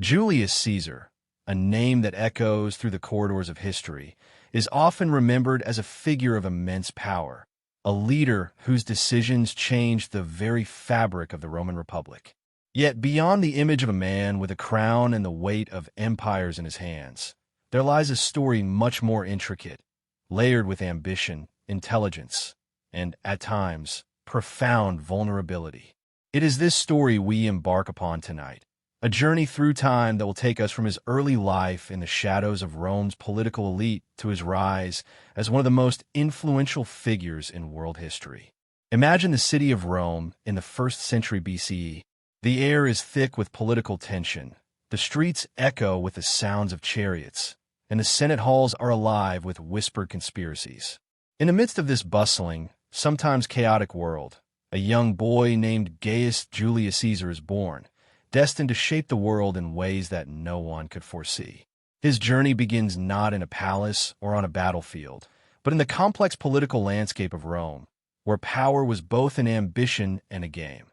Julius Caesar, a name that echoes through the corridors of history, is often remembered as a figure of immense power, a leader whose decisions changed the very fabric of the Roman Republic. Yet beyond the image of a man with a crown and the weight of empires in his hands, there lies a story much more intricate, layered with ambition, intelligence, and, at times, profound vulnerability. It is this story we embark upon tonight, a journey through time that will take us from his early life in the shadows of Rome's political elite to his rise as one of the most influential figures in world history. Imagine the city of Rome in the 1st century BCE. The air is thick with political tension, the streets echo with the sounds of chariots, and the Senate halls are alive with whispered conspiracies. In the midst of this bustling, sometimes chaotic world, a young boy named Gaius Julius Caesar is born, destined to shape the world in ways that no one could foresee. His journey begins not in a palace or on a battlefield, but in the complex political landscape of Rome, where power was both an ambition and a game,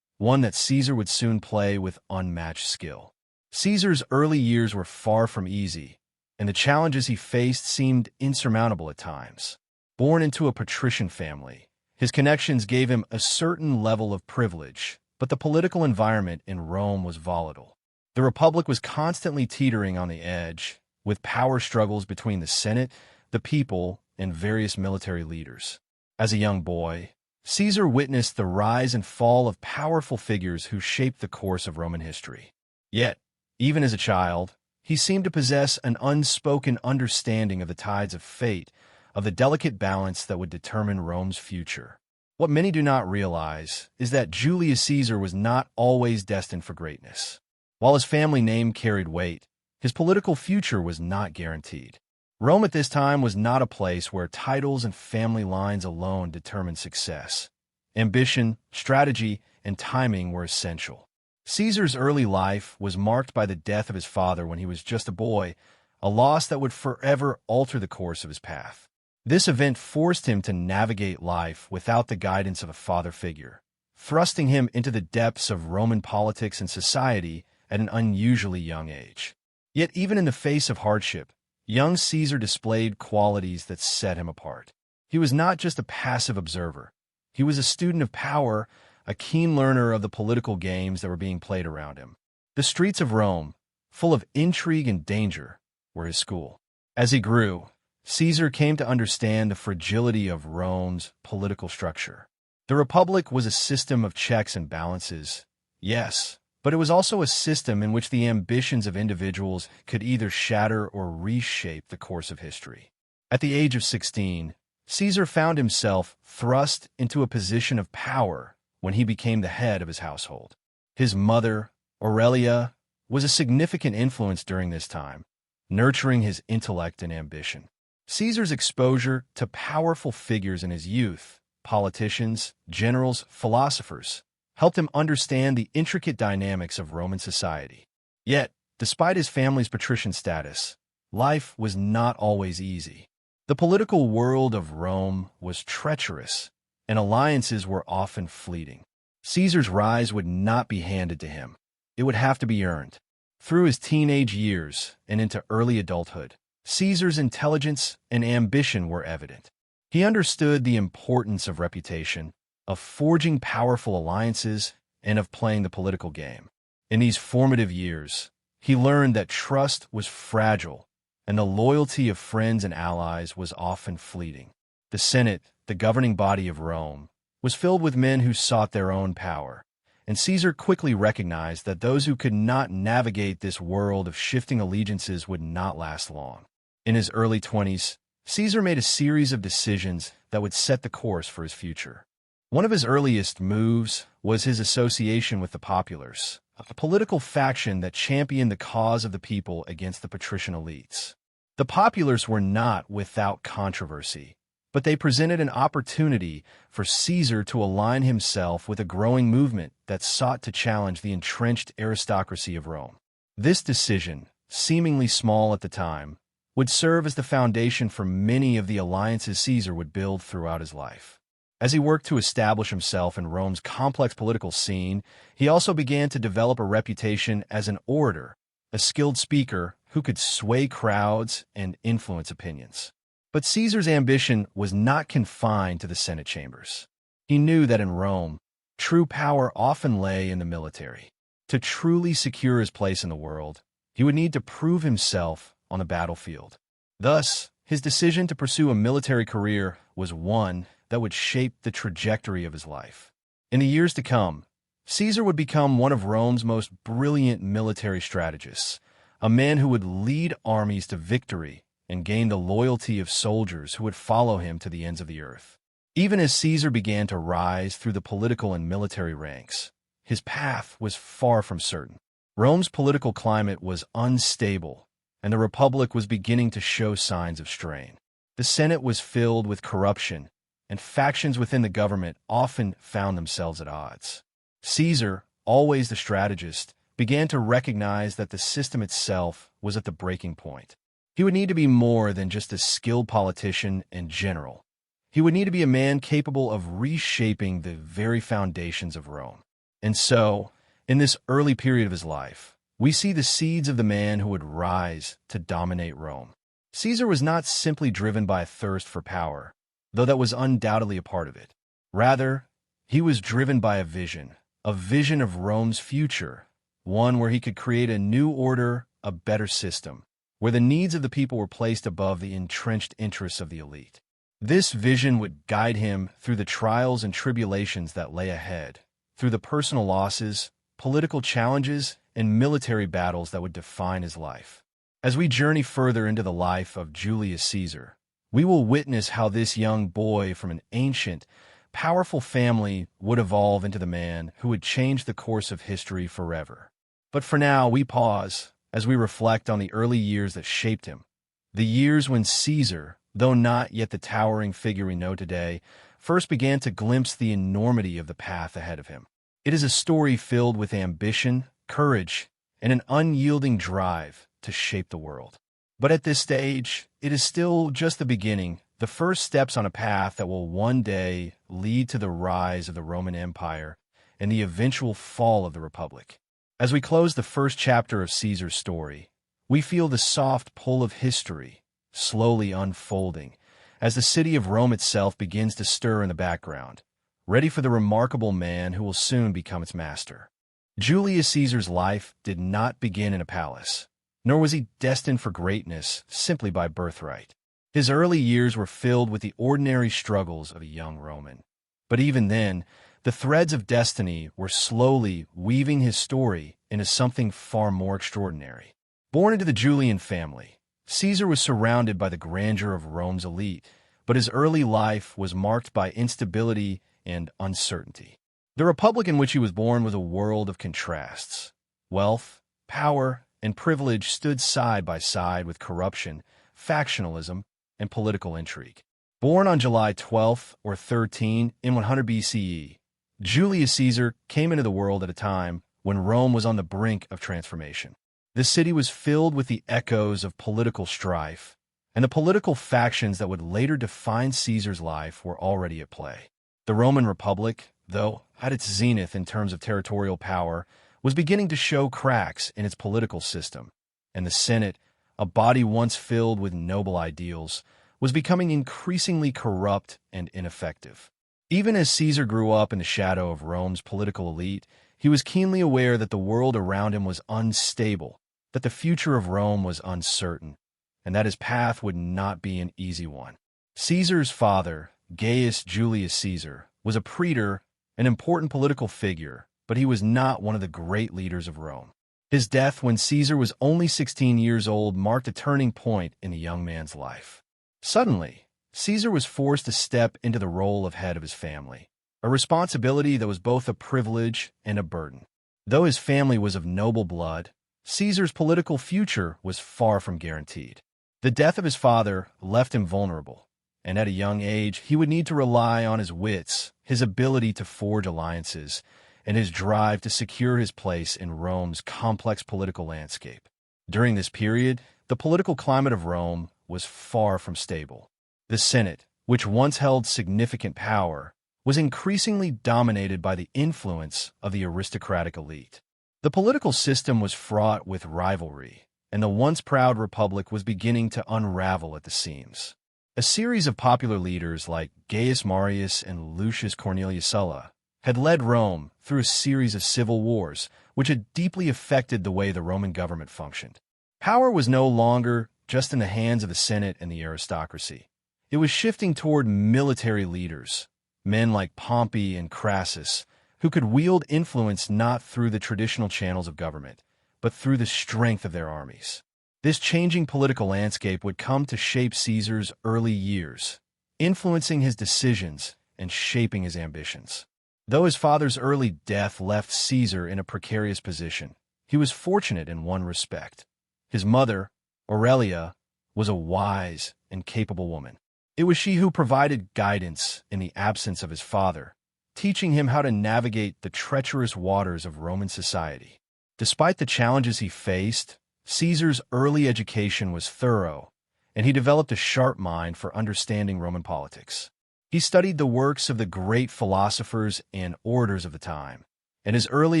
one that Caesar would soon play with unmatched skill. Caesar's early years were far from easy, and the challenges he faced seemed insurmountable at times. Born into a patrician family, his connections gave him a certain level of privilege, but the political environment in Rome was volatile. The Republic was constantly teetering on the edge, with power struggles between the Senate, the people, and various military leaders. As a young boy, Caesar witnessed the rise and fall of powerful figures who shaped the course of Roman history. Yet, even as a child, he seemed to possess an unspoken understanding of the tides of fate, of the delicate balance that would determine Rome's future. What many do not realize is that Julius Caesar was not always destined for greatness. While his family name carried weight, his political future was not guaranteed. Rome at this time was not a place where titles and family lines alone determined success. Ambition, strategy, and timing were essential. Caesar's early life was marked by the death of his father when he was just a boy, a loss that would forever alter the course of his path. This event forced him to navigate life without the guidance of a father figure, thrusting him into the depths of Roman politics and society at an unusually young age. Yet even in the face of hardship, young Caesar displayed qualities that set him apart. He was not just a passive observer. He was a student of power, a keen learner of the political games that were being played around him. The streets of Rome, full of intrigue and danger, were his school. As he grew, Caesar came to understand the fragility of Rome's political structure. The Republic was a system of checks and balances, yes, but it was also a system in which the ambitions of individuals could either shatter or reshape the course of history. At the age of 16, Caesar found himself thrust into a position of power when he became the head of his household. His mother, Aurelia, was a significant influence during this time, nurturing his intellect and ambition. Caesar's exposure to powerful figures in his youth, politicians, generals, philosophers, helped him understand the intricate dynamics of Roman society. Yet, despite his family's patrician status, life was not always easy. The political world of Rome was treacherous, and alliances were often fleeting. Caesar's rise would not be handed to him. It would have to be earned. Through his teenage years and into early adulthood, Caesar's intelligence and ambition were evident. He understood the importance of reputation, of forging powerful alliances, and of playing the political game. In these formative years, he learned that trust was fragile, and the loyalty of friends and allies was often fleeting. The Senate, the governing body of Rome, was filled with men who sought their own power, and Caesar quickly recognized that those who could not navigate this world of shifting allegiances would not last long. In his early 20s, Caesar made a series of decisions that would set the course for his future. One of his earliest moves was his association with the populares, a political faction that championed the cause of the people against the patrician elites. The populares were not without controversy, but they presented an opportunity for Caesar to align himself with a growing movement that sought to challenge the entrenched aristocracy of Rome. This decision, seemingly small at the time, would serve as the foundation for many of the alliances Caesar would build throughout his life. As he worked to establish himself in Rome's complex political scene, he also began to develop a reputation as an orator, a skilled speaker who could sway crowds and influence opinions. But Caesar's ambition was not confined to the Senate chambers. He knew that in Rome, true power often lay in the military. To truly secure his place in the world, he would need to prove himself on the battlefield. Thus, his decision to pursue a military career was one that would shape the trajectory of his life. In the years to come, Caesar would become one of Rome's most brilliant military strategists, a man who would lead armies to victory and gain the loyalty of soldiers who would follow him to the ends of the earth. Even as Caesar began to rise through the political and military ranks, his path was far from certain. Rome's political climate was unstable, and the Republic was beginning to show signs of strain. The Senate was filled with corruption, and factions within the government often found themselves at odds. Caesar, always the strategist, began to recognize that the system itself was at the breaking point. He would need to be more than just a skilled politician and general. He would need to be a man capable of reshaping the very foundations of Rome. And so, in this early period of his life, we see the seeds of the man who would rise to dominate Rome. Caesar was not simply driven by a thirst for power, though that was undoubtedly a part of it. Rather, he was driven by a vision of Rome's future, one where he could create a new order, a better system, where the needs of the people were placed above the entrenched interests of the elite. This vision would guide him through the trials and tribulations that lay ahead, through the personal losses, political challenges, and military battles that would define his life. As we journey further into the life of Julius Caesar, we will witness how this young boy from an ancient, powerful family would evolve into the man who would change the course of history forever. But for now, we pause as we reflect on the early years that shaped him, the years when Caesar, though not yet the towering figure we know today, first began to glimpse the enormity of the path ahead of him. It is a story filled with ambition, courage, and an unyielding drive to shape the world. But at this stage, it is still just the beginning, the first steps on a path that will one day lead to the rise of the Roman Empire and the eventual fall of the Republic. As we close the first chapter of Caesar's story, we feel the soft pull of history slowly unfolding as the city of Rome itself begins to stir in the background, ready for the remarkable man who will soon become its master. Julius Caesar's life did not begin in a palace, nor was he destined for greatness simply by birthright. His early years were filled with the ordinary struggles of a young Roman. But even then, the threads of destiny were slowly weaving his story into something far more extraordinary. Born into the Julian family, Caesar was surrounded by the grandeur of Rome's elite, but his early life was marked by instability and uncertainty. The republic in which he was born was a world of contrasts. Wealth, power, and privilege stood side by side with corruption, factionalism, and political intrigue. Born on July 12 or 13 in 100 BCE, Julius Caesar came into the world at a time when Rome was on the brink of transformation. The city was filled with the echoes of political strife, and the political factions that would later define Caesar's life were already at play. The Roman Republic, though at its zenith in terms of territorial power, was beginning to show cracks in its political system, and the Senate, a body once filled with noble ideals, was becoming increasingly corrupt and ineffective. Even as Caesar grew up in the shadow of Rome's political elite, he was keenly aware that the world around him was unstable, that the future of Rome was uncertain, and that his path would not be an easy one. Caesar's father, Gaius Julius Caesar, was a praetor, an important political figure, but he was not one of the great leaders of Rome. His death when Caesar was only 16 years old marked a turning point in the young man's life. Suddenly, Caesar was forced to step into the role of head of his family, a responsibility that was both a privilege and a burden. Though his family was of noble blood, Caesar's political future was far from guaranteed. The death of his father left him vulnerable, and at a young age he would need to rely on his wits, his ability to forge alliances, and his drive to secure his place in Rome's complex political landscape. During this period, the political climate of Rome was far from stable. The Senate, which once held significant power, was increasingly dominated by the influence of the aristocratic elite. The political system was fraught with rivalry, and the once proud republic was beginning to unravel at the seams. A series of popular leaders like Gaius Marius and Lucius Cornelius Sulla had led Rome through a series of civil wars, which had deeply affected the way the Roman government functioned. Power was no longer just in the hands of the Senate and the aristocracy. It was shifting toward military leaders, men like Pompey and Crassus, who could wield influence not through the traditional channels of government, but through the strength of their armies. This changing political landscape would come to shape Caesar's early years, influencing his decisions and shaping his ambitions. Though his father's early death left Caesar in a precarious position, he was fortunate in one respect. His mother, Aurelia, was a wise and capable woman. It was she who provided guidance in the absence of his father, teaching him how to navigate the treacherous waters of Roman society. Despite the challenges he faced, Caesar's early education was thorough, and he developed a sharp mind for understanding Roman politics. He studied the works of the great philosophers and orators of the time, and his early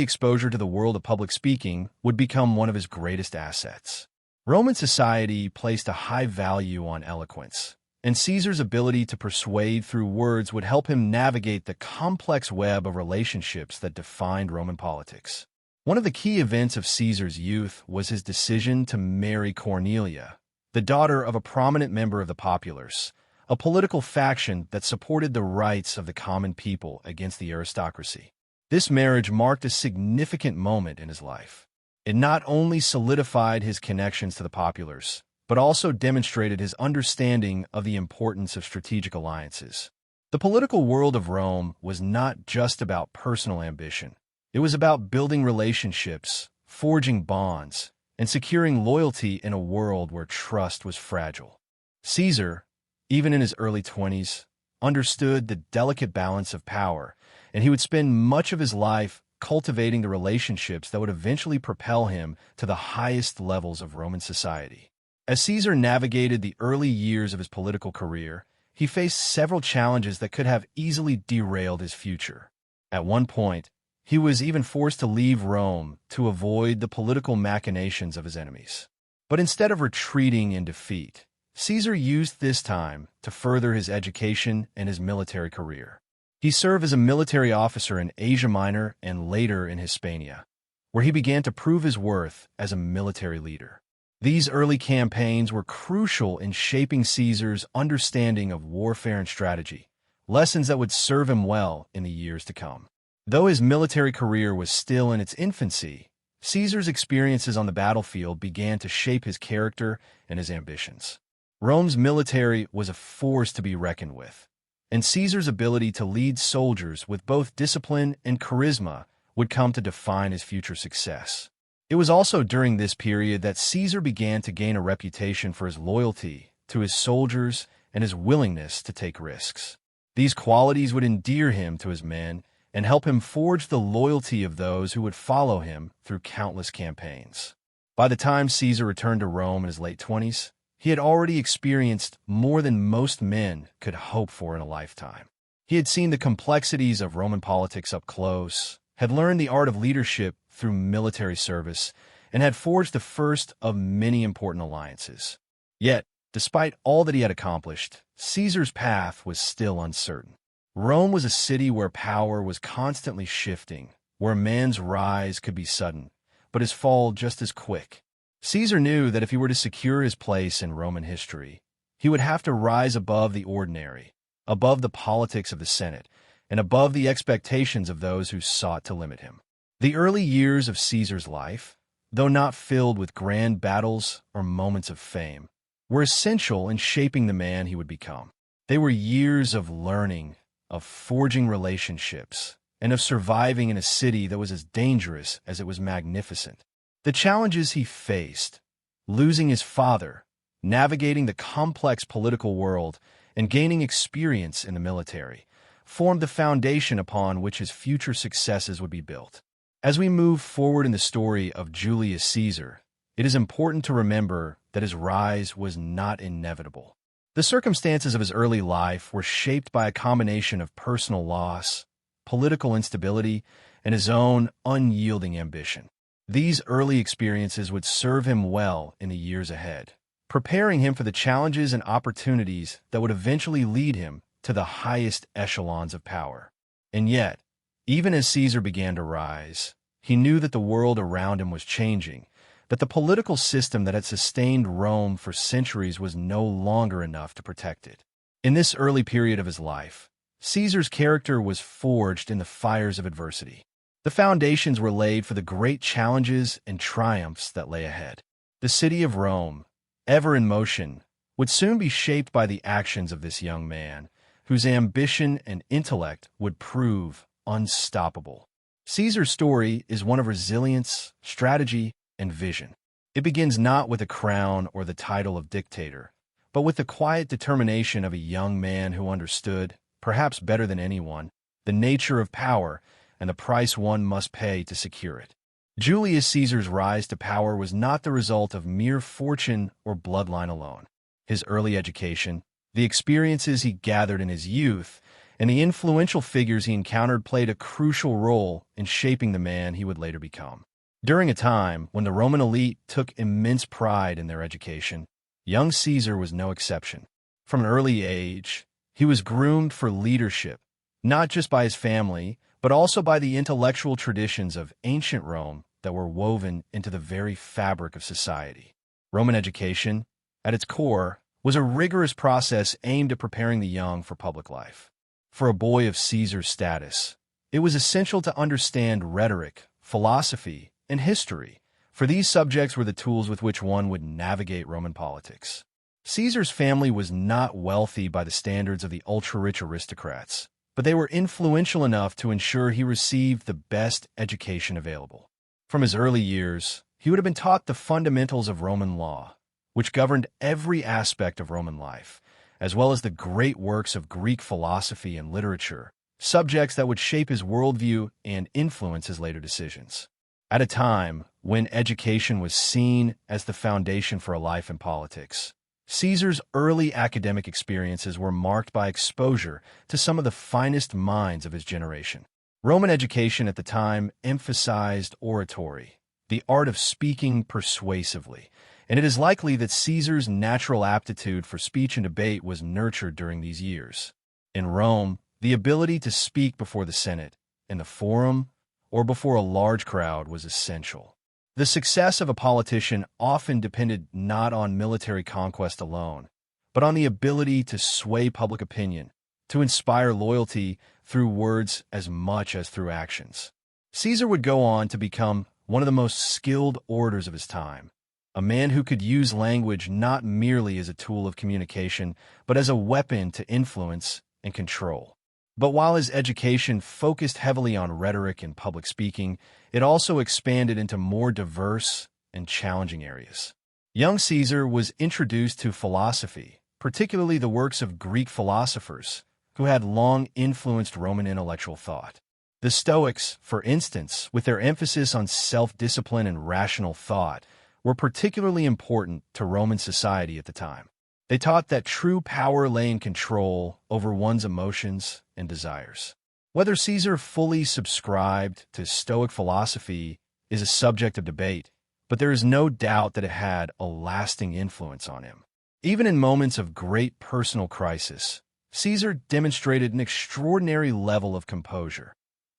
exposure to the world of public speaking would become one of his greatest assets. Roman society placed a high value on eloquence, and Caesar's ability to persuade through words would help him navigate the complex web of relationships that defined Roman politics. One of the key events of Caesar's youth was his decision to marry Cornelia, the daughter of a prominent member of the populace, a political faction that supported the rights of the common people against the aristocracy. This marriage marked a significant moment in his life. It not only solidified his connections to the populace, but also demonstrated his understanding of the importance of strategic alliances. The political world of Rome was not just about personal ambition. It was about building relationships, forging bonds, and securing loyalty in a world where trust was fragile. Caesar, even in his early 20s, understood the delicate balance of power, and he would spend much of his life cultivating the relationships that would eventually propel him to the highest levels of Roman society. As Caesar navigated the early years of his political career, he faced several challenges that could have easily derailed his future. At one point, he was even forced to leave Rome to avoid the political machinations of his enemies. But instead of retreating in defeat, Caesar used this time to further his education and his military career. He served as a military officer in Asia Minor and later in Hispania, where he began to prove his worth as a military leader. These early campaigns were crucial in shaping Caesar's understanding of warfare and strategy, lessons that would serve him well in the years to come. Though his military career was still in its infancy, Caesar's experiences on the battlefield began to shape his character and his ambitions. Rome's military was a force to be reckoned with, and Caesar's ability to lead soldiers with both discipline and charisma would come to define his future success. It was also during this period that Caesar began to gain a reputation for his loyalty to his soldiers and his willingness to take risks. These qualities would endear him to his men and help him forge the loyalty of those who would follow him through countless campaigns. By the time Caesar returned to Rome in his late 20s, he had already experienced more than most men could hope for in a lifetime. He had seen the complexities of Roman politics up close, had learned the art of leadership through military service, and had forged the first of many important alliances. Yet, despite all that he had accomplished, Caesar's path was still uncertain. Rome was a city where power was constantly shifting, where man's rise could be sudden, but his fall just as quick. Caesar knew that if he were to secure his place in Roman history, he would have to rise above the ordinary, above the politics of the Senate, and above the expectations of those who sought to limit him. The early years of Caesar's life, though not filled with grand battles or moments of fame, were essential in shaping the man he would become. They were years of learning, of forging relationships, and of surviving in a city that was as dangerous as it was magnificent. The challenges he faced, losing his father, navigating the complex political world, and gaining experience in the military, formed the foundation upon which his future successes would be built. As we move forward in the story of Julius Caesar, it is important to remember that his rise was not inevitable. The circumstances of his early life were shaped by a combination of personal loss, political instability, and his own unyielding ambition. These early experiences would serve him well in the years ahead, preparing him for the challenges and opportunities that would eventually lead him to the highest echelons of power. And yet, even as Caesar began to rise, he knew that the world around him was changing, that the political system that had sustained Rome for centuries was no longer enough to protect it. In this early period of his life, Caesar's character was forged in the fires of adversity. The foundations were laid for the great challenges and triumphs that lay ahead. The city of Rome, ever in motion, would soon be shaped by the actions of this young man, whose ambition and intellect would prove unstoppable. Caesar's story is one of resilience, strategy, and vision. It begins not with a crown or the title of dictator, but with the quiet determination of a young man who understood, perhaps better than anyone, the nature of power and the price one must pay to secure it. Julius Caesar's rise to power was not the result of mere fortune or bloodline alone. His early education, the experiences he gathered in his youth, and the influential figures he encountered played a crucial role in shaping the man he would later become. During a time when the Roman elite took immense pride in their education, young Caesar was no exception. From an early age, he was groomed for leadership, not just by his family, but also by the intellectual traditions of ancient Rome that were woven into the very fabric of society. Roman education, at its core, was a rigorous process aimed at preparing the young for public life. For a boy of Caesar's status, it was essential to understand rhetoric, philosophy, and history, for these subjects were the tools with which one would navigate Roman politics. Caesar's family was not wealthy by the standards of the ultra-rich aristocrats, but they were influential enough to ensure he received the best education available. From his early years, he would have been taught the fundamentals of Roman law, which governed every aspect of Roman life, as well as the great works of Greek philosophy and literature, subjects that would shape his worldview and influence his later decisions. At a time when education was seen as the foundation for a life in politics, Caesar's early academic experiences were marked by exposure to some of the finest minds of his generation. Roman education at the time emphasized oratory, the art of speaking persuasively, and it is likely that Caesar's natural aptitude for speech and debate was nurtured during these years. In Rome, the ability to speak before the Senate, in the Forum, or before a large crowd was essential. The success of a politician often depended not on military conquest alone, but on the ability to sway public opinion, to inspire loyalty through words as much as through actions. Caesar would go on to become one of the most skilled orators of his time, a man who could use language not merely as a tool of communication, but as a weapon to influence and control. But while his education focused heavily on rhetoric and public speaking, it also expanded into more diverse and challenging areas. Young Caesar was introduced to philosophy, particularly the works of Greek philosophers, who had long influenced Roman intellectual thought. The Stoics, for instance, with their emphasis on self-discipline and rational thought, were particularly important to Roman society at the time. They taught that true power lay in control over one's emotions and desires. Whether Caesar fully subscribed to Stoic philosophy is a subject of debate, but there is no doubt that it had a lasting influence on him. Even in moments of great personal crisis, Caesar demonstrated an extraordinary level of composure,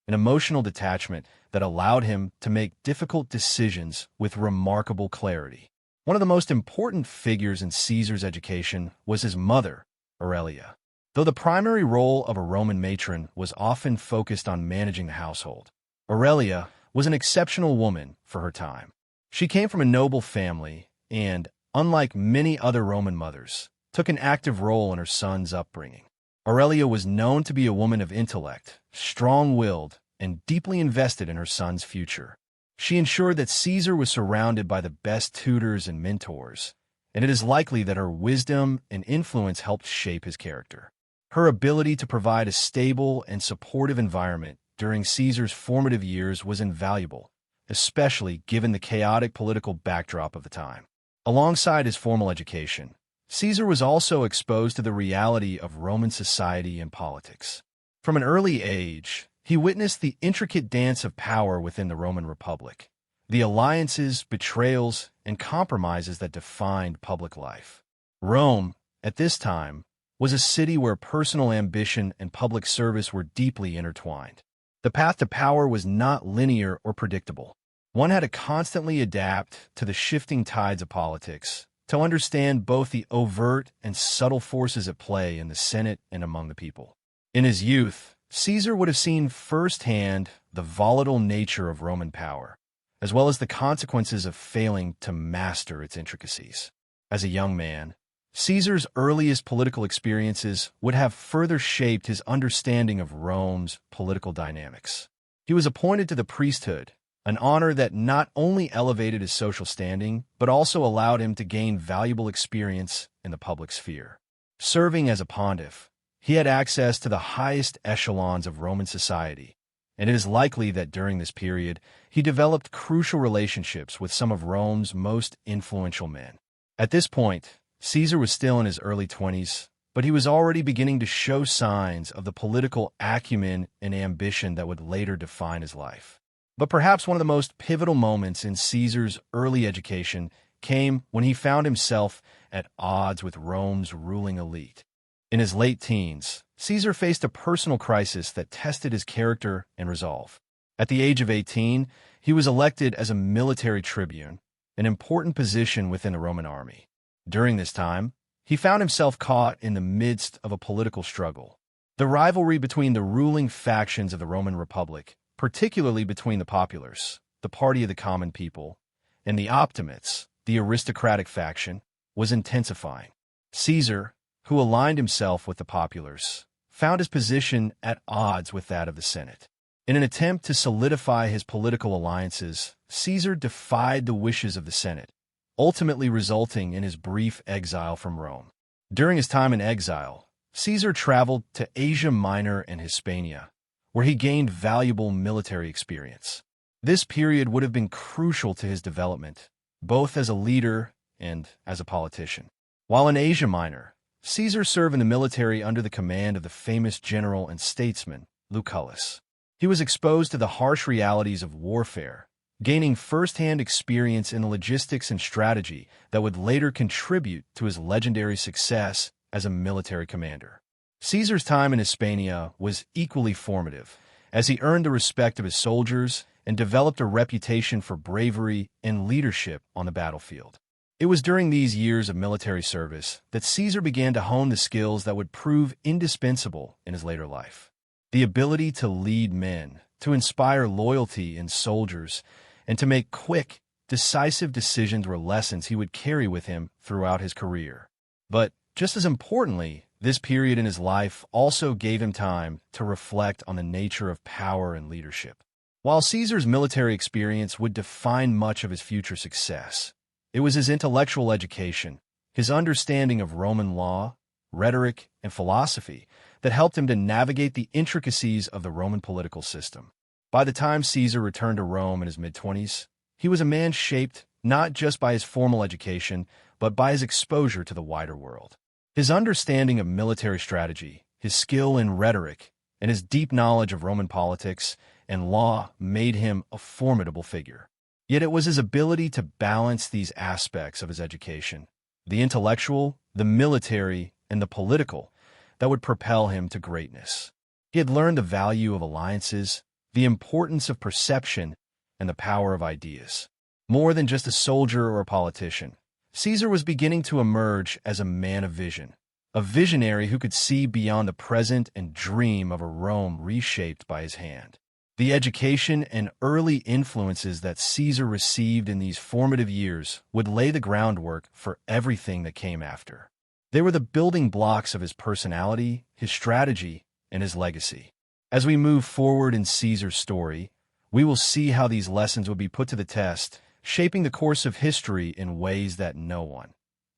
an emotional detachment that allowed him to make difficult decisions with remarkable clarity. One of the most important figures in Caesar's education was his mother, Aurelia. Though the primary role of a Roman matron was often focused on managing the household, Aurelia was an exceptional woman for her time. She came from a noble family and, unlike many other Roman mothers, took an active role in her son's upbringing. Aurelia was known to be a woman of intellect, strong-willed, and deeply invested in her son's future. She ensured that Caesar was surrounded by the best tutors and mentors, and it is likely that her wisdom and influence helped shape his character. Her ability to provide a stable and supportive environment during Caesar's formative years was invaluable, especially given the chaotic political backdrop of the time. Alongside his formal education, Caesar was also exposed to the reality of Roman society and politics. From an early age, he witnessed the intricate dance of power within the Roman Republic, the alliances, betrayals, and compromises that defined public life. Rome, at this time, was a city where personal ambition and public service were deeply intertwined. The path to power was not linear or predictable. One had to constantly adapt to the shifting tides of politics, to understand both the overt and subtle forces at play in the Senate and among the people. In his youth, Caesar would have seen firsthand the volatile nature of Roman power, as well as the consequences of failing to master its intricacies. As a young man, Caesar's earliest political experiences would have further shaped his understanding of Rome's political dynamics. He was appointed to the priesthood, an honor that not only elevated his social standing, but also allowed him to gain valuable experience in the public sphere. Serving as a pontiff, he had access to the highest echelons of Roman society, and it is likely that during this period, he developed crucial relationships with some of Rome's most influential men. At this point, Caesar was still in his early 20s, but he was already beginning to show signs of the political acumen and ambition that would later define his life. But perhaps one of the most pivotal moments in Caesar's early education came when he found himself at odds with Rome's ruling elite. In his late teens, Caesar faced a personal crisis that tested his character and resolve. At the age of 18, he was elected as a military tribune, an important position within the Roman army. During this time, he found himself caught in the midst of a political struggle. The rivalry between the ruling factions of the Roman Republic, particularly between the populares, the party of the common people, and the optimates, the aristocratic faction, was intensifying. Caesar, who aligned himself with the populares, found his position at odds with that of the Senate. In an attempt to solidify his political alliances, Caesar defied the wishes of the Senate, ultimately resulting in his brief exile from Rome. During his time in exile, Caesar traveled to Asia Minor and Hispania, where he gained valuable military experience. This period would have been crucial to his development, both as a leader and as a politician. While in Asia Minor, Caesar served in the military under the command of the famous general and statesman, Lucullus. He was exposed to the harsh realities of warfare, gaining first-hand experience in the logistics and strategy that would later contribute to his legendary success as a military commander. Caesar's time in Hispania was equally formative, as he earned the respect of his soldiers and developed a reputation for bravery and leadership on the battlefield. It was during these years of military service that Caesar began to hone the skills that would prove indispensable in his later life. The ability to lead men, to inspire loyalty in soldiers, and to make quick, decisive decisions were lessons he would carry with him throughout his career. But just as importantly, this period in his life also gave him time to reflect on the nature of power and leadership. While Caesar's military experience would define much of his future success, it was his intellectual education, his understanding of Roman law, rhetoric, and philosophy that helped him to navigate the intricacies of the Roman political system. By the time Caesar returned to Rome in his mid-20s, he was a man shaped not just by his formal education, but by his exposure to the wider world. His understanding of military strategy, his skill in rhetoric, and his deep knowledge of Roman politics and law made him a formidable figure. Yet it was his ability to balance these aspects of his education, the intellectual, the military, and the political, that would propel him to greatness. He had learned the value of alliances, the importance of perception, and the power of ideas. More than just a soldier or a politician, Caesar was beginning to emerge as a man of vision, a visionary who could see beyond the present and dream of a Rome reshaped by his hand. The education and early influences that Caesar received in these formative years would lay the groundwork for everything that came after. They were the building blocks of his personality, his strategy, and his legacy. As we move forward in Caesar's story, we will see how these lessons would be put to the test, shaping the course of history in ways that no one,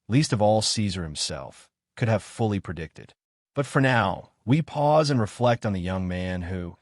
least of all Caesar himself, could have fully predicted. But for now, we pause and reflect on the young man who,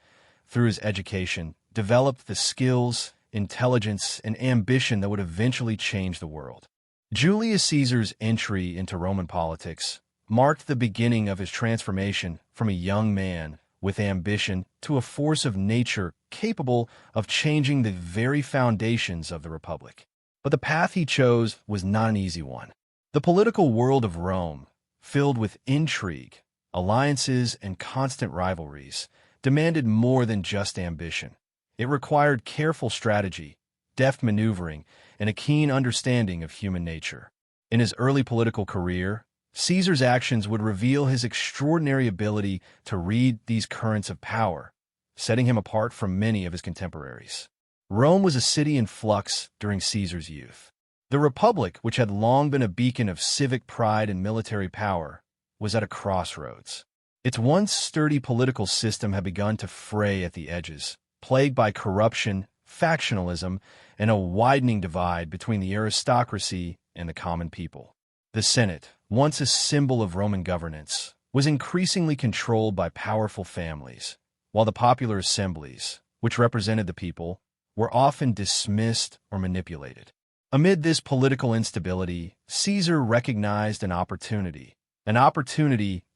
through his education, developed the skills, intelligence, and ambition that would eventually change the world. Julius Caesar's entry into Roman politics marked the beginning of his transformation from a young man with ambition to a force of nature capable of changing the very foundations of the Republic. But the path he chose was not an easy one. The political world of Rome, filled with intrigue, alliances, and constant rivalries, demanded more than just ambition. It required careful strategy, deft maneuvering, and a keen understanding of human nature. In his early political career, Caesar's actions would reveal his extraordinary ability to read these currents of power, setting him apart from many of his contemporaries. Rome was a city in flux during Caesar's youth. The Republic, which had long been a beacon of civic pride and military power, was at a crossroads. Its once sturdy political system had begun to fray at the edges, plagued by corruption, factionalism, and a widening divide between the aristocracy and the common people. The Senate, once a symbol of Roman governance, was increasingly controlled by powerful families, while the popular assemblies, which represented the people, were often dismissed or manipulated. Amid this political instability, Caesar recognized an opportunity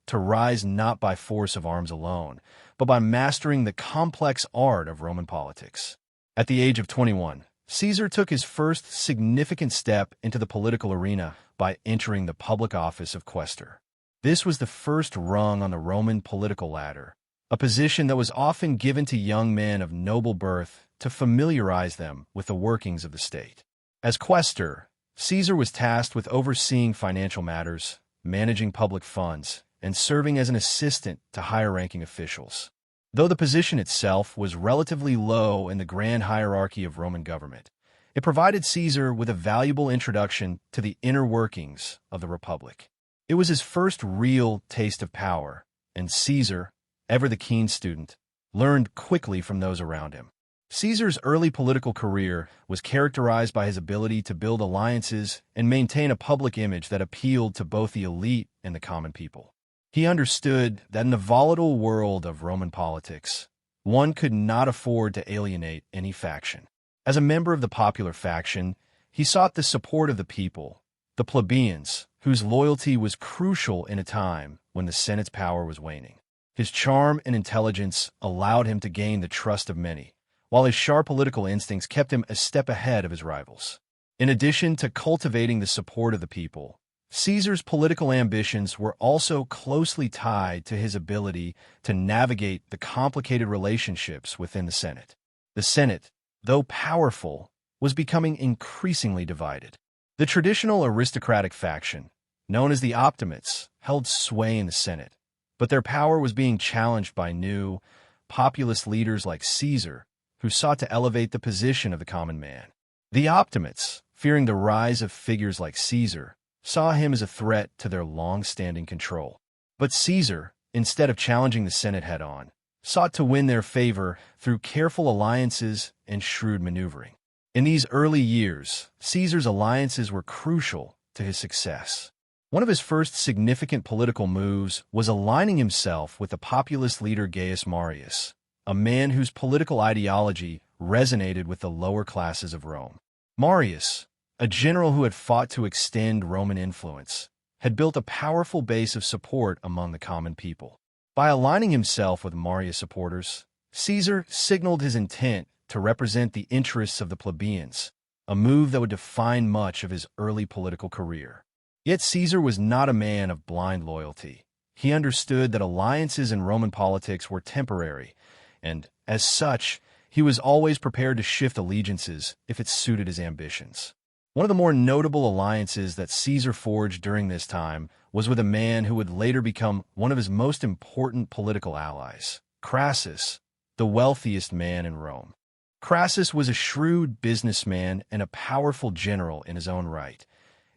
to rise not by force of arms alone, but by mastering the complex art of Roman politics. At the age of 21, Caesar took his first significant step into the political arena by entering the public office of quaestor. This was the first rung on the Roman political ladder, a position that was often given to young men of noble birth to familiarize them with the workings of the state. As quaestor, Caesar was tasked with overseeing financial matters, managing public funds, and serving as an assistant to higher-ranking officials. Though the position itself was relatively low in the grand hierarchy of Roman government, it provided Caesar with a valuable introduction to the inner workings of the Republic. It was his first real taste of power, and Caesar, ever the keen student, learned quickly from those around him. Caesar's early political career was characterized by his ability to build alliances and maintain a public image that appealed to both the elite and the common people. He understood that in the volatile world of Roman politics, one could not afford to alienate any faction. As a member of the popular faction, he sought the support of the people, the plebeians, whose loyalty was crucial in a time when the Senate's power was waning. His charm and intelligence allowed him to gain the trust of many, while his sharp political instincts kept him a step ahead of his rivals. In addition to cultivating the support of the people, Caesar's political ambitions were also closely tied to his ability to navigate the complicated relationships within the Senate. The Senate, though powerful, was becoming increasingly divided. The traditional aristocratic faction, known as the Optimates, held sway in the Senate, but their power was being challenged by new, populist leaders like Caesar, who sought to elevate the position of the common man. The Optimates, fearing the rise of figures like Caesar, saw him as a threat to their long-standing control. But Caesar, instead of challenging the Senate head-on, sought to win their favor through careful alliances and shrewd maneuvering. In these early years, Caesar's alliances were crucial to his success. One of his first significant political moves was aligning himself with the populist leader Gaius Marius, a man whose political ideology resonated with the lower classes of Rome. Marius, a general who had fought to extend Roman influence, had built a powerful base of support among the common people. By aligning himself with Marius' supporters, Caesar signaled his intent to represent the interests of the plebeians, a move that would define much of his early political career. Yet Caesar was not a man of blind loyalty. He understood that alliances in Roman politics were temporary, and, as such, he was always prepared to shift allegiances if it suited his ambitions. One of the more notable alliances that Caesar forged during this time was with a man who would later become one of his most important political allies, Crassus, the wealthiest man in Rome. Crassus was a shrewd businessman and a powerful general in his own right,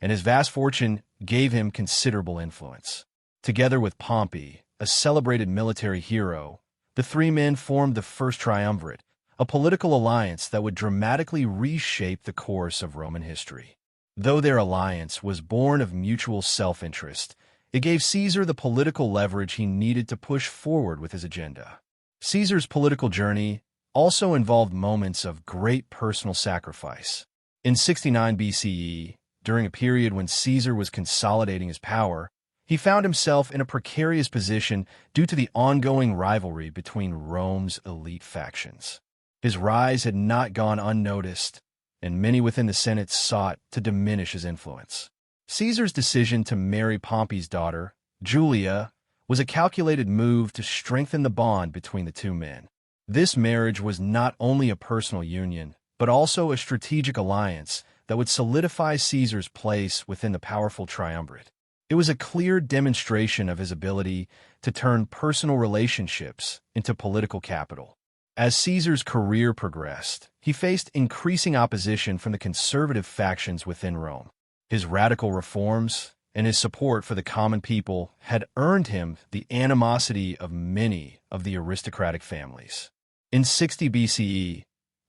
and his vast fortune gave him considerable influence. Together with Pompey, a celebrated military hero, the three men formed the First Triumvirate, a political alliance that would dramatically reshape the course of Roman history. Though their alliance was born of mutual self-interest, it gave Caesar the political leverage he needed to push forward with his agenda. Caesar's political journey also involved moments of great personal sacrifice. In 69 BCE, during a period when Caesar was consolidating his power, He found himself in a precarious position due to the ongoing rivalry between Rome's elite factions. His rise had not gone unnoticed, and many within the Senate sought to diminish his influence. Caesar's decision to marry Pompey's daughter, Julia, was a calculated move to strengthen the bond between the two men. This marriage was not only a personal union, but also a strategic alliance that would solidify Caesar's place within the powerful triumvirate. It was a clear demonstration of his ability to turn personal relationships into political capital. As Caesar's career progressed, he faced increasing opposition from the conservative factions within Rome. His radical reforms and his support for the common people had earned him the animosity of many of the aristocratic families. In 60 BCE,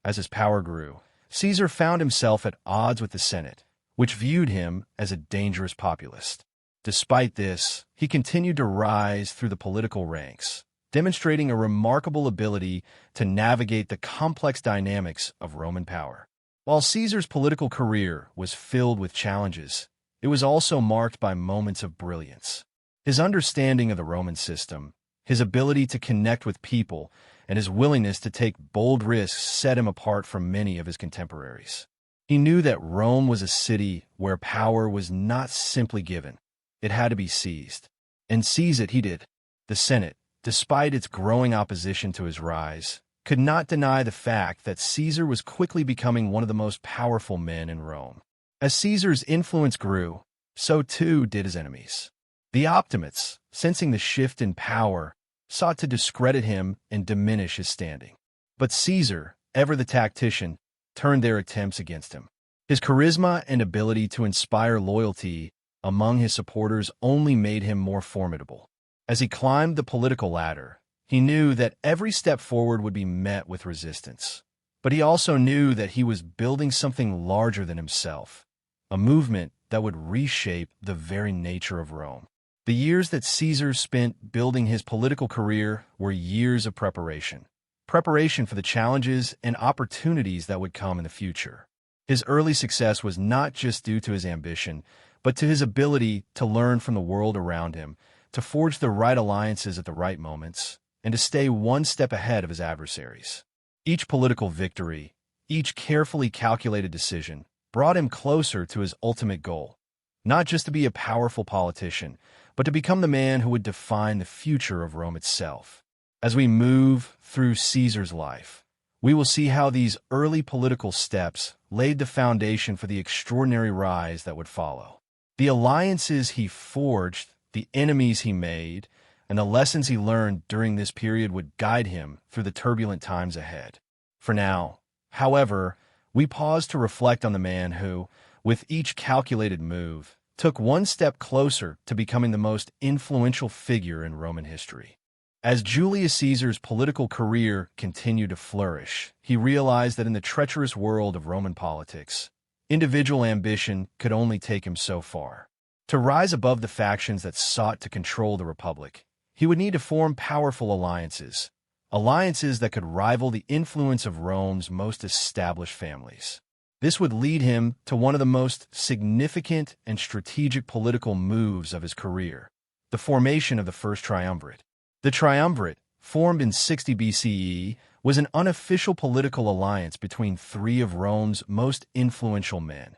as his power grew, Caesar found himself at odds with the Senate, which viewed him as a dangerous populist. Despite this, he continued to rise through the political ranks, demonstrating a remarkable ability to navigate the complex dynamics of Roman power. While Caesar's political career was filled with challenges, it was also marked by moments of brilliance. His understanding of the Roman system, his ability to connect with people, and his willingness to take bold risks set him apart from many of his contemporaries. He knew that Rome was a city where power was not simply given. It had to be seized. And seize it he did. The Senate, despite its growing opposition to his rise, could not deny the fact that Caesar was quickly becoming one of the most powerful men in Rome. As Caesar's influence grew, so too did his enemies. The Optimates, sensing the shift in power, sought to discredit him and diminish his standing. But Caesar, ever the tactician, turned their attempts against him. His charisma and ability to inspire loyalty among his supporters only made him more formidable. As he climbed the political ladder, he knew that every step forward would be met with resistance. But he also knew that he was building something larger than himself, a movement that would reshape the very nature of Rome. The years that Caesar spent building his political career were years of preparation for the challenges and opportunities that would come in the future. His early success was not just due to his ambition, but to his ability to learn from the world around him, to forge the right alliances at the right moments, and to stay one step ahead of his adversaries. Each political victory, each carefully calculated decision, brought him closer to his ultimate goal, not just to be a powerful politician, but to become the man who would define the future of Rome itself. As we move through Caesar's life, we will see how these early political steps laid the foundation for the extraordinary rise that would follow. The alliances he forged, the enemies he made, and the lessons he learned during this period would guide him through the turbulent times ahead. For now, however, we pause to reflect on the man who, with each calculated move, took one step closer to becoming the most influential figure in Roman history. As Julius Caesar's political career continued to flourish, he realized that in the treacherous world of Roman politics, individual ambition could only take him so far. To rise above the factions that sought to control the Republic, he would need to form powerful alliances that could rival the influence of Rome's most established families. This would lead him to one of the most significant and strategic political moves of his career, the formation of the First Triumvirate. The Triumvirate, formed in 60 BCE, was an unofficial political alliance between three of Rome's most influential men,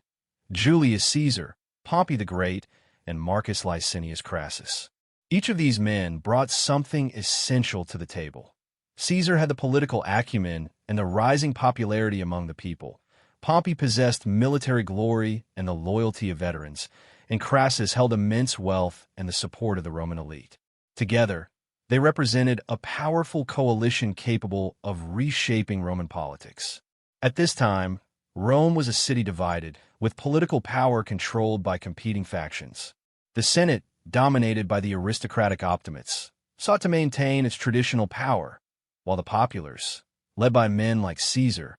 Julius Caesar, Pompey the Great, and Marcus Licinius Crassus. Each of these men brought something essential to the table. Caesar had the political acumen and the rising popularity among the people. Pompey possessed military glory and the loyalty of veterans, and Crassus held immense wealth and the support of the Roman elite. Together, they represented a powerful coalition capable of reshaping Roman politics. At this time, Rome was a city divided, with political power controlled by competing factions. The Senate, dominated by the aristocratic Optimates, sought to maintain its traditional power, while the populace, led by men like Caesar,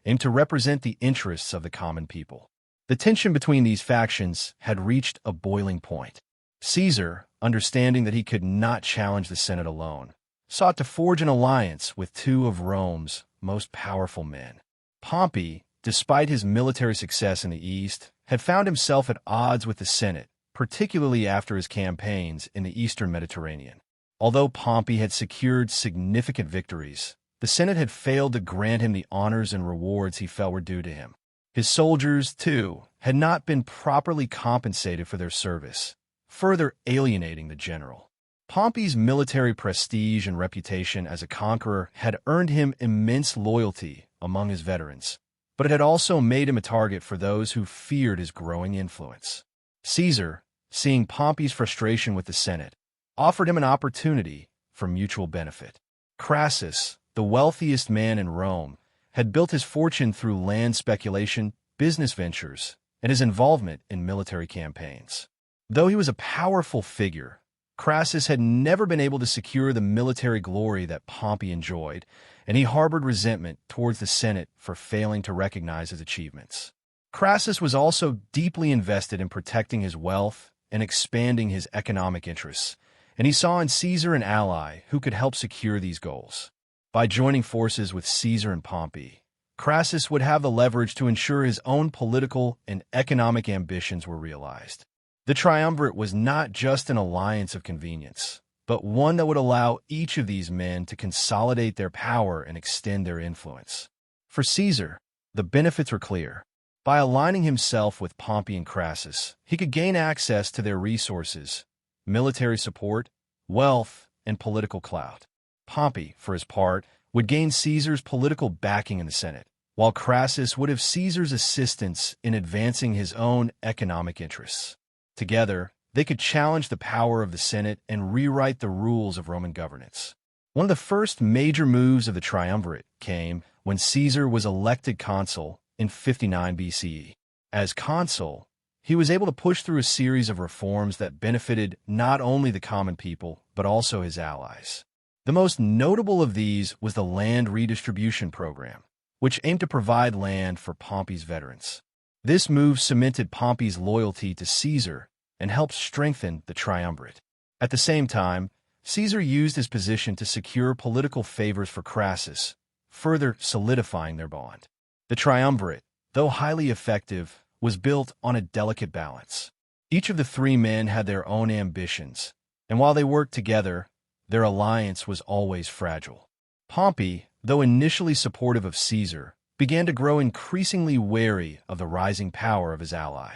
aimed to represent the interests of the common people. The tension between these factions had reached a boiling point. Caesar, understanding that he could not challenge the Senate alone, sought to forge an alliance with two of Rome's most powerful men. Pompey, despite his military success in the East, had found himself at odds with the Senate particularly after his campaigns in the eastern Mediterranean. Although Pompey had secured significant victories, the Senate had failed to grant him the honors and rewards he felt were due to him. His soldiers, too, had not been properly compensated for their service, further alienating the general. Pompey's military prestige and reputation as a conqueror had earned him immense loyalty among his veterans, but it had also made him a target for those who feared his growing influence. Caesar, seeing Pompey's frustration with the Senate, offered him an opportunity for mutual benefit. Crassus, the wealthiest man in Rome, had built his fortune through land speculation, business ventures, and his involvement in military campaigns. Though he was a powerful figure, Crassus had never been able to secure the military glory that Pompey enjoyed, and he harbored resentment towards the Senate for failing to recognize his achievements. Crassus was also deeply invested in protecting his wealth and expanding his economic interests, and he saw in Caesar an ally who could help secure these goals. By joining forces with Caesar and Pompey, Crassus would have the leverage to ensure his own political and economic ambitions were realized. The triumvirate was not just an alliance of convenience, but one that would allow each of these men to consolidate their power and extend their influence. For Caesar, the benefits were clear. By aligning himself with Pompey and Crassus, he could gain access to their resources, military support, wealth, and political clout. Pompey, for his part, would gain Caesar's political backing in the Senate, while Crassus would have Caesar's assistance in advancing his own economic interests. Together, they could challenge the power of the Senate and rewrite the rules of Roman governance. One of the first major moves of the triumvirate came when Caesar was elected consul in 59 BCE. As consul, he was able to push through a series of reforms that benefited not only the common people, but also his allies. The most notable of these was the land redistribution program, which aimed to provide land for Pompey's veterans. This move cemented Pompey's loyalty to Caesar and helped strengthen the triumvirate. At the same time, Caesar used his position to secure political favors for Crassus, further solidifying their bond. The triumvirate, though highly effective, was built on a delicate balance. Each of the three men had their own ambitions, and while they worked together, their alliance was always fragile. Pompey, though initially supportive of Caesar, began to grow increasingly wary of the rising power of his ally.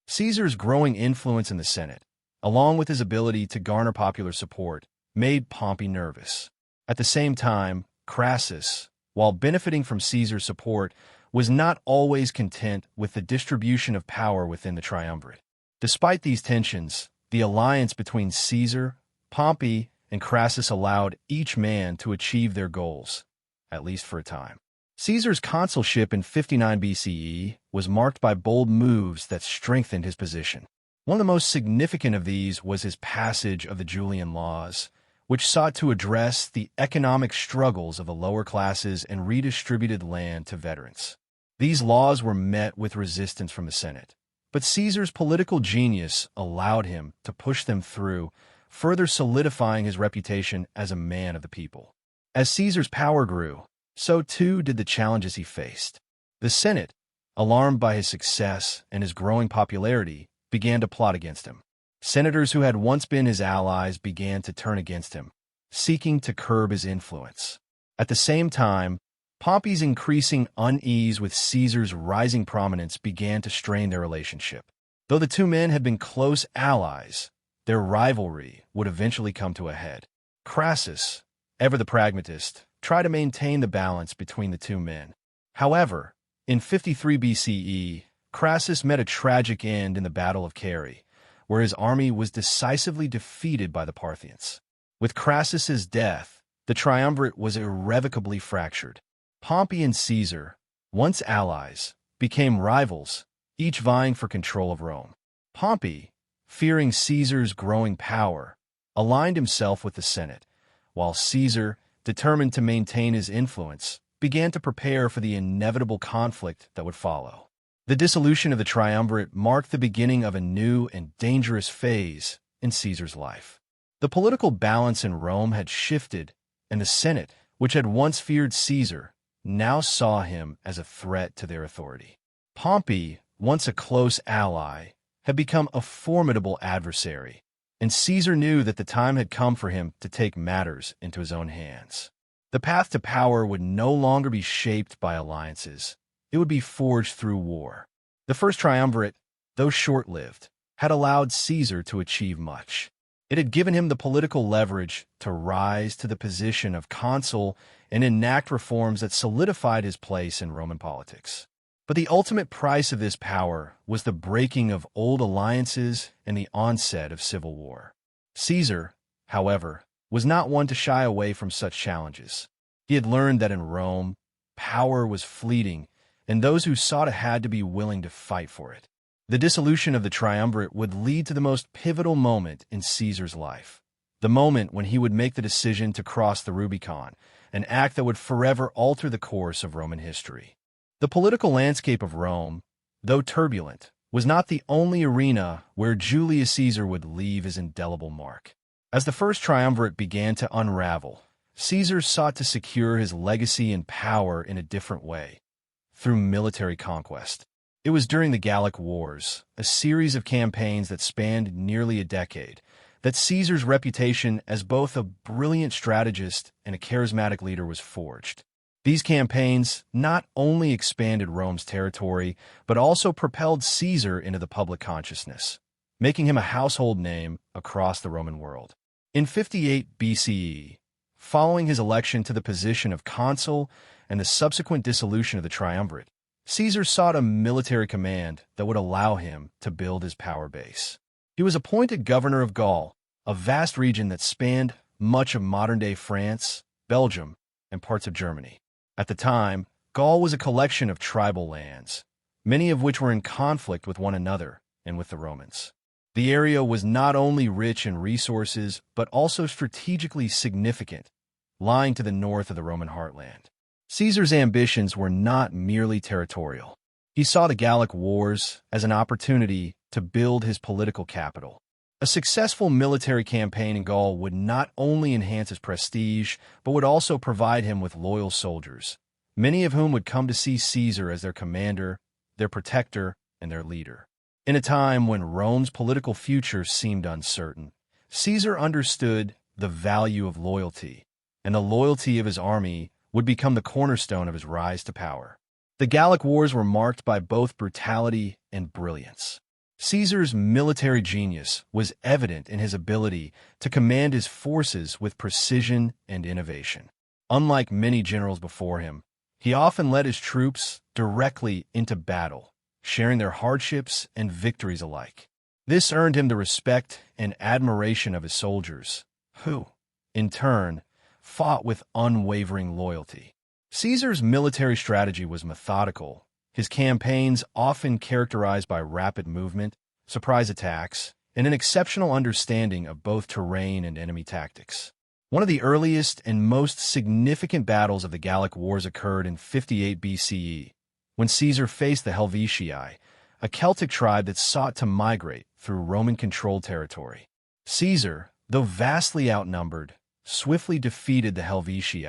Caesar's growing influence in the Senate, along with his ability to garner popular support, made Pompey nervous. At the same time, Crassus, while benefiting from Caesar's support, was not always content with the distribution of power within the triumvirate. Despite these tensions, the alliance between Caesar, Pompey, and Crassus allowed each man to achieve their goals, at least for a time. Caesar's consulship in 59 BCE was marked by bold moves that strengthened his position. One of the most significant of these was his passage of the Julian laws, which sought to address the economic struggles of the lower classes and redistributed land to veterans. These laws were met with resistance from the Senate, but Caesar's political genius allowed him to push them through, further solidifying his reputation as a man of the people. As Caesar's power grew, so too did the challenges he faced. The Senate, alarmed by his success and his growing popularity, began to plot against him. Senators who had once been his allies began to turn against him, seeking to curb his influence. At the same time, Pompey's increasing unease with Caesar's rising prominence began to strain their relationship. Though the two men had been close allies, their rivalry would eventually come to a head. Crassus, ever the pragmatist, tried to maintain the balance between the two men. However, in 53 BCE, Crassus met a tragic end in the Battle of Carrhae, where his army was decisively defeated by the Parthians. With Crassus's death, the triumvirate was irrevocably fractured. Pompey and Caesar, once allies, became rivals, each vying for control of Rome. Pompey, fearing Caesar's growing power, aligned himself with the Senate, while Caesar, determined to maintain his influence, began to prepare for the inevitable conflict that would follow. The dissolution of the triumvirate marked the beginning of a new and dangerous phase in Caesar's life. The political balance in Rome had shifted, and the Senate, which had once feared Caesar, now saw him as a threat to their authority. Pompey, once a close ally, had become a formidable adversary, and Caesar knew that the time had come for him to take matters into his own hands. The path to power would no longer be shaped by alliances. It would be forged through war. The first triumvirate, though short-lived, had allowed Caesar to achieve much. It had given him the political leverage to rise to the position of consul and enact reforms that solidified his place in Roman politics. But the ultimate price of this power was the breaking of old alliances and the onset of civil war. Caesar, however, was not one to shy away from such challenges. He had learned that in Rome, power was fleeting, and those who sought it had to be willing to fight for it. The dissolution of the triumvirate would lead to the most pivotal moment in Caesar's life, the moment when he would make the decision to cross the Rubicon, an act that would forever alter the course of Roman history. The political landscape of Rome, though turbulent, was not the only arena where Julius Caesar would leave his indelible mark. As the first triumvirate began to unravel, Caesar sought to secure his legacy and power in a different way, through military conquest. It was during the Gallic Wars, a series of campaigns that spanned nearly a decade, that Caesar's reputation as both a brilliant strategist and a charismatic leader was forged. These campaigns not only expanded Rome's territory, but also propelled Caesar into the public consciousness, making him a household name across the Roman world. In 58 BCE, following his election to the position of consul and the subsequent dissolution of the triumvirate, Caesar sought a military command that would allow him to build his power base. He was appointed governor of Gaul, a vast region that spanned much of modern-day France, Belgium, and parts of Germany. At the time, Gaul was a collection of tribal lands, many of which were in conflict with one another and with the Romans. The area was not only rich in resources, but also strategically significant, lying to the north of the Roman heartland. Caesar's ambitions were not merely territorial. He saw the Gallic Wars as an opportunity to build his political capital. A successful military campaign in Gaul would not only enhance his prestige, but would also provide him with loyal soldiers, many of whom would come to see Caesar as their commander, their protector, and their leader. In a time when Rome's political future seemed uncertain, Caesar understood the value of loyalty, and the loyalty of his army would become the cornerstone of his rise to power. The Gallic Wars were marked by both brutality and brilliance. Caesar's military genius was evident in his ability to command his forces with precision and innovation. Unlike many generals before him, he often led his troops directly into battle, sharing their hardships and victories alike. This earned him the respect and admiration of his soldiers, who, in turn, fought with unwavering loyalty. Caesar's military strategy was methodical, his campaigns often characterized by rapid movement, surprise attacks, and an exceptional understanding of both terrain and enemy tactics. One of the earliest and most significant battles of the Gallic Wars occurred in 58 BCE, when Caesar faced the Helvetii, a Celtic tribe that sought to migrate through Roman-controlled territory. Caesar, though vastly outnumbered, swiftly defeated the Helvetii,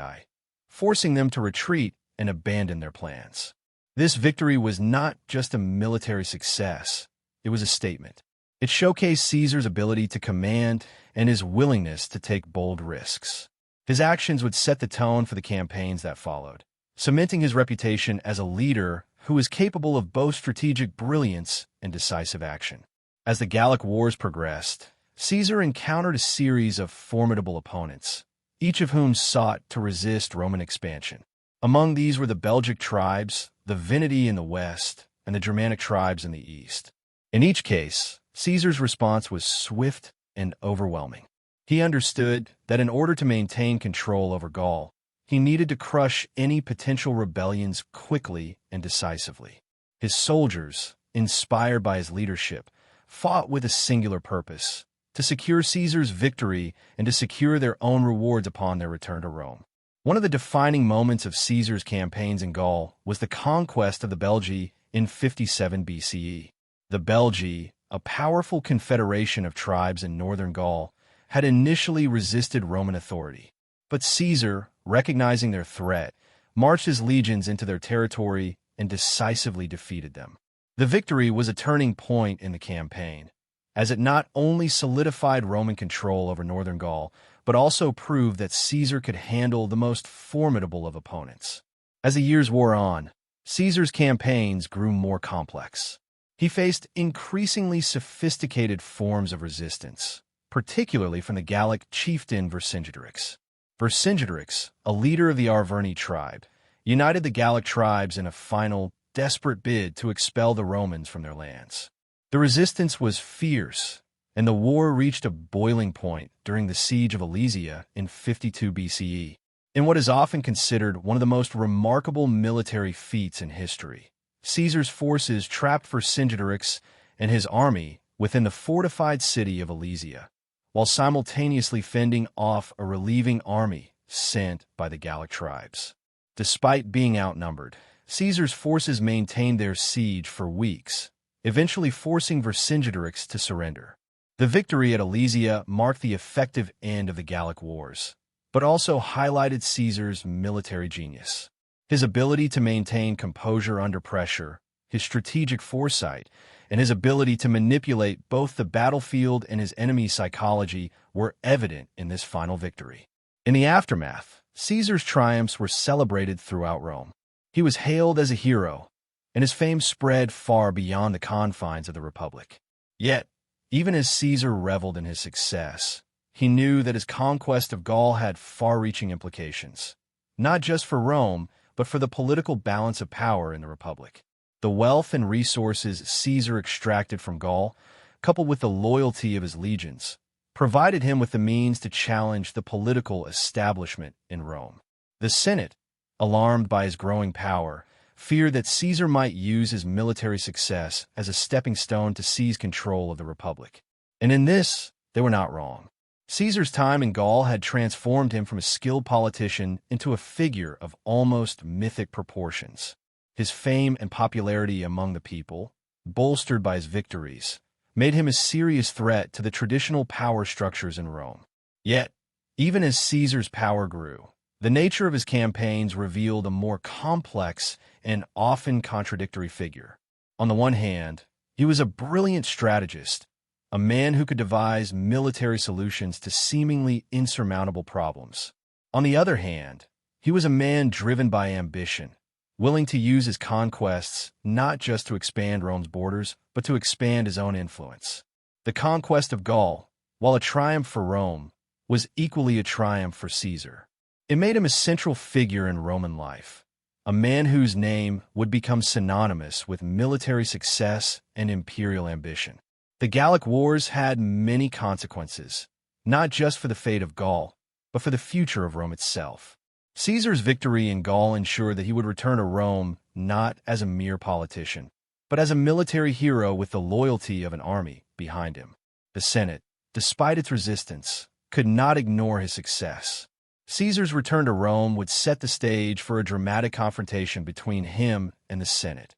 forcing them to retreat and abandon their plans. This victory was not just a military success, it was a statement. It showcased Caesar's ability to command and his willingness to take bold risks. His actions would set the tone for the campaigns that followed, cementing his reputation as a leader who was capable of both strategic brilliance and decisive action. As the Gallic Wars progressed, Caesar encountered a series of formidable opponents, each of whom sought to resist Roman expansion. Among these were the Belgic tribes, the Veneti in the west, and the Germanic tribes in the east. In each case, Caesar's response was swift and overwhelming. He understood that in order to maintain control over Gaul, he needed to crush any potential rebellions quickly and decisively. His soldiers, inspired by his leadership, fought with a singular purpose: to secure Caesar's victory and to secure their own rewards upon their return to Rome. One of the defining moments of Caesar's campaigns in Gaul was the conquest of the Belgae in 57 BCE. The Belgae, a powerful confederation of tribes in northern Gaul, had initially resisted Roman authority. But Caesar, recognizing their threat, marched his legions into their territory and decisively defeated them. The victory was a turning point in the campaign, as it not only solidified Roman control over northern Gaul, but also proved that Caesar could handle the most formidable of opponents. As the years wore on, Caesar's campaigns grew more complex. He faced increasingly sophisticated forms of resistance, particularly from the Gallic chieftain Vercingetorix. Vercingetorix, a leader of the Arverni tribe, united the Gallic tribes in a final, desperate bid to expel the Romans from their lands. The resistance was fierce, and the war reached a boiling point during the siege of Alesia in 52 BCE, in what is often considered one of the most remarkable military feats in history. Caesar's forces trapped Vercingetorix and his army within the fortified city of Alesia, while simultaneously fending off a relieving army sent by the Gallic tribes. Despite being outnumbered, Caesar's forces maintained their siege for weeks, eventually forcing Vercingetorix to surrender. The victory at Alesia marked the effective end of the Gallic Wars, but also highlighted Caesar's military genius. His ability to maintain composure under pressure, his strategic foresight, and his ability to manipulate both the battlefield and his enemy's psychology were evident in this final victory. In the aftermath, Caesar's triumphs were celebrated throughout Rome. He was hailed as a hero, and his fame spread far beyond the confines of the Republic. Yet, even as Caesar reveled in his success, he knew that his conquest of Gaul had far-reaching implications, not just for Rome, but for the political balance of power in the Republic. The wealth and resources Caesar extracted from Gaul, coupled with the loyalty of his legions, provided him with the means to challenge the political establishment in Rome. The Senate, alarmed by his growing power, feared that Caesar might use his military success as a stepping stone to seize control of the Republic. And in this, they were not wrong. Caesar's time in Gaul had transformed him from a skilled politician into a figure of almost mythic proportions. His fame and popularity among the people, bolstered by his victories, made him a serious threat to the traditional power structures in Rome. Yet, even as Caesar's power grew, the nature of his campaigns revealed a more complex and often contradictory figure. On the one hand, he was a brilliant strategist, a man who could devise military solutions to seemingly insurmountable problems. On the other hand, he was a man driven by ambition, willing to use his conquests not just to expand Rome's borders, but to expand his own influence. The conquest of Gaul, while a triumph for Rome, was equally a triumph for Caesar. It made him a central figure in Roman life, a man whose name would become synonymous with military success and imperial ambition. The Gallic Wars had many consequences, not just for the fate of Gaul, but for the future of Rome itself. Caesar's victory in Gaul ensured that he would return to Rome not as a mere politician, but as a military hero with the loyalty of an army behind him. The Senate, despite its resistance, could not ignore his success. Caesar's return to Rome would set the stage for a dramatic confrontation between him and the Senate,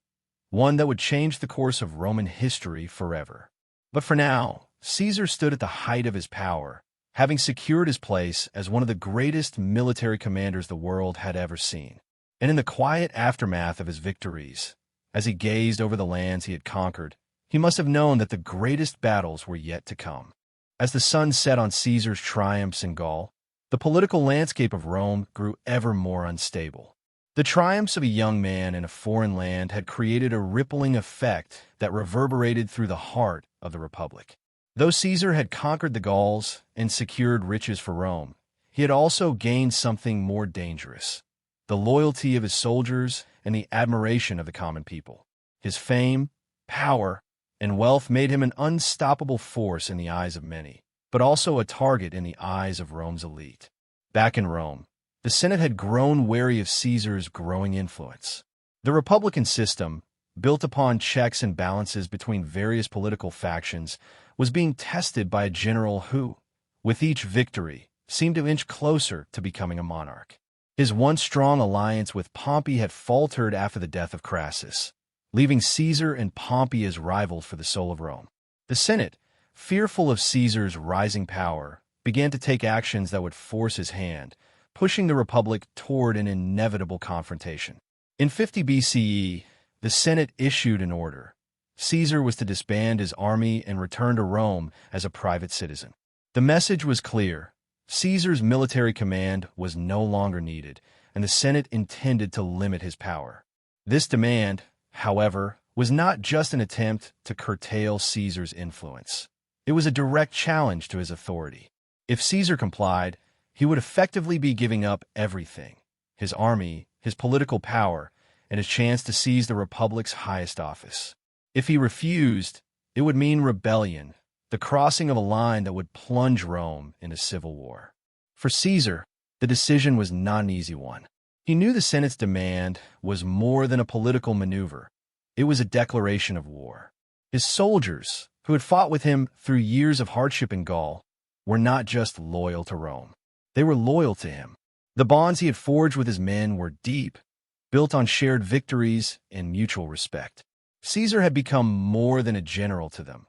one that would change the course of Roman history forever. But for now, Caesar stood at the height of his power, having secured his place as one of the greatest military commanders the world had ever seen. And in the quiet aftermath of his victories, as he gazed over the lands he had conquered, he must have known that the greatest battles were yet to come. As the sun set on Caesar's triumphs in Gaul, the political landscape of Rome grew ever more unstable. The triumphs of a young man in a foreign land had created a rippling effect that reverberated through the heart of the Republic. Though Caesar had conquered the Gauls and secured riches for Rome, he had also gained something more dangerous: the loyalty of his soldiers and the admiration of the common people. His fame, power, and wealth made him an unstoppable force in the eyes of many, but also a target in the eyes of Rome's elite. Back in Rome, the Senate had grown wary of Caesar's growing influence. The Republican system, built upon checks and balances between various political factions, was being tested by a general who, with each victory, seemed to inch closer to becoming a monarch. His once strong alliance with Pompey had faltered after the death of Crassus, leaving Caesar and Pompey as rivals for the soul of Rome. The Senate, fearful of Caesar's rising power, began to take actions that would force his hand, pushing the Republic toward an inevitable confrontation. In 50 BCE, the Senate issued an order, Caesar was to disband his army and return to Rome as a private citizen. The message was clear. Caesar's military command was no longer needed, and the Senate intended to limit his power. This demand, however, was not just an attempt to curtail Caesar's influence. It was a direct challenge to his authority. If Caesar complied, he would effectively be giving up everything: his army, his political power, and his chance to seize the Republic's highest office. If he refused, it would mean rebellion, the crossing of a line that would plunge Rome into civil war. For Caesar, the decision was not an easy one. He knew the Senate's demand was more than a political maneuver. It was a declaration of war. His soldiers, who had fought with him through years of hardship in Gaul, were not just loyal to Rome. They were loyal to him. The bonds he had forged with his men were deep, built on shared victories and mutual respect. Caesar had become more than a general to them.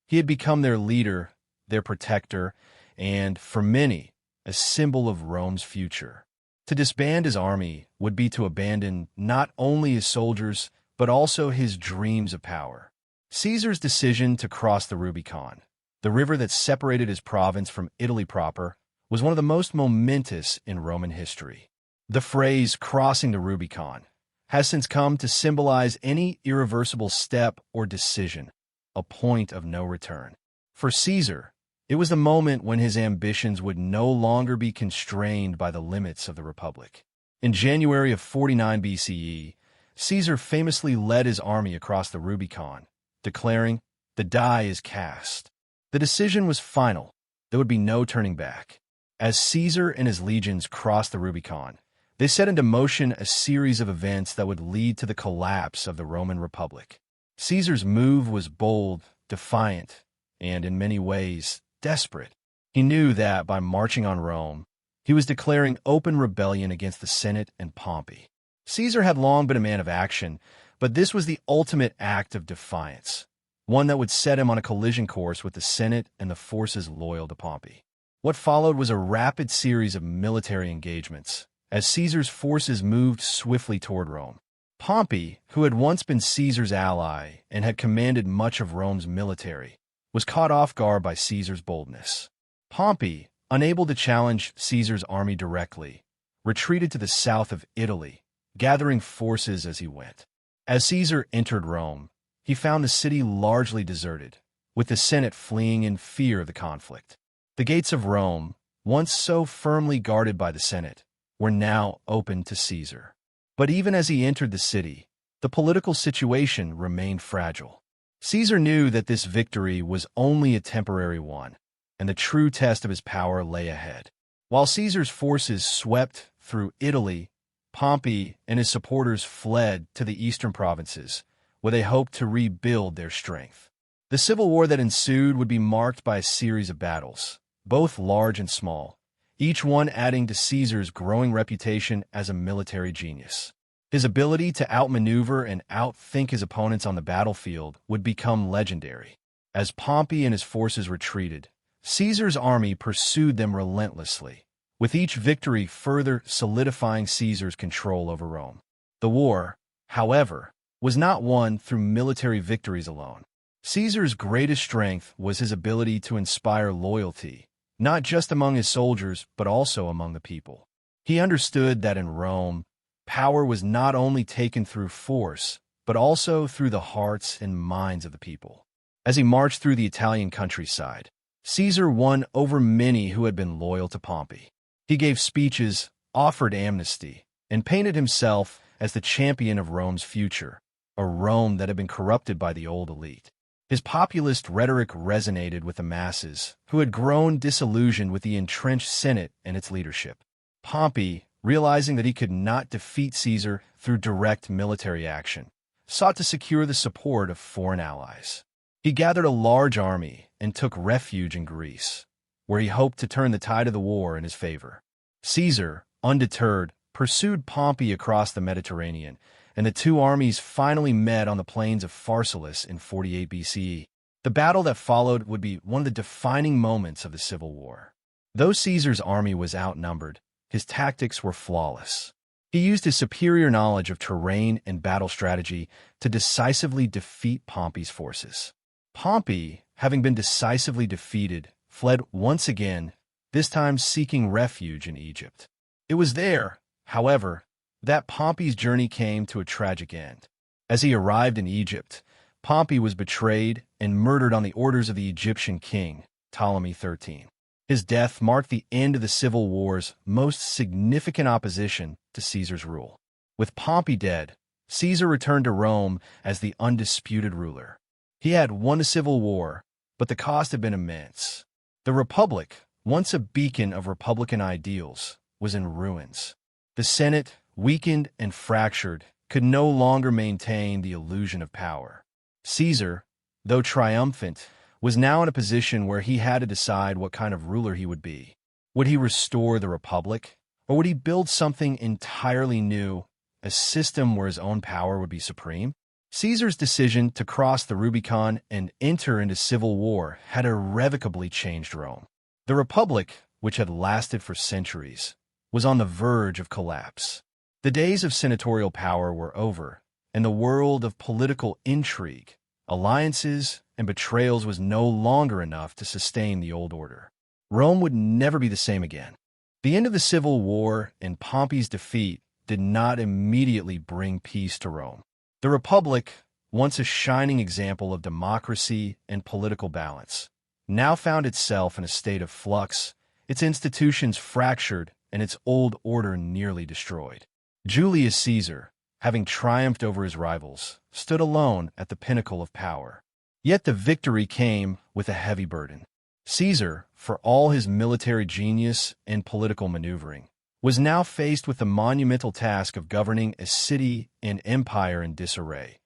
He had become their leader, their protector, and, for many, a symbol of Rome's future. To disband his army would be to abandon not only his soldiers, but also his dreams of power. Caesar's decision to cross the Rubicon, the river that separated his province from Italy proper, was one of the most momentous in Roman history. The phrase "crossing the Rubicon" has since come to symbolize any irreversible step or decision, a point of no return. For Caesar, it was the moment when his ambitions would no longer be constrained by the limits of the Republic. In January of 49 BCE, Caesar famously led his army across the Rubicon, declaring, "The die is cast." The decision was final. There would be no turning back. As Caesar and his legions crossed the Rubicon, they set into motion a series of events that would lead to the collapse of the Roman Republic. Caesar's move was bold, defiant, and in many ways, desperate. He knew that by marching on Rome, he was declaring open rebellion against the Senate and Pompey. Caesar had long been a man of action, but this was the ultimate act of defiance, one that would set him on a collision course with the Senate and the forces loyal to Pompey. What followed was a rapid series of military engagements, as Caesar's forces moved swiftly toward Rome. Pompey, who had once been Caesar's ally and had commanded much of Rome's military, was caught off guard by Caesar's boldness. Pompey, unable to challenge Caesar's army directly, retreated to the south of Italy, gathering forces as he went. As Caesar entered Rome, he found the city largely deserted, with the Senate fleeing in fear of the conflict. The gates of Rome, once so firmly guarded by the Senate, were now open to Caesar. But even as he entered the city, the political situation remained fragile. Caesar knew that this victory was only a temporary one, and the true test of his power lay ahead. While Caesar's forces swept through Italy, Pompey and his supporters fled to the eastern provinces, where they hoped to rebuild their strength. The civil war that ensued would be marked by a series of battles, both large and small, each one adding to Caesar's growing reputation as a military genius. His ability to outmaneuver and outthink his opponents on the battlefield would become legendary. As Pompey and his forces retreated, Caesar's army pursued them relentlessly, with each victory further solidifying Caesar's control over Rome. The war, however, was not won through military victories alone. Caesar's greatest strength was his ability to inspire loyalty, not just among his soldiers, but also among the people. He understood that in Rome, power was not only taken through force, but also through the hearts and minds of the people. As he marched through the Italian countryside, Caesar won over many who had been loyal to Pompey. He gave speeches, offered amnesty, and painted himself as the champion of Rome's future, a Rome that had been corrupted by the old elite. His populist rhetoric resonated with the masses, who had grown disillusioned with the entrenched Senate and its leadership. Pompey, realizing that he could not defeat Caesar through direct military action, sought to secure the support of foreign allies. He gathered a large army and took refuge in Greece, where he hoped to turn the tide of the war in his favor. Caesar, undeterred, pursued Pompey across the Mediterranean, and the two armies finally met on the plains of Pharsalus in 48 BCE. The battle that followed would be one of the defining moments of the Civil War. Though Caesar's army was outnumbered, his tactics were flawless. He used his superior knowledge of terrain and battle strategy to decisively defeat Pompey's forces. Pompey, having been decisively defeated, fled once again, this time seeking refuge in Egypt. It was there, however, that Pompey's journey came to a tragic end. As he arrived in Egypt, Pompey was betrayed and murdered on the orders of the Egyptian king, Ptolemy XIII. His death marked the end of the civil war's most significant opposition to Caesar's rule. With Pompey dead, Caesar returned to Rome as the undisputed ruler. He had won a civil war, but the cost had been immense. The Republic, once a beacon of republican ideals, was in ruins. The Senate, weakened and fractured, could no longer maintain the illusion of power. Caesar, though triumphant, was now in a position where he had to decide what kind of ruler he would be. Would he restore the Republic, or would he build something entirely new, a system where his own power would be supreme? Caesar's decision to cross the Rubicon and enter into civil war had irrevocably changed Rome. The Republic, which had lasted for centuries, was on the verge of collapse. The days of senatorial power were over, and the world of political intrigue, alliances, and betrayals was no longer enough to sustain the old order. Rome would never be the same again. The end of the Civil War and Pompey's defeat did not immediately bring peace to Rome. The Republic, once a shining example of democracy and political balance, now found itself in a state of flux, its institutions fractured and its old order nearly destroyed. Julius Caesar, having triumphed over his rivals, stood alone at the pinnacle of power. Yet the victory came with a heavy burden. Caesar, for all his military genius and political maneuvering, was now faced with the monumental task of governing a city and empire in disarray,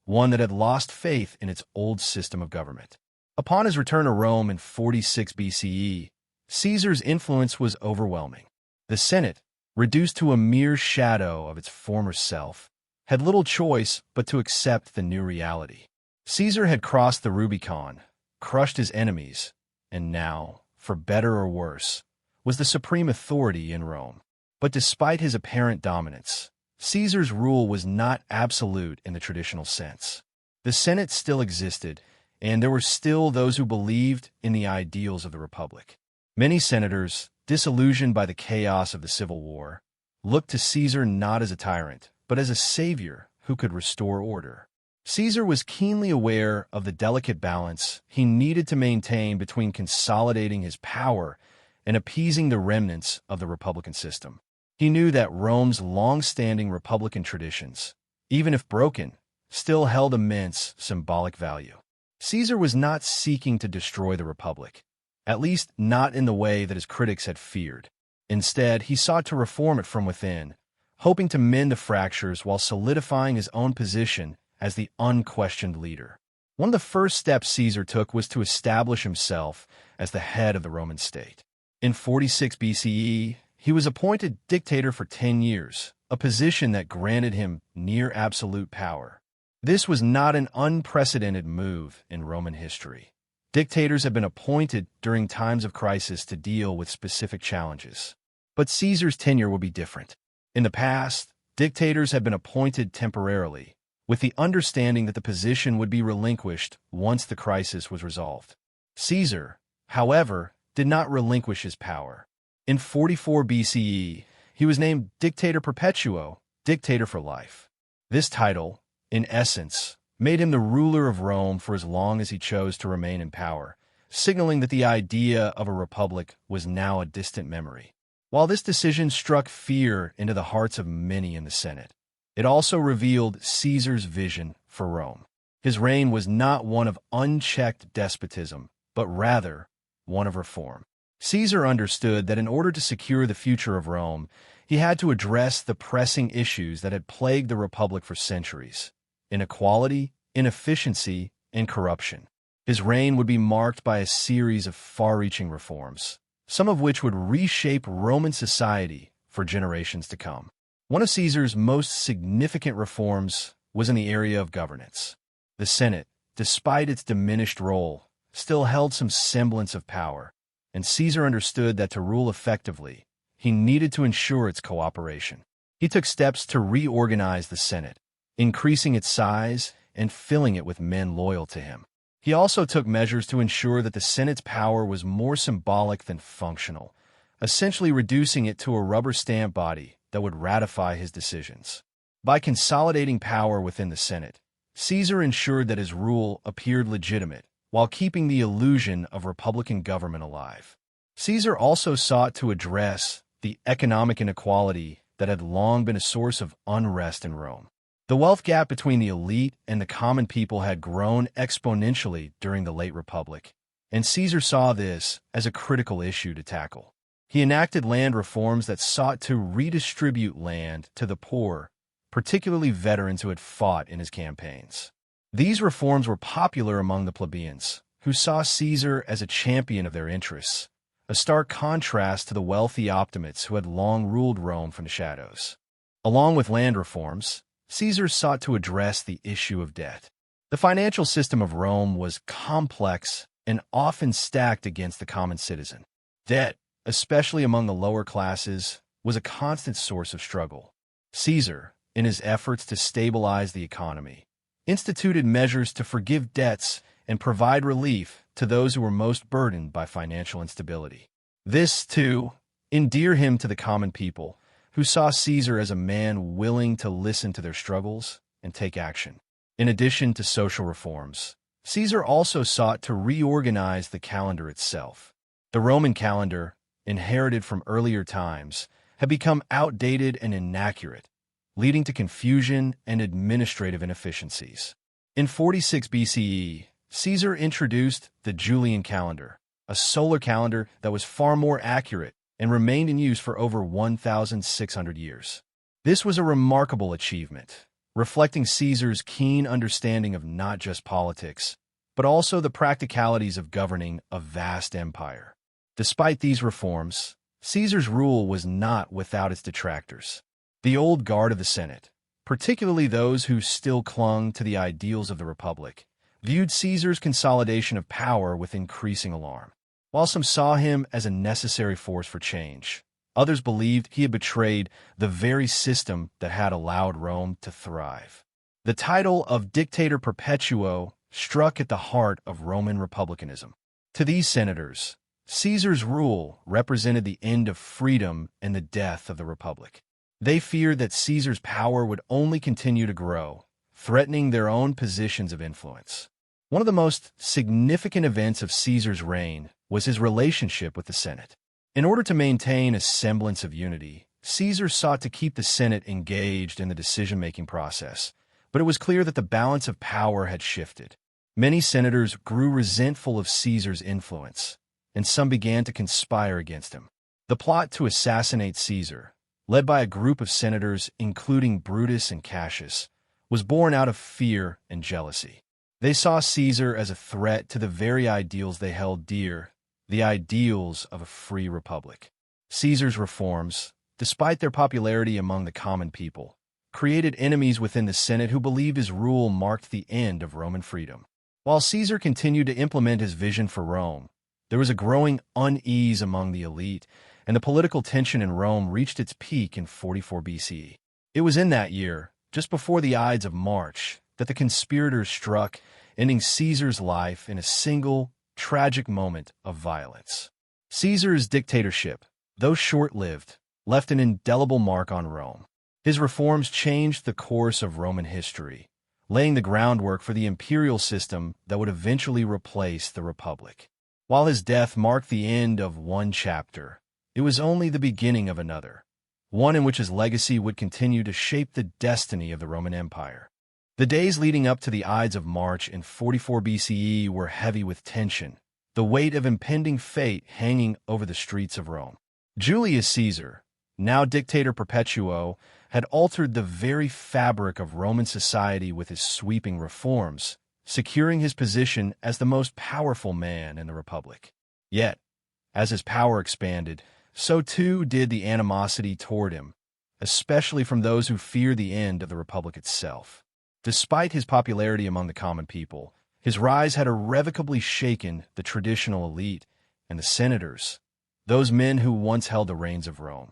one that had lost faith in its old system of government. Upon his return to Rome in 46 BCE, Caesar's influence was overwhelming. The Senate, reduced to a mere shadow of its former self, had little choice but to accept the new reality. Caesar had crossed the Rubicon, crushed his enemies, and now, for better or worse, was the supreme authority in Rome. But despite his apparent dominance, Caesar's rule was not absolute in the traditional sense. The Senate still existed, and there were still those who believed in the ideals of the Republic. Many senators, disillusioned by the chaos of the Civil War, looked to Caesar not as a tyrant, but as a savior who could restore order. Caesar was keenly aware of the delicate balance he needed to maintain between consolidating his power and appeasing the remnants of the republican system. He knew that Rome's long-standing republican traditions, even if broken, still held immense symbolic value. Caesar was not seeking to destroy the Republic, at least not in the way that his critics had feared. Instead, he sought to reform it from within, hoping to mend the fractures while solidifying his own position as the unquestioned leader. One of the first steps Caesar took was to establish himself as the head of the Roman state. In 46 BCE, he was appointed dictator for 10 years, a position that granted him near absolute power. This was not an unprecedented move in Roman history. Dictators have been appointed during times of crisis to deal with specific challenges. But Caesar's tenure will be different. In the past, dictators had been appointed temporarily, with the understanding that the position would be relinquished once the crisis was resolved. Caesar, however, did not relinquish his power. In 44 BCE, he was named Dictator Perpetuo, dictator for life. This title, in essence, made him the ruler of Rome for as long as he chose to remain in power, signaling that the idea of a republic was now a distant memory. While this decision struck fear into the hearts of many in the Senate, it also revealed Caesar's vision for Rome. His reign was not one of unchecked despotism, but rather one of reform. Caesar understood that in order to secure the future of Rome, he had to address the pressing issues that had plagued the Republic for centuries: inequality, inefficiency, and corruption. His reign would be marked by a series of far-reaching reforms, some of which would reshape Roman society for generations to come. One of Caesar's most significant reforms was in the area of governance. The Senate, despite its diminished role, still held some semblance of power, and Caesar understood that to rule effectively, he needed to ensure its cooperation. He took steps to reorganize the Senate, increasing its size and filling it with men loyal to him. He also took measures to ensure that the Senate's power was more symbolic than functional, essentially reducing it to a rubber-stamp body that would ratify his decisions. By consolidating power within the Senate, Caesar ensured that his rule appeared legitimate while keeping the illusion of republican government alive. Caesar also sought to address the economic inequality that had long been a source of unrest in Rome. The wealth gap between the elite and the common people had grown exponentially during the late Republic, and Caesar saw this as a critical issue to tackle. He enacted land reforms that sought to redistribute land to the poor, particularly veterans who had fought in his campaigns. These reforms were popular among the plebeians, who saw Caesar as a champion of their interests, a stark contrast to the wealthy optimates who had long ruled Rome from the shadows. Along with land reforms, Caesar sought to address the issue of debt. The financial system of Rome was complex and often stacked against the common citizen. Debt, especially among the lower classes, was a constant source of struggle. Caesar, in his efforts to stabilize the economy, instituted measures to forgive debts and provide relief to those who were most burdened by financial instability. This, too, endeared him to the common people, who saw Caesar as a man willing to listen to their struggles and take action. In addition to social reforms, Caesar also sought to reorganize the calendar itself. The Roman calendar, inherited from earlier times, had become outdated and inaccurate, leading to confusion and administrative inefficiencies. In 46 BCE, Caesar introduced the Julian calendar, a solar calendar that was far more accurate and remained in use for over 1,600 years. This was a remarkable achievement, reflecting Caesar's keen understanding of not just politics, but also the practicalities of governing a vast empire. Despite these reforms, Caesar's rule was not without its detractors. The old guard of the Senate, particularly those who still clung to the ideals of the Republic, viewed Caesar's consolidation of power with increasing alarm. While some saw him as a necessary force for change, others believed he had betrayed the very system that had allowed Rome to thrive. The title of Dictator Perpetuo struck at the heart of Roman republicanism. To these senators, Caesar's rule represented the end of freedom and the death of the Republic. They feared that Caesar's power would only continue to grow, threatening their own positions of influence. One of the most significant events of Caesar's reign was his relationship with the Senate. In order to maintain a semblance of unity, Caesar sought to keep the Senate engaged in the decision-making process, but it was clear that the balance of power had shifted. Many senators grew resentful of Caesar's influence, and some began to conspire against him. The plot to assassinate Caesar, led by a group of senators including Brutus and Cassius, was born out of fear and jealousy. They saw Caesar as a threat to the very ideals they held dear, the ideals of a free republic. Caesar's reforms, despite their popularity among the common people, created enemies within the Senate who believed his rule marked the end of Roman freedom. While Caesar continued to implement his vision for Rome, there was a growing unease among the elite, and the political tension in Rome reached its peak in 44 BCE. It was in that year, just before the Ides of March, that the conspirators struck, ending Caesar's life in a single, tragic moment of violence. Caesar's dictatorship, though short-lived, left an indelible mark on Rome. His reforms changed the course of Roman history, laying the groundwork for the imperial system that would eventually replace the Republic. While his death marked the end of one chapter, it was only the beginning of another, one in which his legacy would continue to shape the destiny of the Roman Empire. The days leading up to the Ides of March in 44 BCE were heavy with tension, the weight of impending fate hanging over the streets of Rome. Julius Caesar, now Dictator Perpetuo, had altered the very fabric of Roman society with his sweeping reforms, securing his position as the most powerful man in the Republic. Yet, as his power expanded, so too did the animosity toward him, especially from those who feared the end of the Republic itself. Despite his popularity among the common people, his rise had irrevocably shaken the traditional elite and the senators, those men who once held the reins of Rome.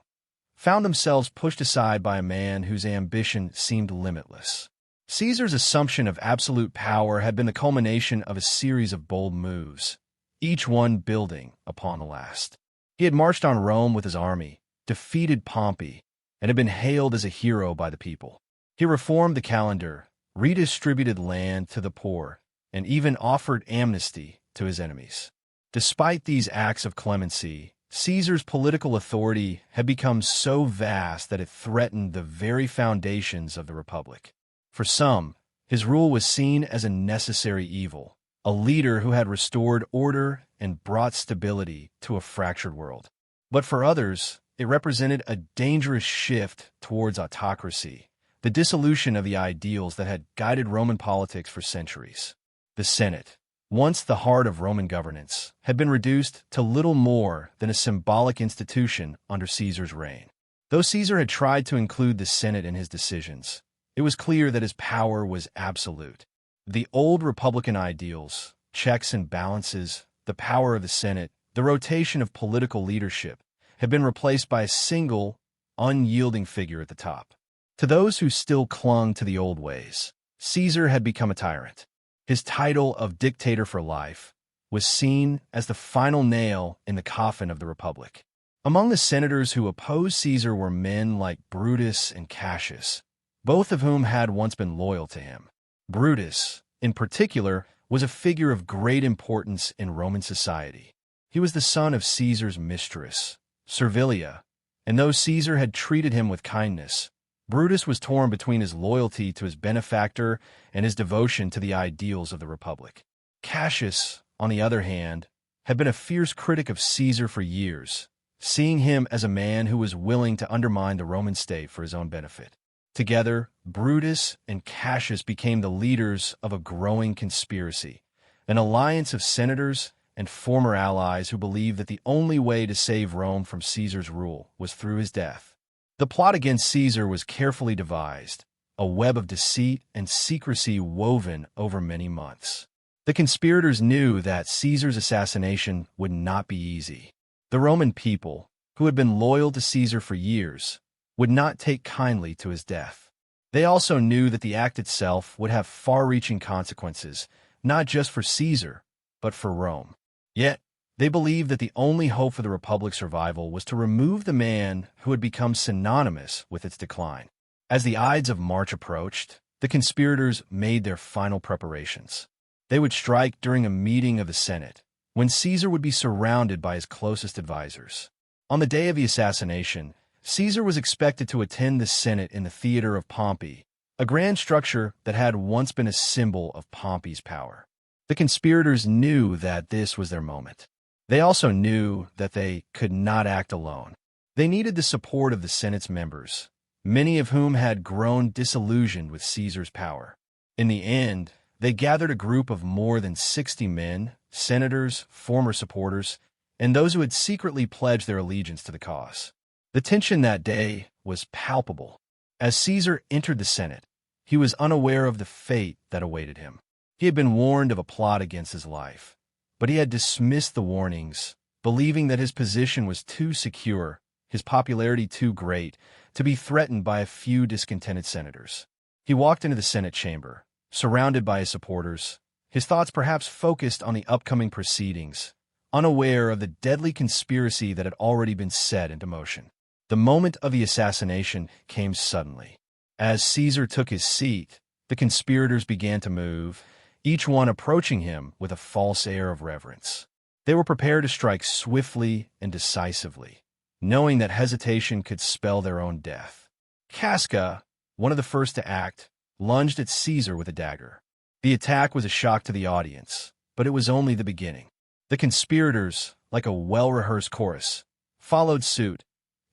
found themselves pushed aside by a man whose ambition seemed limitless. Caesar's assumption of absolute power had been the culmination of a series of bold moves, each one building upon the last. He had marched on Rome with his army, defeated Pompey, and had been hailed as a hero by the people. He reformed the calendar, redistributed land to the poor, and even offered amnesty to his enemies. Despite these acts of clemency, Caesar's political authority had become so vast that it threatened the very foundations of the Republic. For some, his rule was seen as a necessary evil, a leader who had restored order and brought stability to a fractured world. But for others, it represented a dangerous shift towards autocracy, the dissolution of the ideals that had guided Roman politics for centuries. The Senate, once the heart of Roman governance, had been reduced to little more than a symbolic institution under Caesar's reign. Though Caesar had tried to include the Senate in his decisions, it was clear that his power was absolute. The old Republican ideals, checks and balances, the power of the Senate, the rotation of political leadership, had been replaced by a single, unyielding figure at the top. To those who still clung to the old ways, Caesar had become a tyrant. His title of dictator for life was seen as the final nail in the coffin of the Republic. Among the senators who opposed Caesar were men like Brutus and Cassius, both of whom had once been loyal to him. Brutus, in particular, was a figure of great importance in Roman society. He was the son of Caesar's mistress, Servilia, and though Caesar had treated him with kindness, Brutus was torn between his loyalty to his benefactor and his devotion to the ideals of the Republic. Cassius, on the other hand, had been a fierce critic of Caesar for years, seeing him as a man who was willing to undermine the Roman state for his own benefit. Together, Brutus and Cassius became the leaders of a growing conspiracy, an alliance of senators and former allies who believed that the only way to save Rome from Caesar's rule was through his death. The plot against Caesar was carefully devised, a web of deceit and secrecy woven over many months. The conspirators knew that Caesar's assassination would not be easy. The Roman people, who had been loyal to Caesar for years, would not take kindly to his death. They also knew that the act itself would have far-reaching consequences, not just for Caesar, but for Rome. Yet, they believed that the only hope for the Republic's survival was to remove the man who had become synonymous with its decline. As the Ides of March approached, the conspirators made their final preparations. They would strike during a meeting of the Senate, when Caesar would be surrounded by his closest advisors. On the day of the assassination, Caesar was expected to attend the Senate in the theater of Pompey, a grand structure that had once been a symbol of Pompey's power. The conspirators knew that this was their moment. They also knew that they could not act alone. They needed the support of the Senate's members, many of whom had grown disillusioned with Caesar's power. In the end, they gathered a group of more than 60 men, senators, former supporters, and those who had secretly pledged their allegiance to the cause. The tension that day was palpable. As Caesar entered the Senate, he was unaware of the fate that awaited him. He had been warned of a plot against his life, but he had dismissed the warnings, believing that his position was too secure, his popularity too great, to be threatened by a few discontented senators. He walked into the Senate chamber, surrounded by his supporters, his thoughts perhaps focused on the upcoming proceedings, unaware of the deadly conspiracy that had already been set into motion. The moment of the assassination came suddenly. As Caesar took his seat, the conspirators began to move, each one approaching him with a false air of reverence. They were prepared to strike swiftly and decisively, knowing that hesitation could spell their own death. Casca, one of the first to act, lunged at Caesar with a dagger. The attack was a shock to the audience, but it was only the beginning. The conspirators, like a well-rehearsed chorus, followed suit,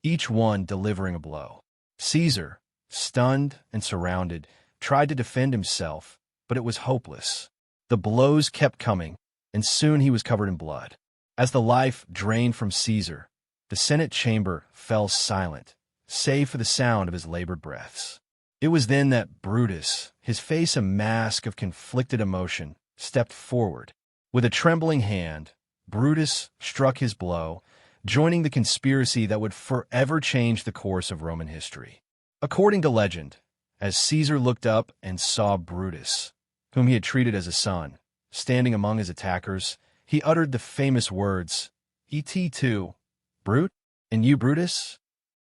each one delivering a blow. Caesar, stunned and surrounded, tried to defend himself, but it was hopeless. The blows kept coming, and soon he was covered in blood. As the life drained from Caesar, the Senate chamber fell silent, save for the sound of his labored breaths. It was then that Brutus, his face a mask of conflicted emotion, stepped forward. With a trembling hand, Brutus struck his blow, joining the conspiracy that would forever change the course of Roman history. According to legend, as Caesar looked up and saw Brutus, whom he had treated as a son, standing among his attackers, he uttered the famous words, "Et tu, Brute, and you, Brutus?"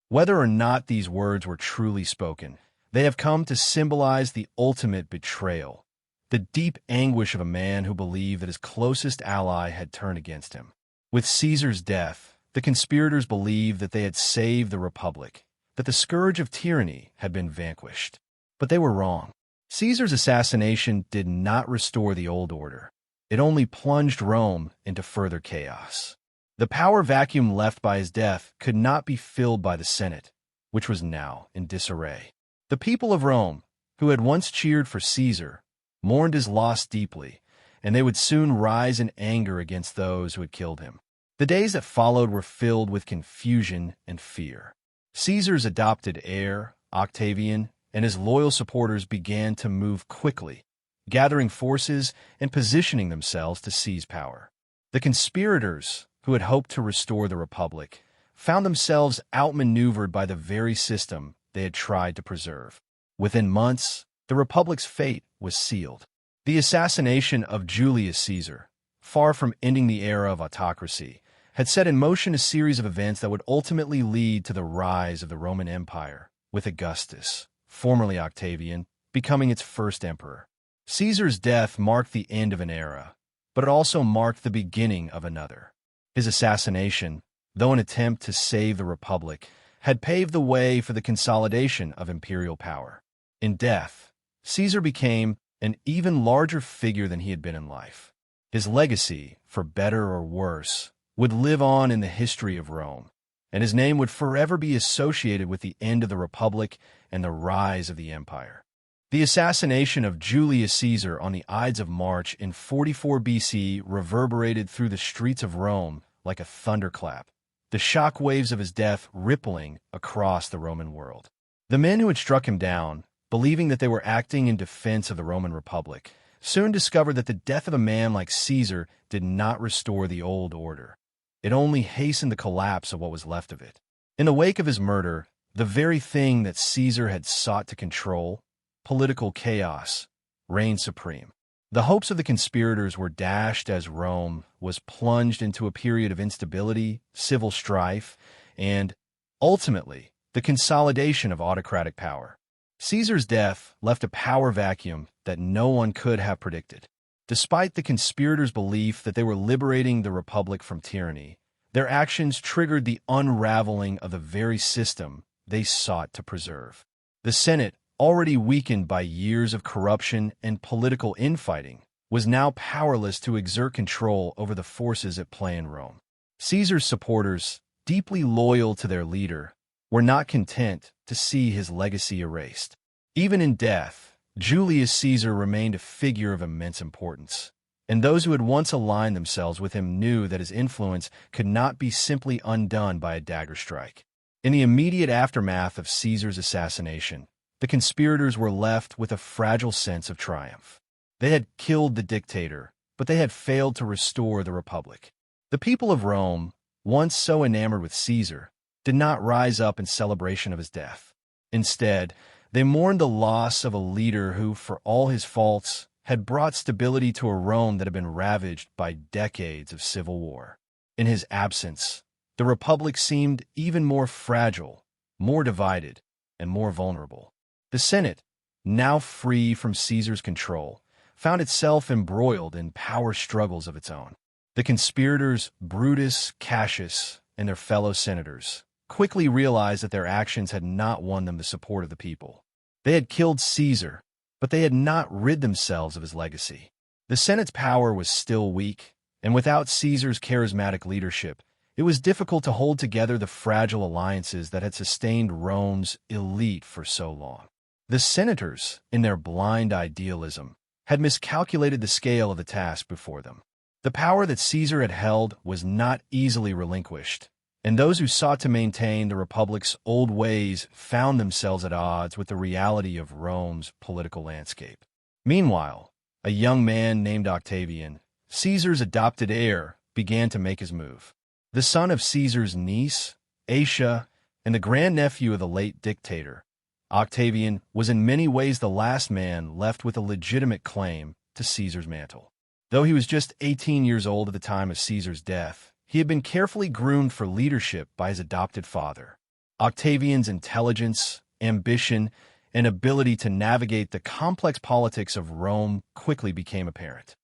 Whether or not these words were truly spoken, they have come to symbolize the ultimate betrayal, the deep anguish of a man who believed that his closest ally had turned against him. With Caesar's death, the conspirators believed that they had saved the Republic, that the scourge of tyranny had been vanquished. But they were wrong. Caesar's assassination did not restore the old order. It only plunged Rome into further chaos. The power vacuum left by his death could not be filled by the Senate, which was now in disarray. The people of Rome, who had once cheered for Caesar, mourned his loss deeply, and they would soon rise in anger against those who had killed him. The days that followed were filled with confusion and fear. Caesar's adopted heir, Octavian, and his loyal supporters began to move quickly, gathering forces and positioning themselves to seize power. The conspirators, who had hoped to restore the Republic, found themselves outmaneuvered by the very system they had tried to preserve. Within months, the Republic's fate was sealed. The assassination of Julius Caesar, far from ending the era of autocracy, had set in motion a series of events that would ultimately lead to the rise of the Roman Empire, with Augustus, formerly Octavian, becoming its first emperor. Caesar's death marked the end of an era, but it also marked the beginning of another. His assassination, though an attempt to save the Republic, had paved the way for the consolidation of imperial power. In death, Caesar became an even larger figure than he had been in life. His legacy, for better or worse, would live on in the history of Rome, and his name would forever be associated with the end of the Republic and the rise of the empire. The assassination of Julius Caesar on the Ides of March in 44 BC reverberated through the streets of Rome like a thunderclap, the shock waves of his death rippling across the Roman world. The men who had struck him down, believing that they were acting in defense of the Roman Republic, soon discovered that the death of a man like Caesar did not restore the old order. It only hastened the collapse of what was left of it. In the wake of his murder, the very thing that Caesar had sought to control, political chaos, reigned supreme. The hopes of the conspirators were dashed as Rome was plunged into a period of instability, civil strife, and, ultimately, the consolidation of autocratic power. Caesar's death left a power vacuum that no one could have predicted. Despite the conspirators' belief that they were liberating the Republic from tyranny, their actions triggered the unraveling of the very system they sought to preserve. The Senate, already weakened by years of corruption and political infighting, was now powerless to exert control over the forces at play in Rome. Caesar's supporters, deeply loyal to their leader, were not content to see his legacy erased. Even in death, Julius Caesar remained a figure of immense importance, and those who had once aligned themselves with him knew that his influence could not be simply undone by a dagger strike. In the immediate aftermath of Caesar's assassination, the conspirators were left with a fragile sense of triumph. They had killed the dictator, but they had failed to restore the Republic. The people of Rome, once so enamored with Caesar, did not rise up in celebration of his death. Instead, they mourned the loss of a leader who, for all his faults, had brought stability to a Rome that had been ravaged by decades of civil war. In his absence, the Republic seemed even more fragile, more divided, and more vulnerable. The Senate, now free from Caesar's control, found itself embroiled in power struggles of its own. The conspirators, Brutus, Cassius, and their fellow senators, quickly realized that their actions had not won them the support of the people. They had killed Caesar, but they had not rid themselves of his legacy. The Senate's power was still weak, and without Caesar's charismatic leadership, it was difficult to hold together the fragile alliances that had sustained Rome's elite for so long. The senators, in their blind idealism, had miscalculated the scale of the task before them. The power that Caesar had held was not easily relinquished, and those who sought to maintain the Republic's old ways found themselves at odds with the reality of Rome's political landscape. Meanwhile, a young man named Octavian, Caesar's adopted heir, began to make his move. The son of Caesar's niece, Asia, and the grandnephew of the late dictator, Octavian was in many ways the last man left with a legitimate claim to Caesar's mantle. Though he was just 18 years old at the time of Caesar's death, he had been carefully groomed for leadership by his adopted father. Octavian's intelligence, ambition, and ability to navigate the complex politics of Rome quickly became apparent.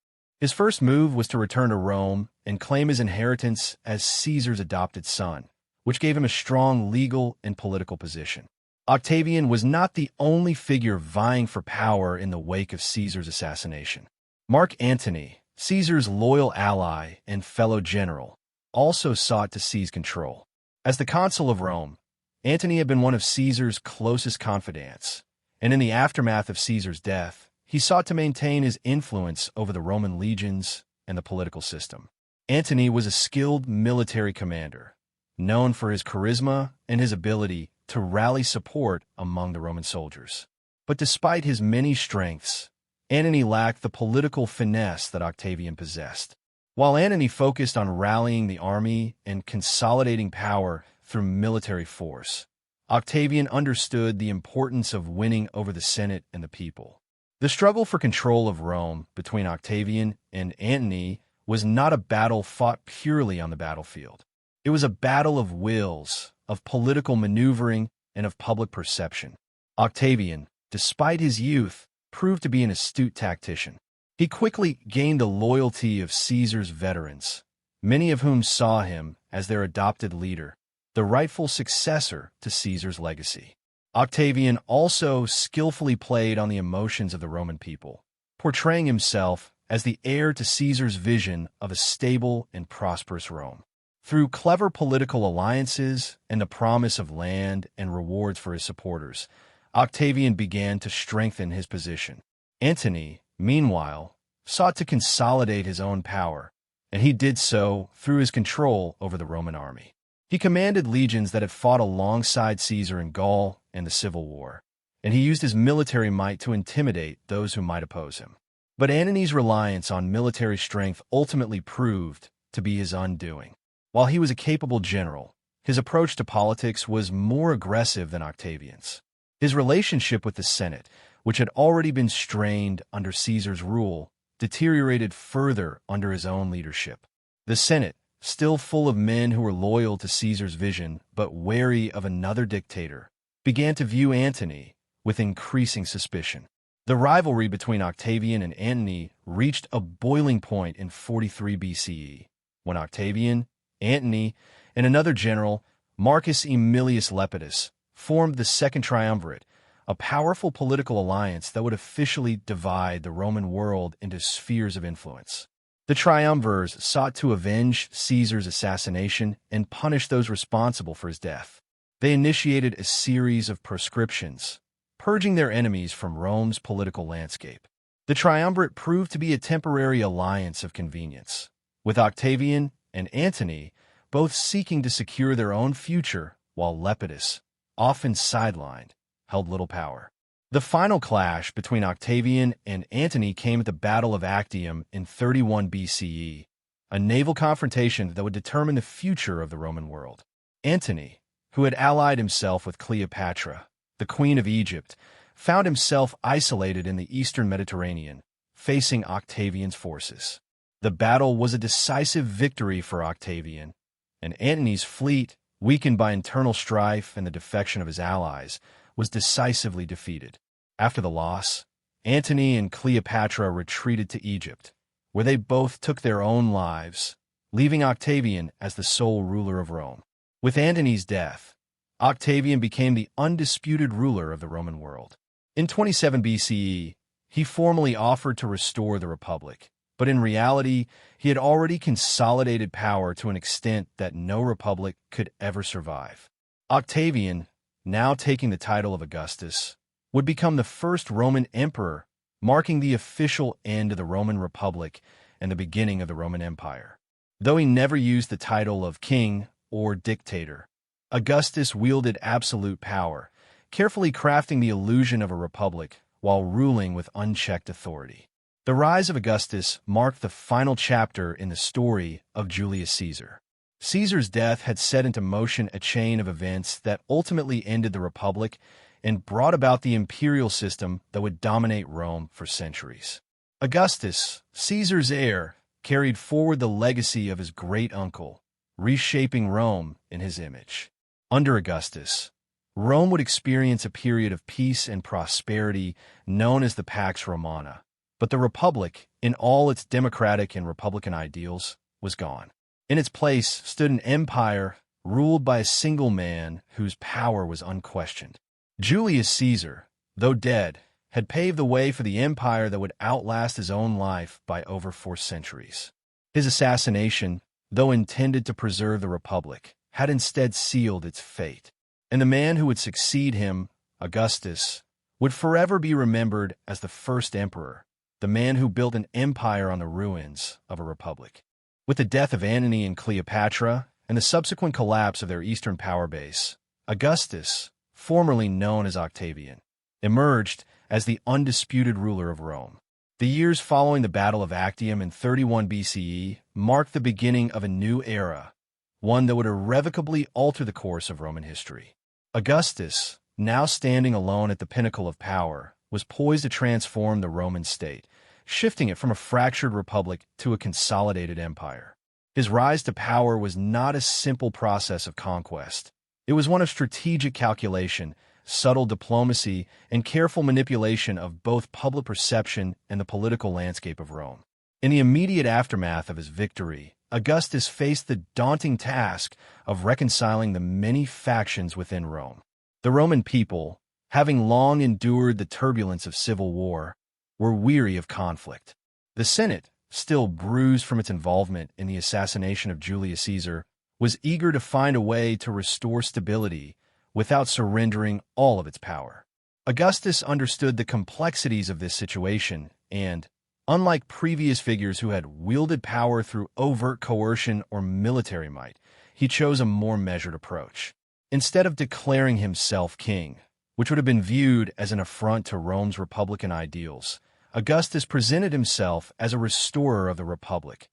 His first move was to return to Rome and claim his inheritance as Caesar's adopted son, which gave him a strong legal and political position. Octavian was not the only figure vying for power in the wake of Caesar's assassination. Mark Antony, Caesar's loyal ally and fellow general, also sought to seize control. As the consul of Rome, Antony had been one of Caesar's closest confidants, and in the aftermath of Caesar's death, he sought to maintain his influence over the Roman legions and the political system. Antony was a skilled military commander, known for his charisma and his ability to rally support among the Roman soldiers. But despite his many strengths, Antony lacked the political finesse that Octavian possessed. While Antony focused on rallying the army and consolidating power through military force, Octavian understood the importance of winning over the Senate and the people. The struggle for control of Rome between Octavian and Antony was not a battle fought purely on the battlefield. It was a battle of wills, of political maneuvering, and of public perception. Octavian, despite his youth, proved to be an astute tactician. He quickly gained the loyalty of Caesar's veterans, many of whom saw him as their adopted leader, the rightful successor to Caesar's legacy. Octavian also skillfully played on the emotions of the Roman people, portraying himself as the heir to Caesar's vision of a stable and prosperous Rome. Through clever political alliances and the promise of land and rewards for his supporters, Octavian began to strengthen his position. Antony, meanwhile, sought to consolidate his own power, and he did so through his control over the Roman army. He commanded legions that had fought alongside Caesar in Gaul and the Civil War, and he used his military might to intimidate those who might oppose him. But Antony's reliance on military strength ultimately proved to be his undoing. While he was a capable general, his approach to politics was more aggressive than Octavian's. His relationship with the Senate, which had already been strained under Caesar's rule, deteriorated further under his own leadership. The Senate, still full of men who were loyal to Caesar's vision but wary of another dictator, began to view Antony with increasing suspicion. The rivalry between Octavian and Antony reached a boiling point in 43 BCE, when Octavian, Antony, and another general, Marcus Aemilius Lepidus, formed the Second Triumvirate, a powerful political alliance that would officially divide the Roman world into spheres of influence. The triumvirs sought to avenge Caesar's assassination and punish those responsible for his death. They initiated a series of proscriptions, purging their enemies from Rome's political landscape. The triumvirate proved to be a temporary alliance of convenience, with Octavian and Antony both seeking to secure their own future, while Lepidus, often sidelined, held little power. The final clash between Octavian and Antony came at the Battle of Actium in 31 BCE, a naval confrontation that would determine the future of the Roman world. Antony, who had allied himself with Cleopatra, the Queen of Egypt, found himself isolated in the eastern Mediterranean, facing Octavian's forces. The battle was a decisive victory for Octavian, and Antony's fleet, weakened by internal strife and the defection of his allies, was decisively defeated. After the loss, Antony and Cleopatra retreated to Egypt, where they both took their own lives, leaving Octavian as the sole ruler of Rome. With Antony's death, Octavian became the undisputed ruler of the Roman world. In 27 BCE, he formally offered to restore the Republic, but in reality, he had already consolidated power to an extent that no republic could ever survive. Octavian, now taking the title of Augustus, would become the first Roman emperor, marking the official end of the Roman Republic and the beginning of the Roman Empire. Though he never used the title of king or dictator, Augustus wielded absolute power, carefully crafting the illusion of a republic while ruling with unchecked authority. The rise of Augustus marked the final chapter in the story of Julius Caesar. Caesar's death had set into motion a chain of events that ultimately ended the Republic and brought about the imperial system that would dominate Rome for centuries. Augustus, Caesar's heir, carried forward the legacy of his great-uncle, reshaping Rome in his image. Under Augustus, Rome would experience a period of peace and prosperity known as the Pax Romana, but the Republic, in all its democratic and republican ideals, was gone. In its place stood an empire ruled by a single man whose power was unquestioned. Julius Caesar, though dead, had paved the way for the empire that would outlast his own life by over 4 centuries. His assassination, though intended to preserve the Republic, had instead sealed its fate. And the man who would succeed him, Augustus, would forever be remembered as the first emperor, the man who built an empire on the ruins of a republic. With the death of Antony and Cleopatra and the subsequent collapse of their eastern power base, Augustus, formerly known as Octavian, emerged as the undisputed ruler of Rome. The years following the Battle of Actium in 31 BCE marked the beginning of a new era, one that would irrevocably alter the course of Roman history. Augustus, now standing alone at the pinnacle of power, was poised to transform the Roman state, shifting it from a fractured republic to a consolidated empire. His rise to power was not a simple process of conquest. It was one of strategic calculation, subtle diplomacy, and careful manipulation of both public perception and the political landscape of Rome. In the immediate aftermath of his victory, Augustus faced the daunting task of reconciling the many factions within Rome. The Roman people, having long endured the turbulence of civil war, were weary of conflict. The Senate, still bruised from its involvement in the assassination of Julius Caesar, was eager to find a way to restore stability without surrendering all of its power. Augustus understood the complexities of this situation and, unlike previous figures who had wielded power through overt coercion or military might, he chose a more measured approach. Instead of declaring himself king, which would have been viewed as an affront to Rome's republican ideals, Augustus presented himself as a restorer of the Republic,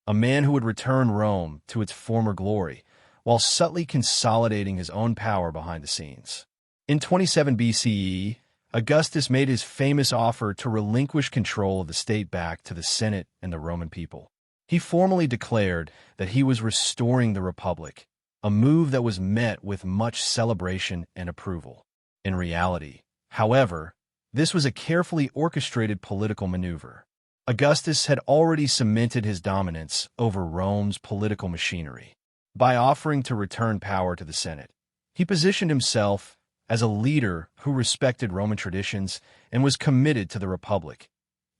a man who would return Rome to its former glory, while subtly consolidating his own power behind the scenes. In 27 BCE, Augustus made his famous offer to relinquish control of the state back to the Senate and the Roman people. He formally declared that he was restoring the Republic, a move that was met with much celebration and approval. In reality, however, this was a carefully orchestrated political maneuver. Augustus had already cemented his dominance over Rome's political machinery. By offering to return power to the Senate, he positioned himself as a leader who respected Roman traditions and was committed to the Republic,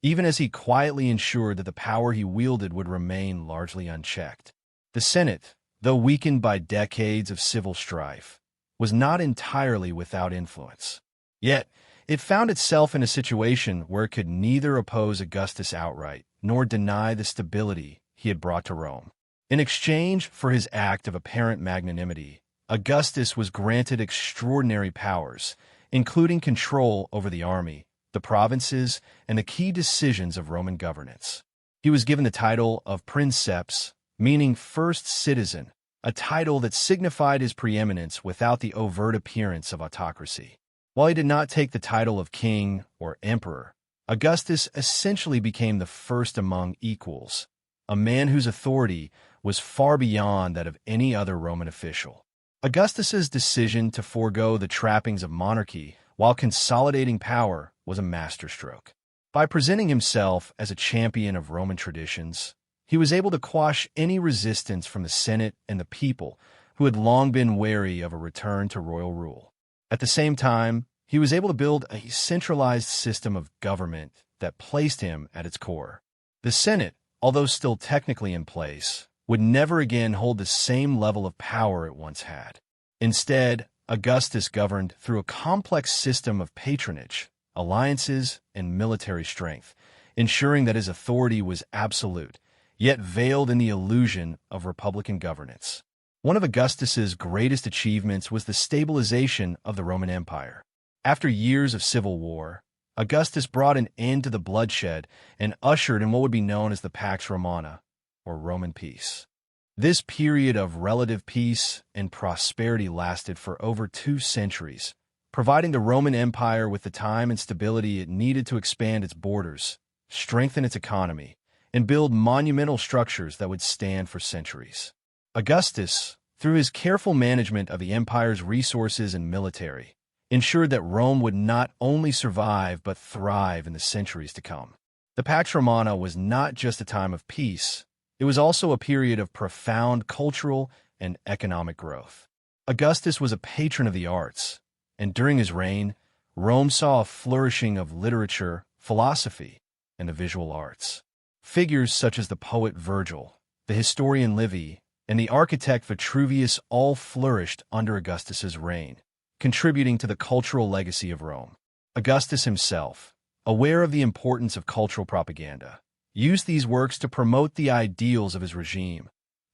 even as he quietly ensured that the power he wielded would remain largely unchecked. The Senate, though weakened by decades of civil strife, was not entirely without influence. Yet, it found itself in a situation where it could neither oppose Augustus outright nor deny the stability he had brought to Rome. In exchange for his act of apparent magnanimity, Augustus was granted extraordinary powers, including control over the army, the provinces, and the key decisions of Roman governance. He was given the title of princeps, meaning first citizen, a title that signified his preeminence without the overt appearance of autocracy. While he did not take the title of king or emperor, Augustus essentially became the first among equals, a man whose authority was far beyond that of any other Roman official. Augustus's decision to forego the trappings of monarchy while consolidating power was a masterstroke. By presenting himself as a champion of Roman traditions, he was able to quash any resistance from the Senate and the people who had long been wary of a return to royal rule. At the same time, he was able to build a centralized system of government that placed him at its core. The Senate, although still technically in place, would never again hold the same level of power it once had. Instead, Augustus governed through a complex system of patronage, alliances, and military strength, ensuring that his authority was absolute, yet veiled in the illusion of republican governance. One of Augustus's greatest achievements was the stabilization of the Roman Empire. After years of civil war, Augustus brought an end to the bloodshed and ushered in what would be known as the Pax Romana, or Roman peace. This period of relative peace and prosperity lasted for over 2 centuries, providing the Roman Empire with the time and stability it needed to expand its borders, strengthen its economy, and build monumental structures that would stand for centuries. Augustus, through his careful management of the empire's resources and military, ensured that Rome would not only survive but thrive in the centuries to come. The Pax Romana was not just a time of peace, it was also a period of profound cultural and economic growth. Augustus was a patron of the arts, and during his reign, Rome saw a flourishing of literature, philosophy, and the visual arts. Figures such as the poet Virgil, the historian Livy, and the architect Vitruvius all flourished under Augustus's reign, contributing to the cultural legacy of Rome. Augustus himself, aware of the importance of cultural propaganda, used these works to promote the ideals of his regime,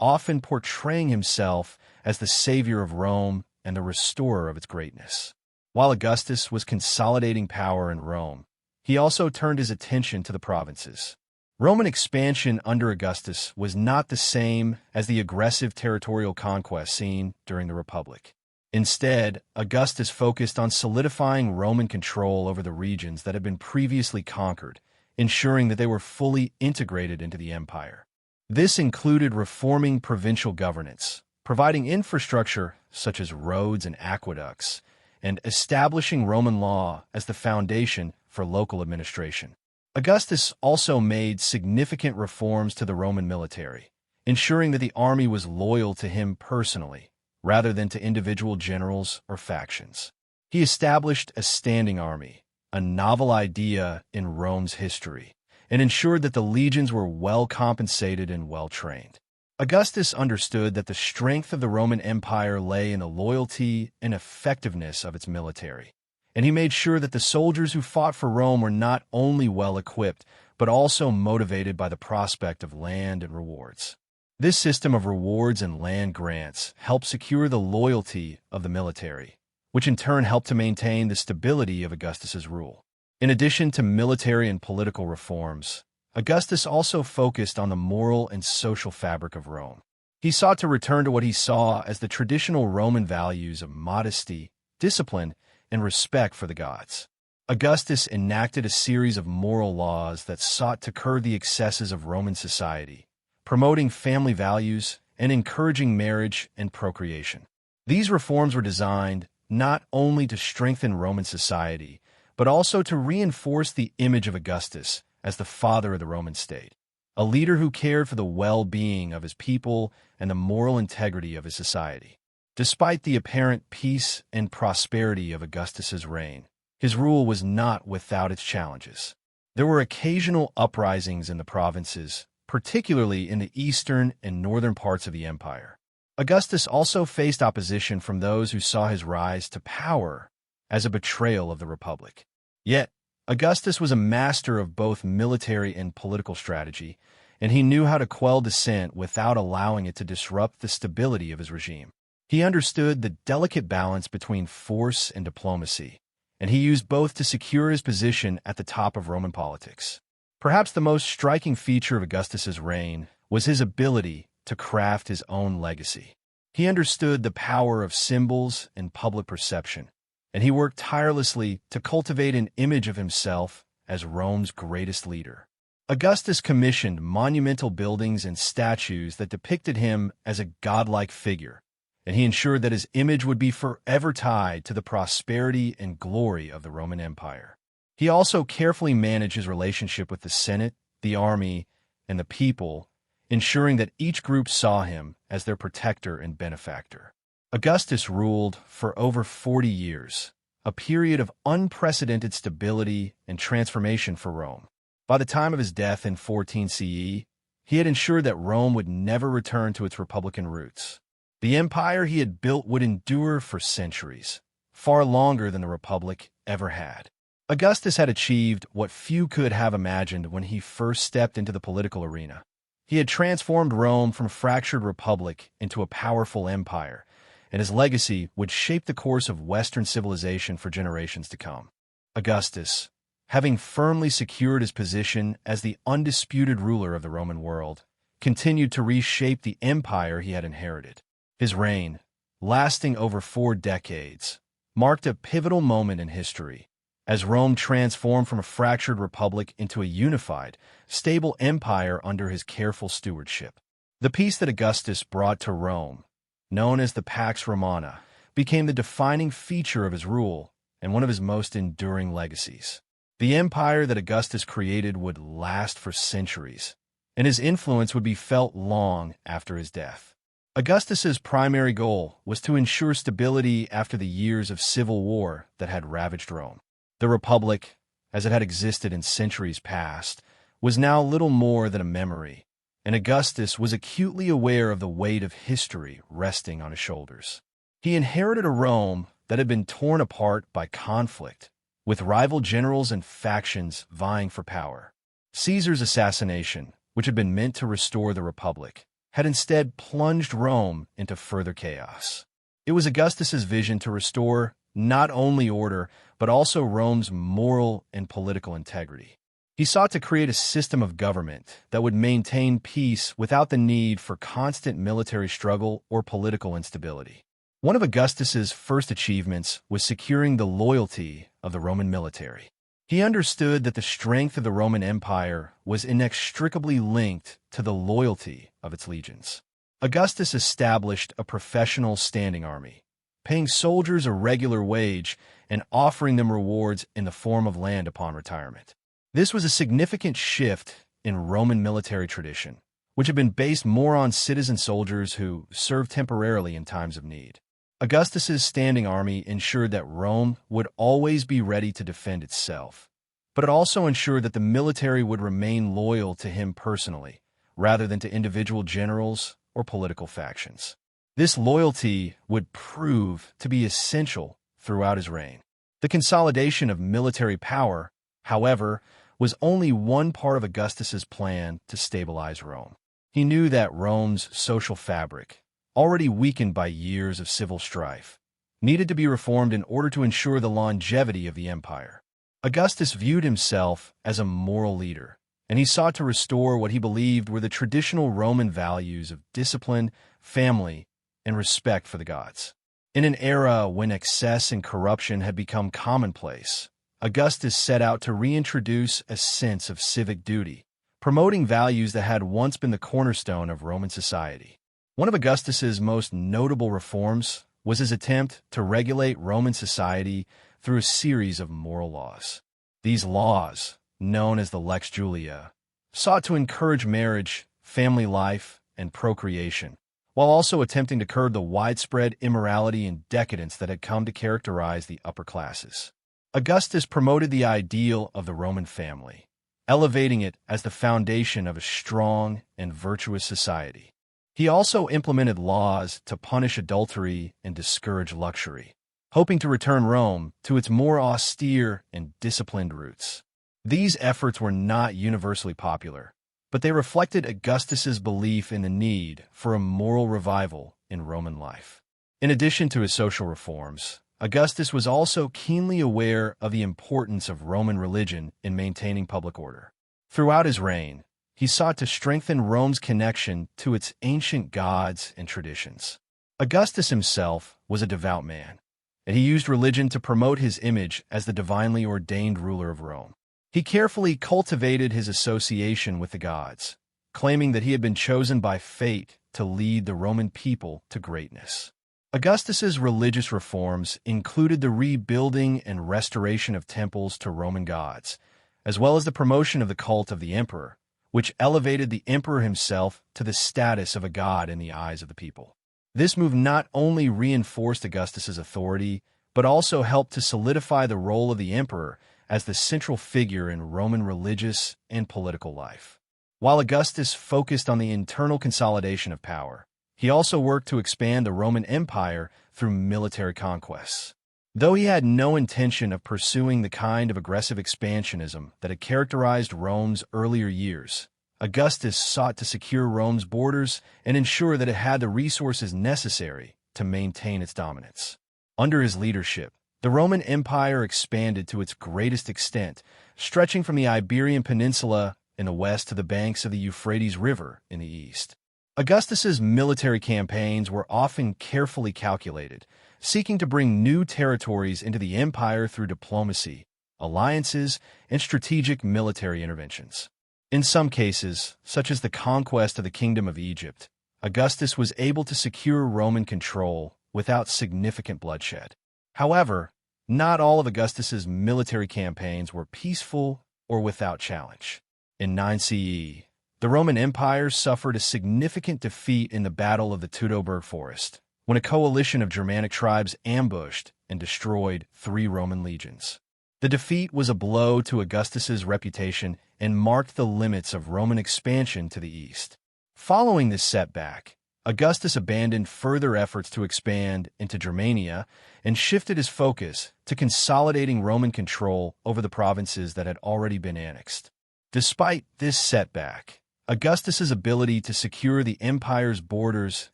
often portraying himself as the savior of Rome and the restorer of its greatness. While Augustus was consolidating power in Rome, he also turned his attention to the provinces. Roman expansion under Augustus was not the same as the aggressive territorial conquest seen during the Republic. Instead, Augustus focused on solidifying Roman control over the regions that had been previously conquered, ensuring that they were fully integrated into the empire. This included reforming provincial governance, providing infrastructure such as roads and aqueducts, and establishing Roman law as the foundation for local administration. Augustus also made significant reforms to the Roman military, ensuring that the army was loyal to him personally, rather than to individual generals or factions. He established a standing army, a novel idea in Rome's history, and ensured that the legions were well compensated and well trained. Augustus understood that the strength of the Roman Empire lay in the loyalty and effectiveness of its military, and he made sure that the soldiers who fought for Rome were not only well equipped, but also motivated by the prospect of land and rewards. This system of rewards and land grants helped secure the loyalty of the military, which in turn helped to maintain the stability of Augustus's rule. In addition to military and political reforms, Augustus also focused on the moral and social fabric of Rome. He sought to return to what he saw as the traditional Roman values of modesty, discipline, and respect for the gods. Augustus enacted a series of moral laws that sought to curb the excesses of Roman society, promoting family values and encouraging marriage and procreation. These reforms were designed not only to strengthen Roman society, but also to reinforce the image of Augustus as the father of the Roman state, a leader who cared for the well-being of his people and the moral integrity of his society. Despite the apparent peace and prosperity of Augustus's reign, his rule was not without its challenges. There were occasional uprisings in the provinces, particularly in the eastern and northern parts of the empire. Augustus also faced opposition from those who saw his rise to power as a betrayal of the Republic. Yet, Augustus was a master of both military and political strategy, and he knew how to quell dissent without allowing it to disrupt the stability of his regime. He understood the delicate balance between force and diplomacy, and he used both to secure his position at the top of Roman politics. Perhaps the most striking feature of Augustus's reign was his ability to craft his own legacy. He understood the power of symbols and public perception, and he worked tirelessly to cultivate an image of himself as Rome's greatest leader. Augustus commissioned monumental buildings and statues that depicted him as a godlike figure, and he ensured that his image would be forever tied to the prosperity and glory of the Roman Empire. He also carefully managed his relationship with the Senate, the army, and the people, ensuring that each group saw him as their protector and benefactor. Augustus ruled for over 40 years, a period of unprecedented stability and transformation for Rome. By the time of his death in 14 CE, he had ensured that Rome would never return to its republican roots. The empire he had built would endure for centuries, far longer than the Republic ever had. Augustus had achieved what few could have imagined when he first stepped into the political arena. He had transformed Rome from a fractured republic into a powerful empire, and his legacy would shape the course of Western civilization for generations to come. Augustus, having firmly secured his position as the undisputed ruler of the Roman world, continued to reshape the empire he had inherited. His reign, lasting over 4 decades, marked a pivotal moment in history, as Rome transformed from a fractured republic into a unified, stable empire under his careful stewardship. The peace that Augustus brought to Rome, known as the Pax Romana, became the defining feature of his rule and one of his most enduring legacies. The empire that Augustus created would last for centuries, and his influence would be felt long after his death. Augustus's primary goal was to ensure stability after the years of civil war that had ravaged Rome. The Republic, as it had existed in centuries past, was now little more than a memory, and Augustus was acutely aware of the weight of history resting on his shoulders. He inherited a Rome that had been torn apart by conflict, with rival generals and factions vying for power. Caesar's assassination, which had been meant to restore the Republic, had instead plunged Rome into further chaos. It was Augustus's vision to restore not only order, but also Rome's moral and political integrity. He sought to create a system of government that would maintain peace without the need for constant military struggle or political instability. One of Augustus's first achievements was securing the loyalty of the Roman military. He understood that the strength of the Roman Empire was inextricably linked to the loyalty of its legions. Augustus established a professional standing army, paying soldiers a regular wage and offering them rewards in the form of land upon retirement. This was a significant shift in Roman military tradition, which had been based more on citizen soldiers who served temporarily in times of need. Augustus's standing army ensured that Rome would always be ready to defend itself, but it also ensured that the military would remain loyal to him personally, rather than to individual generals or political factions. This loyalty would prove to be essential throughout his reign. The consolidation of military power, however, was only one part of Augustus's plan to stabilize Rome. He knew that Rome's social fabric, already weakened by years of civil strife, needed to be reformed in order to ensure the longevity of the empire. Augustus viewed himself as a moral leader, and he sought to restore what he believed were the traditional Roman values of discipline, family, and respect for the gods. In an era when excess and corruption had become commonplace, Augustus set out to reintroduce a sense of civic duty, promoting values that had once been the cornerstone of Roman society. One of Augustus's most notable reforms was his attempt to regulate Roman society through a series of moral laws. These laws, known as the Lex Julia, sought to encourage marriage, family life, and procreation, while also attempting to curb the widespread immorality and decadence that had come to characterize the upper classes. Augustus promoted the ideal of the Roman family, elevating it as the foundation of a strong and virtuous society. He also implemented laws to punish adultery and discourage luxury, hoping to return Rome to its more austere and disciplined roots. These efforts were not universally popular, but they reflected Augustus's belief in the need for a moral revival in Roman life. In addition to his social reforms, Augustus was also keenly aware of the importance of Roman religion in maintaining public order. Throughout his reign, he sought to strengthen Rome's connection to its ancient gods and traditions. Augustus himself was a devout man, and he used religion to promote his image as the divinely ordained ruler of Rome. He carefully cultivated his association with the gods, claiming that he had been chosen by fate to lead the Roman people to greatness. Augustus's religious reforms included the rebuilding and restoration of temples to Roman gods, as well as the promotion of the cult of the emperor, which elevated the emperor himself to the status of a god in the eyes of the people. This move not only reinforced Augustus's authority, but also helped to solidify the role of the emperor as the central figure in Roman religious and political life. While Augustus focused on the internal consolidation of power, he also worked to expand the Roman Empire through military conquests. Though he had no intention of pursuing the kind of aggressive expansionism that had characterized Rome's earlier years, Augustus sought to secure Rome's borders and ensure that it had the resources necessary to maintain its dominance. Under his leadership, the Roman Empire expanded to its greatest extent, stretching from the Iberian Peninsula in the west to the banks of the Euphrates River in the east. Augustus's military campaigns were often carefully calculated, seeking to bring new territories into the empire through diplomacy, alliances, and strategic military interventions. In some cases, such as the conquest of the Kingdom of Egypt, Augustus was able to secure Roman control without significant bloodshed. However, not all of Augustus's military campaigns were peaceful or without challenge. In 9 CE, the Roman Empire suffered a significant defeat in the Battle of the Teutoburg Forest, when a coalition of Germanic tribes ambushed and destroyed 3 Roman legions. The defeat was a blow to Augustus's reputation and marked the limits of Roman expansion to the east. Following this setback, Augustus abandoned further efforts to expand into Germania and shifted his focus to consolidating Roman control over the provinces that had already been annexed. Despite this setback, Augustus's ability to secure the empire's borders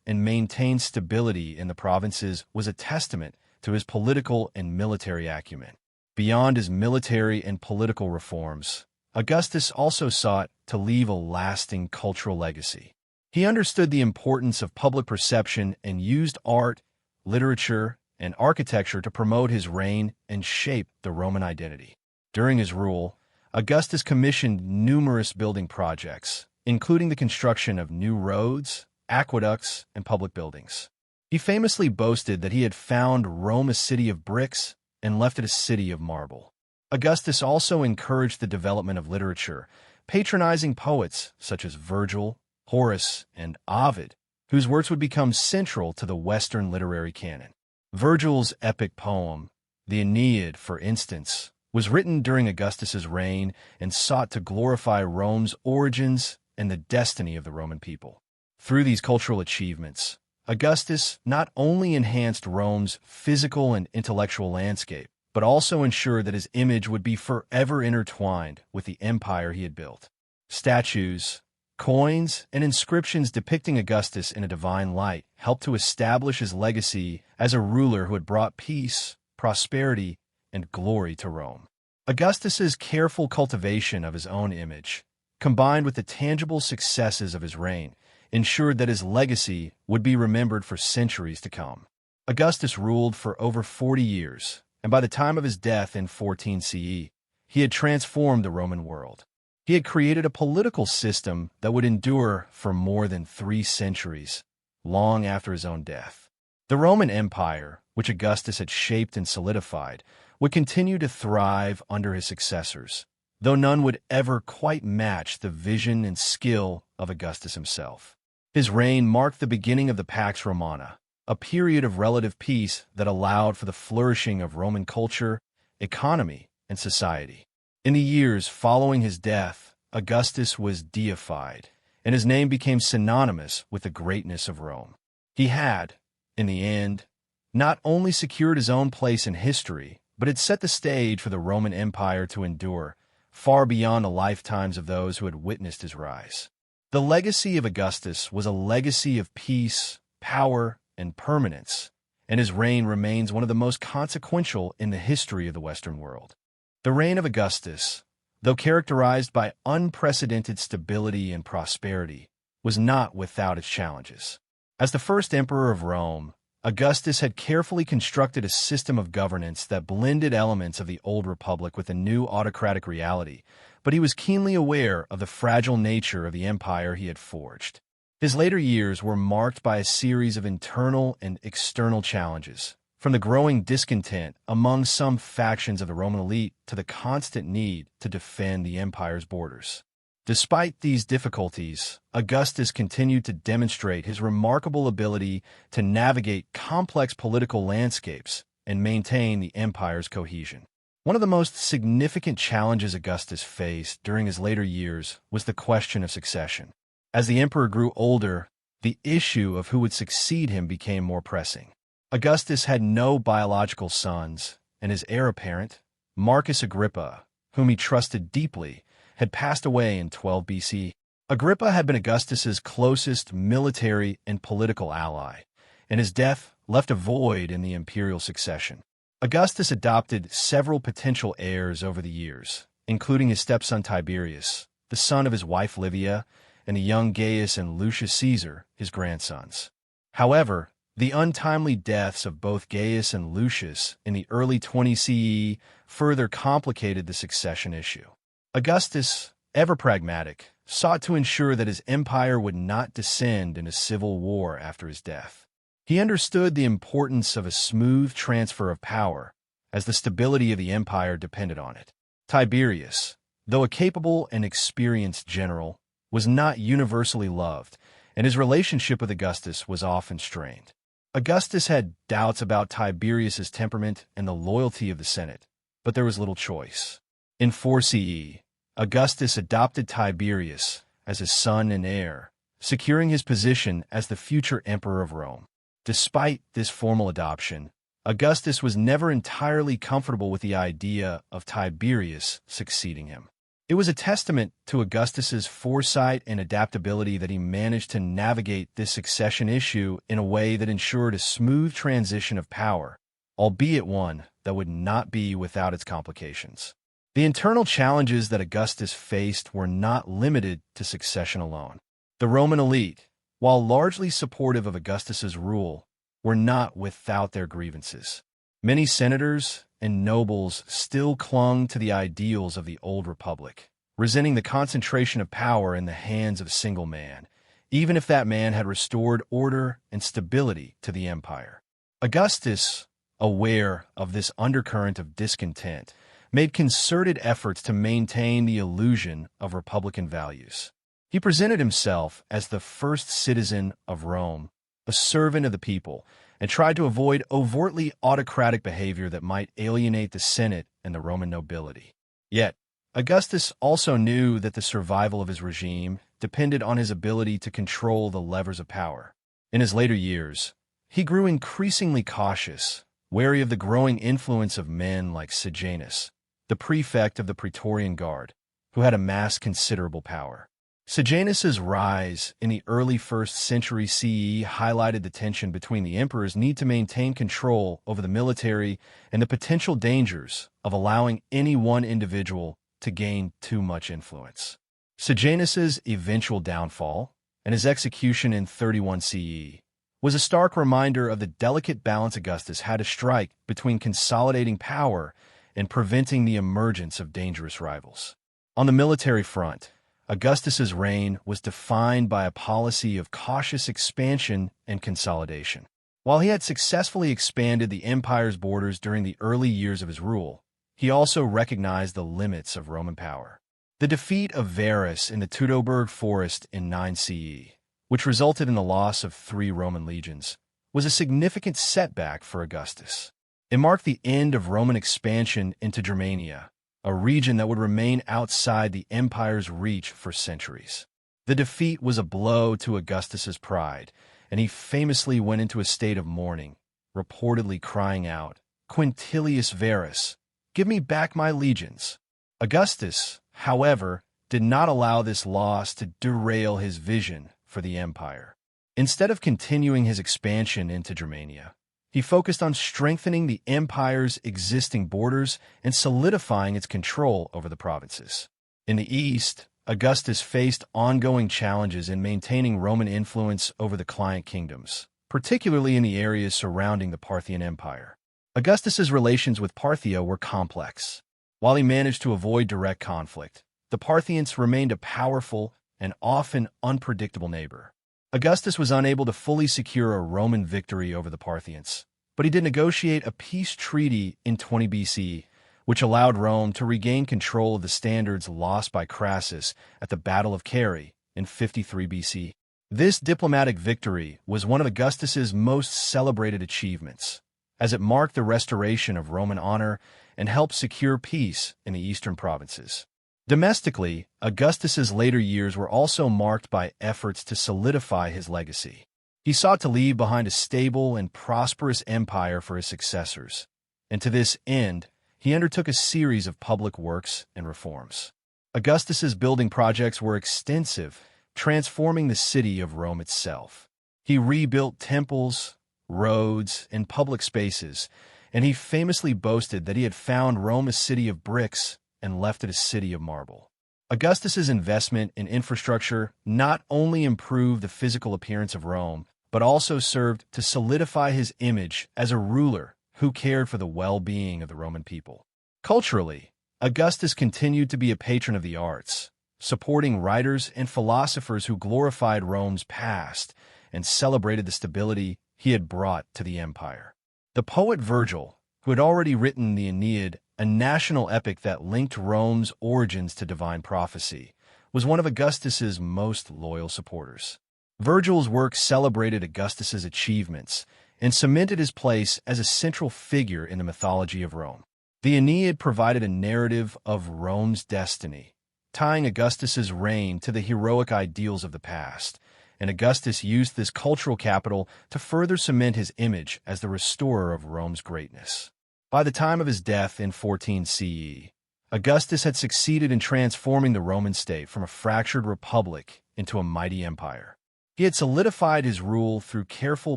and maintain stability in the provinces was a testament to his political and military acumen. Beyond his military and political reforms, Augustus also sought to leave a lasting cultural legacy. He understood the importance of public perception and used art, literature, and architecture to promote his reign and shape the Roman identity. During his rule, Augustus commissioned numerous building projects, including the construction of new roads, aqueducts, and public buildings. He famously boasted that he had found Rome a city of bricks and left it a city of marble. Augustus also encouraged the development of literature, patronizing poets such as Virgil, Horace, and Ovid, whose works would become central to the Western literary canon. Virgil's epic poem, the Aeneid, for instance, was written during Augustus's reign and sought to glorify Rome's origins and the destiny of the Roman people. Through these cultural achievements, Augustus not only enhanced Rome's physical and intellectual landscape, but also ensured that his image would be forever intertwined with the empire he had built. Statues, coins, and inscriptions depicting Augustus in a divine light helped to establish his legacy as a ruler who had brought peace, prosperity, and glory to Rome. Augustus's careful cultivation of his own image, combined with the tangible successes of his reign, ensured that his legacy would be remembered for centuries to come. Augustus ruled for over 40 years, and by the time of his death in 14 CE, he had transformed the Roman world. He had created a political system that would endure for more than 3 centuries, long after his own death. The Roman Empire, which Augustus had shaped and solidified, would continue to thrive under his successors, though none would ever quite match the vision and skill of Augustus himself. His reign marked the beginning of the Pax Romana, a period of relative peace that allowed for the flourishing of Roman culture, economy, and society. In the years following his death, Augustus was deified, and his name became synonymous with the greatness of Rome. He had, in the end, not only secured his own place in history, but had set the stage for the Roman Empire to endure, far beyond the lifetimes of those who had witnessed his rise. The legacy of Augustus was a legacy of peace, power, and permanence, and his reign remains one of the most consequential in the history of the Western world. The reign of Augustus, though characterized by unprecedented stability and prosperity, was not without its challenges. As the first emperor of Rome, Augustus had carefully constructed a system of governance that blended elements of the old republic with a new autocratic reality, but he was keenly aware of the fragile nature of the empire he had forged. His later years were marked by a series of internal and external challenges, from the growing discontent among some factions of the Roman elite to the constant need to defend the empire's borders. Despite these difficulties, Augustus continued to demonstrate his remarkable ability to navigate complex political landscapes and maintain the empire's cohesion. One of the most significant challenges Augustus faced during his later years was the question of succession. As the emperor grew older, the issue of who would succeed him became more pressing. Augustus had no biological sons, and his heir apparent, Marcus Agrippa, whom he trusted deeply, had passed away in 12 BC. Agrippa had been Augustus's closest military and political ally, and his death left a void in the imperial succession. Augustus adopted several potential heirs over the years, including his stepson Tiberius, the son of his wife Livia, and the young Gaius and Lucius Caesar, his grandsons. However, the untimely deaths of both Gaius and Lucius in the early 20 CE further complicated the succession issue. Augustus, ever pragmatic, sought to ensure that his empire would not descend into civil war after his death. He understood the importance of a smooth transfer of power, as the stability of the empire depended on it. Tiberius, though a capable and experienced general, was not universally loved, and his relationship with Augustus was often strained. Augustus had doubts about Tiberius's temperament and the loyalty of the Senate, but there was little choice. In 4 CE, Augustus adopted Tiberius as his son and heir, securing his position as the future emperor of Rome. Despite this formal adoption, Augustus was never entirely comfortable with the idea of Tiberius succeeding him. It was a testament to Augustus's foresight and adaptability that he managed to navigate this succession issue in a way that ensured a smooth transition of power, albeit one that would not be without its complications. The internal challenges that Augustus faced were not limited to succession alone. The Roman elite, while largely supportive of Augustus's rule, were not without their grievances. Many senators and nobles still clung to the ideals of the old republic, resenting the concentration of power in the hands of a single man, even if that man had restored order and stability to the empire. Augustus, aware of this undercurrent of discontent, made concerted efforts to maintain the illusion of republican values. He presented himself as the first citizen of Rome, a servant of the people, and tried to avoid overtly autocratic behavior that might alienate the Senate and the Roman nobility. Yet, Augustus also knew that the survival of his regime depended on his ability to control the levers of power. In his later years, he grew increasingly cautious, wary of the growing influence of men like Sejanus, the prefect of the Praetorian Guard, who had amassed considerable power. Sejanus's rise in the early 1st century CE highlighted the tension between the emperor's need to maintain control over the military and the potential dangers of allowing any one individual to gain too much influence. Sejanus's eventual downfall and his execution in 31 CE was a stark reminder of the delicate balance Augustus had to strike between consolidating power and preventing the emergence of dangerous rivals. On the military front, Augustus's reign was defined by a policy of cautious expansion and consolidation. While he had successfully expanded the empire's borders during the early years of his rule, he also recognized the limits of Roman power. The defeat of Varus in the Teutoburg forest in 9 CE, which resulted in the loss of 3 Roman legions, was a significant setback for Augustus. It marked the end of Roman expansion into Germania, a region that would remain outside the empire's reach for centuries. The defeat was a blow to Augustus's pride, and he famously went into a state of mourning, reportedly crying out, "Quintilius Varus, give me back my legions." Augustus, however, did not allow this loss to derail his vision for the empire. Instead of continuing his expansion into Germania, he focused on strengthening the empire's existing borders and solidifying its control over the provinces. In the east, Augustus faced ongoing challenges in maintaining Roman influence over the client kingdoms, particularly in the areas surrounding the Parthian Empire. Augustus's relations with Parthia were complex. While he managed to avoid direct conflict, the Parthians remained a powerful and often unpredictable neighbor. Augustus was unable to fully secure a Roman victory over the Parthians, but he did negotiate a peace treaty in 20 BC, which allowed Rome to regain control of the standards lost by Crassus at the Battle of Carrhae in 53 BC. This diplomatic victory was one of Augustus's most celebrated achievements, as it marked the restoration of Roman honor and helped secure peace in the eastern provinces. Domestically, Augustus's later years were also marked by efforts to solidify his legacy. He sought to leave behind a stable and prosperous empire for his successors, and to this end, he undertook a series of public works and reforms. Augustus's building projects were extensive, transforming the city of Rome itself. He rebuilt temples, roads, and public spaces, and he famously boasted that he had found Rome a city of bricks and left it a city of marble. Augustus's investment in infrastructure not only improved the physical appearance of Rome, but also served to solidify his image as a ruler who cared for the well-being of the Roman people. Culturally, Augustus continued to be a patron of the arts, supporting writers and philosophers who glorified Rome's past and celebrated the stability he had brought to the empire. The poet Virgil, who had already written the Aeneid, a national epic that linked Rome's origins to divine prophecy, was one of Augustus's most loyal supporters. Virgil's work celebrated Augustus's achievements and cemented his place as a central figure in the mythology of Rome. The Aeneid provided a narrative of Rome's destiny, tying Augustus's reign to the heroic ideals of the past, and Augustus used this cultural capital to further cement his image as the restorer of Rome's greatness. By the time of his death in 14 CE, Augustus had succeeded in transforming the Roman state from a fractured republic into a mighty empire. He had solidified his rule through careful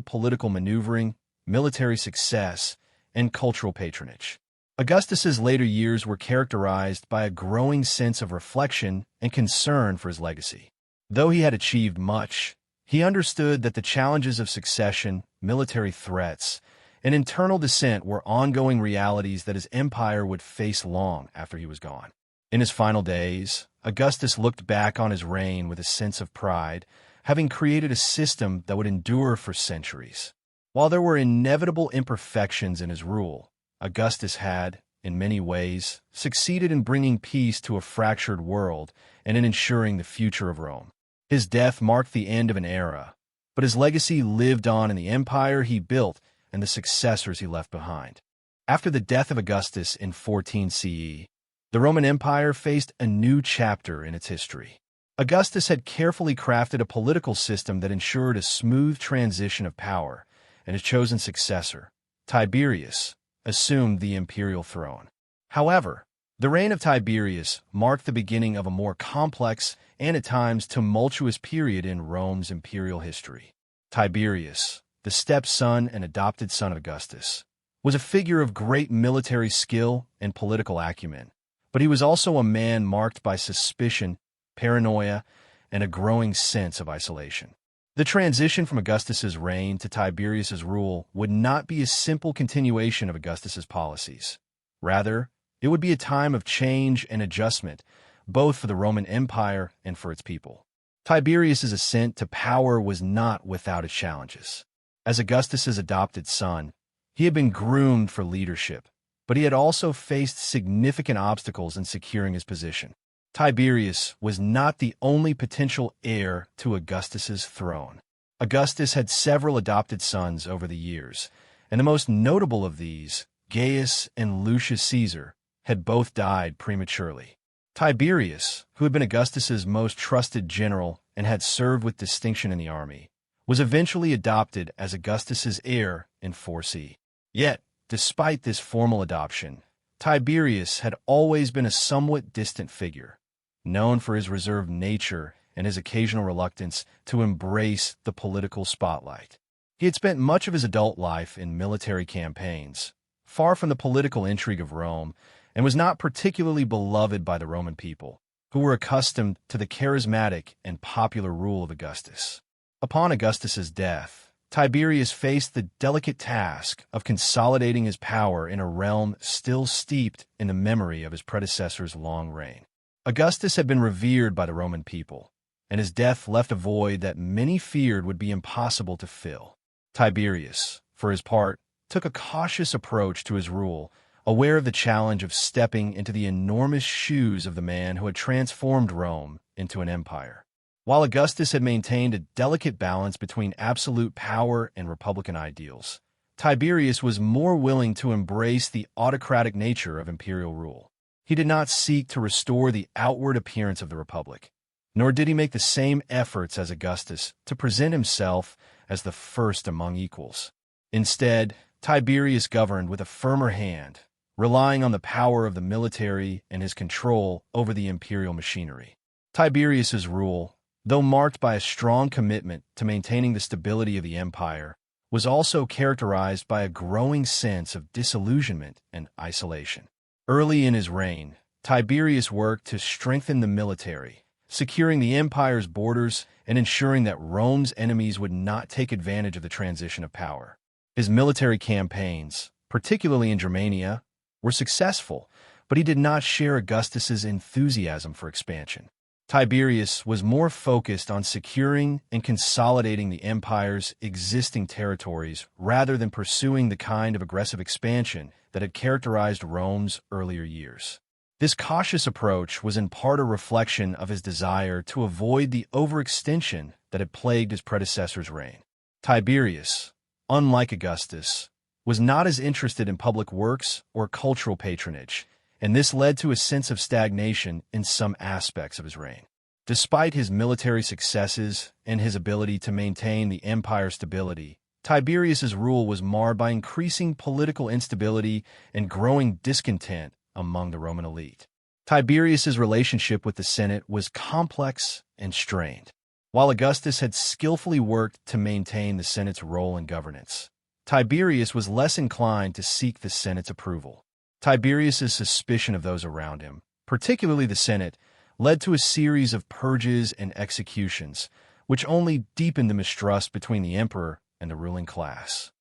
political maneuvering, military success, and cultural patronage. Augustus's later years were characterized by a growing sense of reflection and concern for his legacy. Though he had achieved much, he understood that the challenges of succession, military threats, and internal dissent were ongoing realities that his empire would face long after he was gone. In his final days, Augustus looked back on his reign with a sense of pride, having created a system that would endure for centuries. While there were inevitable imperfections in his rule, Augustus had, in many ways, succeeded in bringing peace to a fractured world and in ensuring the future of Rome. His death marked the end of an era, but his legacy lived on in the empire he built and the successors he left behind. After the death of Augustus in 14 CE, the Roman Empire faced a new chapter in its history. Augustus had carefully crafted a political system that ensured a smooth transition of power, and his chosen successor, Tiberius, assumed the imperial throne. However, the reign of Tiberius marked the beginning of a more complex and at times tumultuous period in Rome's imperial history. Tiberius, the stepson and adopted son of Augustus, was a figure of great military skill and political acumen, but he was also a man marked by suspicion, paranoia, and a growing sense of isolation. The transition from Augustus's reign to Tiberius's rule would not be a simple continuation of Augustus's policies. Rather, it would be a time of change and adjustment, both for the Roman Empire and for its people. Tiberius's ascent to power was not without its challenges. As Augustus's adopted son, he had been groomed for leadership, but he had also faced significant obstacles in securing his position. Tiberius was not the only potential heir to Augustus's throne. Augustus had several adopted sons over the years, and the most notable of these, Gaius and Lucius Caesar, had both died prematurely. Tiberius, who had been Augustus's most trusted general and had served with distinction in the army, was eventually adopted as Augustus's heir in 4C. Yet, despite this formal adoption, Tiberius had always been a somewhat distant figure, known for his reserved nature and his occasional reluctance to embrace the political spotlight. He had spent much of his adult life in military campaigns, far from the political intrigue of Rome, and was not particularly beloved by the Roman people, who were accustomed to the charismatic and popular rule of Augustus. Upon Augustus's death, Tiberius faced the delicate task of consolidating his power in a realm still steeped in the memory of his predecessor's long reign. Augustus had been revered by the Roman people, and his death left a void that many feared would be impossible to fill. Tiberius, for his part, took a cautious approach to his rule, aware of the challenge of stepping into the enormous shoes of the man who had transformed Rome into an empire. While Augustus had maintained a delicate balance between absolute power and republican ideals, Tiberius was more willing to embrace the autocratic nature of imperial rule. He did not seek to restore the outward appearance of the republic, nor did he make the same efforts as Augustus to present himself as the first among equals. Instead, Tiberius governed with a firmer hand, relying on the power of the military and his control over the imperial machinery. Tiberius's rule, though marked by a strong commitment to maintaining the stability of the empire, was also characterized by a growing sense of disillusionment and isolation. Early in his reign, Tiberius worked to strengthen the military, securing the empire's borders and ensuring that Rome's enemies would not take advantage of the transition of power. His military campaigns, particularly in Germania, were successful, but he did not share Augustus's enthusiasm for expansion. Tiberius was more focused on securing and consolidating the empire's existing territories rather than pursuing the kind of aggressive expansion that had characterized Rome's earlier years. This cautious approach was in part a reflection of his desire to avoid the overextension that had plagued his predecessor's reign. Tiberius, unlike Augustus, was not as interested in public works or cultural patronage, and this led to a sense of stagnation in some aspects of his reign. Despite his military successes and his ability to maintain the empire's stability, Tiberius's rule was marred by increasing political instability and growing discontent among the Roman elite. Tiberius's relationship with the Senate was complex and strained. While Augustus had skillfully worked to maintain the Senate's role in governance, Tiberius was less inclined to seek the Senate's approval. Tiberius's suspicion of those around him, particularly the Senate, led to a series of purges and executions, which only deepened the mistrust between the emperor and the ruling class.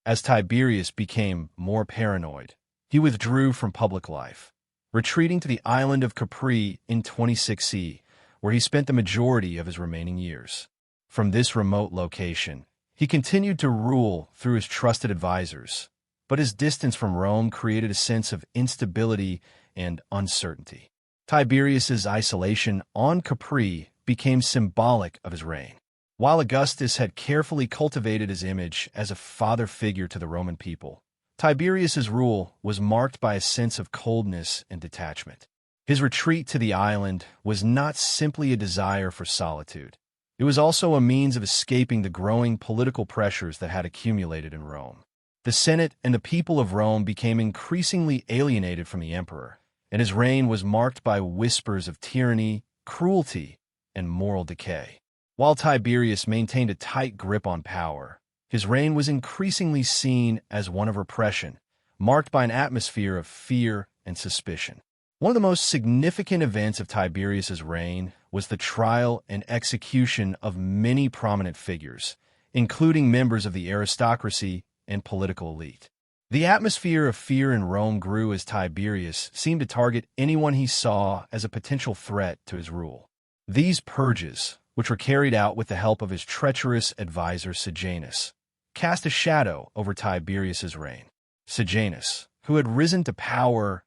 As Tiberius became more paranoid, he withdrew from public life, retreating to the island of Capri in 26 CE, where he spent the majority of his remaining years. From this remote location, he continued to rule through his trusted advisors, but his distance from Rome created a sense of instability and uncertainty. Tiberius's isolation on Capri became symbolic of his reign. While Augustus had carefully cultivated his image as a father figure to the Roman people, Tiberius's rule was marked by a sense of coldness and detachment. His retreat to the island was not simply a desire for solitude. It was also a means of escaping the growing political pressures that had accumulated in Rome. The Senate and the people of Rome became increasingly alienated from the emperor, and his reign was marked by whispers of tyranny, cruelty, and moral decay. While Tiberius maintained a tight grip on power, his reign was increasingly seen as one of repression, marked by an atmosphere of fear and suspicion. One of the most significant events of Tiberius's reign was the trial and execution of many prominent figures, including members of the aristocracy and political elite. The atmosphere of fear in Rome grew as Tiberius seemed to target anyone he saw as a potential threat to his rule. These purges, which were carried out with the help of his treacherous advisor Sejanus, cast a shadow over Tiberius's reign. Sejanus, who had risen to power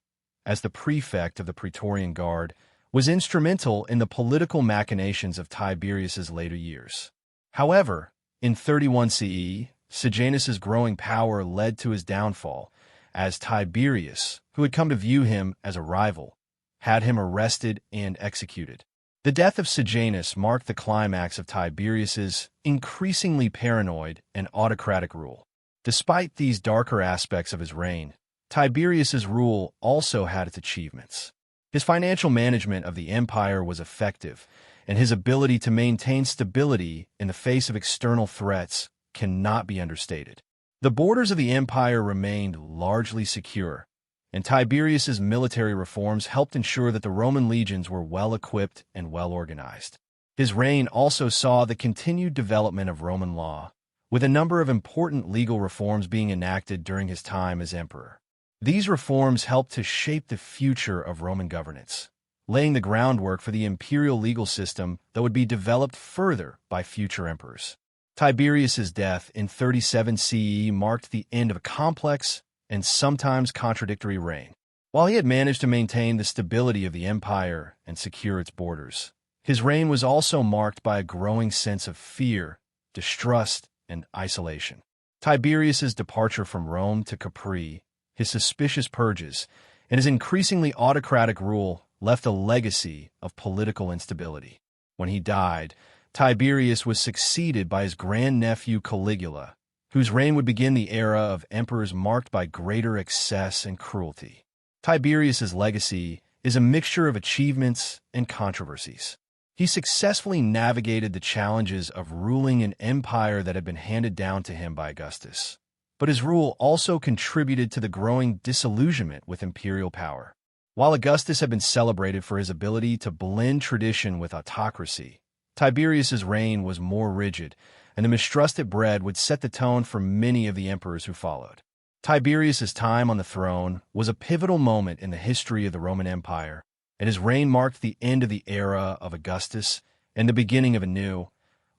as the prefect of the Praetorian Guard, was instrumental in the political machinations of Tiberius's later years. However, in 31 CE, Sejanus's growing power led to his downfall, as Tiberius, who had come to view him as a rival, had him arrested and executed. The death of Sejanus marked the climax of Tiberius's increasingly paranoid and autocratic rule. Despite these darker aspects of his reign, Tiberius's rule also had its achievements. His financial management of the empire was effective, and his ability to maintain stability in the face of external threats cannot be understated. The borders of the empire remained largely secure, and Tiberius's military reforms helped ensure that the Roman legions were well-equipped and well-organized. His reign also saw the continued development of Roman law, with a number of important legal reforms being enacted during his time as emperor. These reforms helped to shape the future of Roman governance, laying the groundwork for the imperial legal system that would be developed further by future emperors. Tiberius's death in 37 CE marked the end of a complex and sometimes contradictory reign. While he had managed to maintain the stability of the empire and secure its borders, his reign was also marked by a growing sense of fear, distrust, and isolation. Tiberius's departure from Rome to Capri, his suspicious purges, and his increasingly autocratic rule left a legacy of political instability. When he died, Tiberius was succeeded by his grandnephew Caligula, whose reign would begin the era of emperors marked by greater excess and cruelty. Tiberius's legacy is a mixture of achievements and controversies. He successfully navigated the challenges of ruling an empire that had been handed down to him by Augustus, but his rule also contributed to the growing disillusionment with imperial power. While Augustus had been celebrated for his ability to blend tradition with autocracy, Tiberius's reign was more rigid, and the mistrust it bred would set the tone for many of the emperors who followed. Tiberius's time on the throne was a pivotal moment in the history of the Roman Empire, and his reign marked the end of the era of Augustus and the beginning of a new,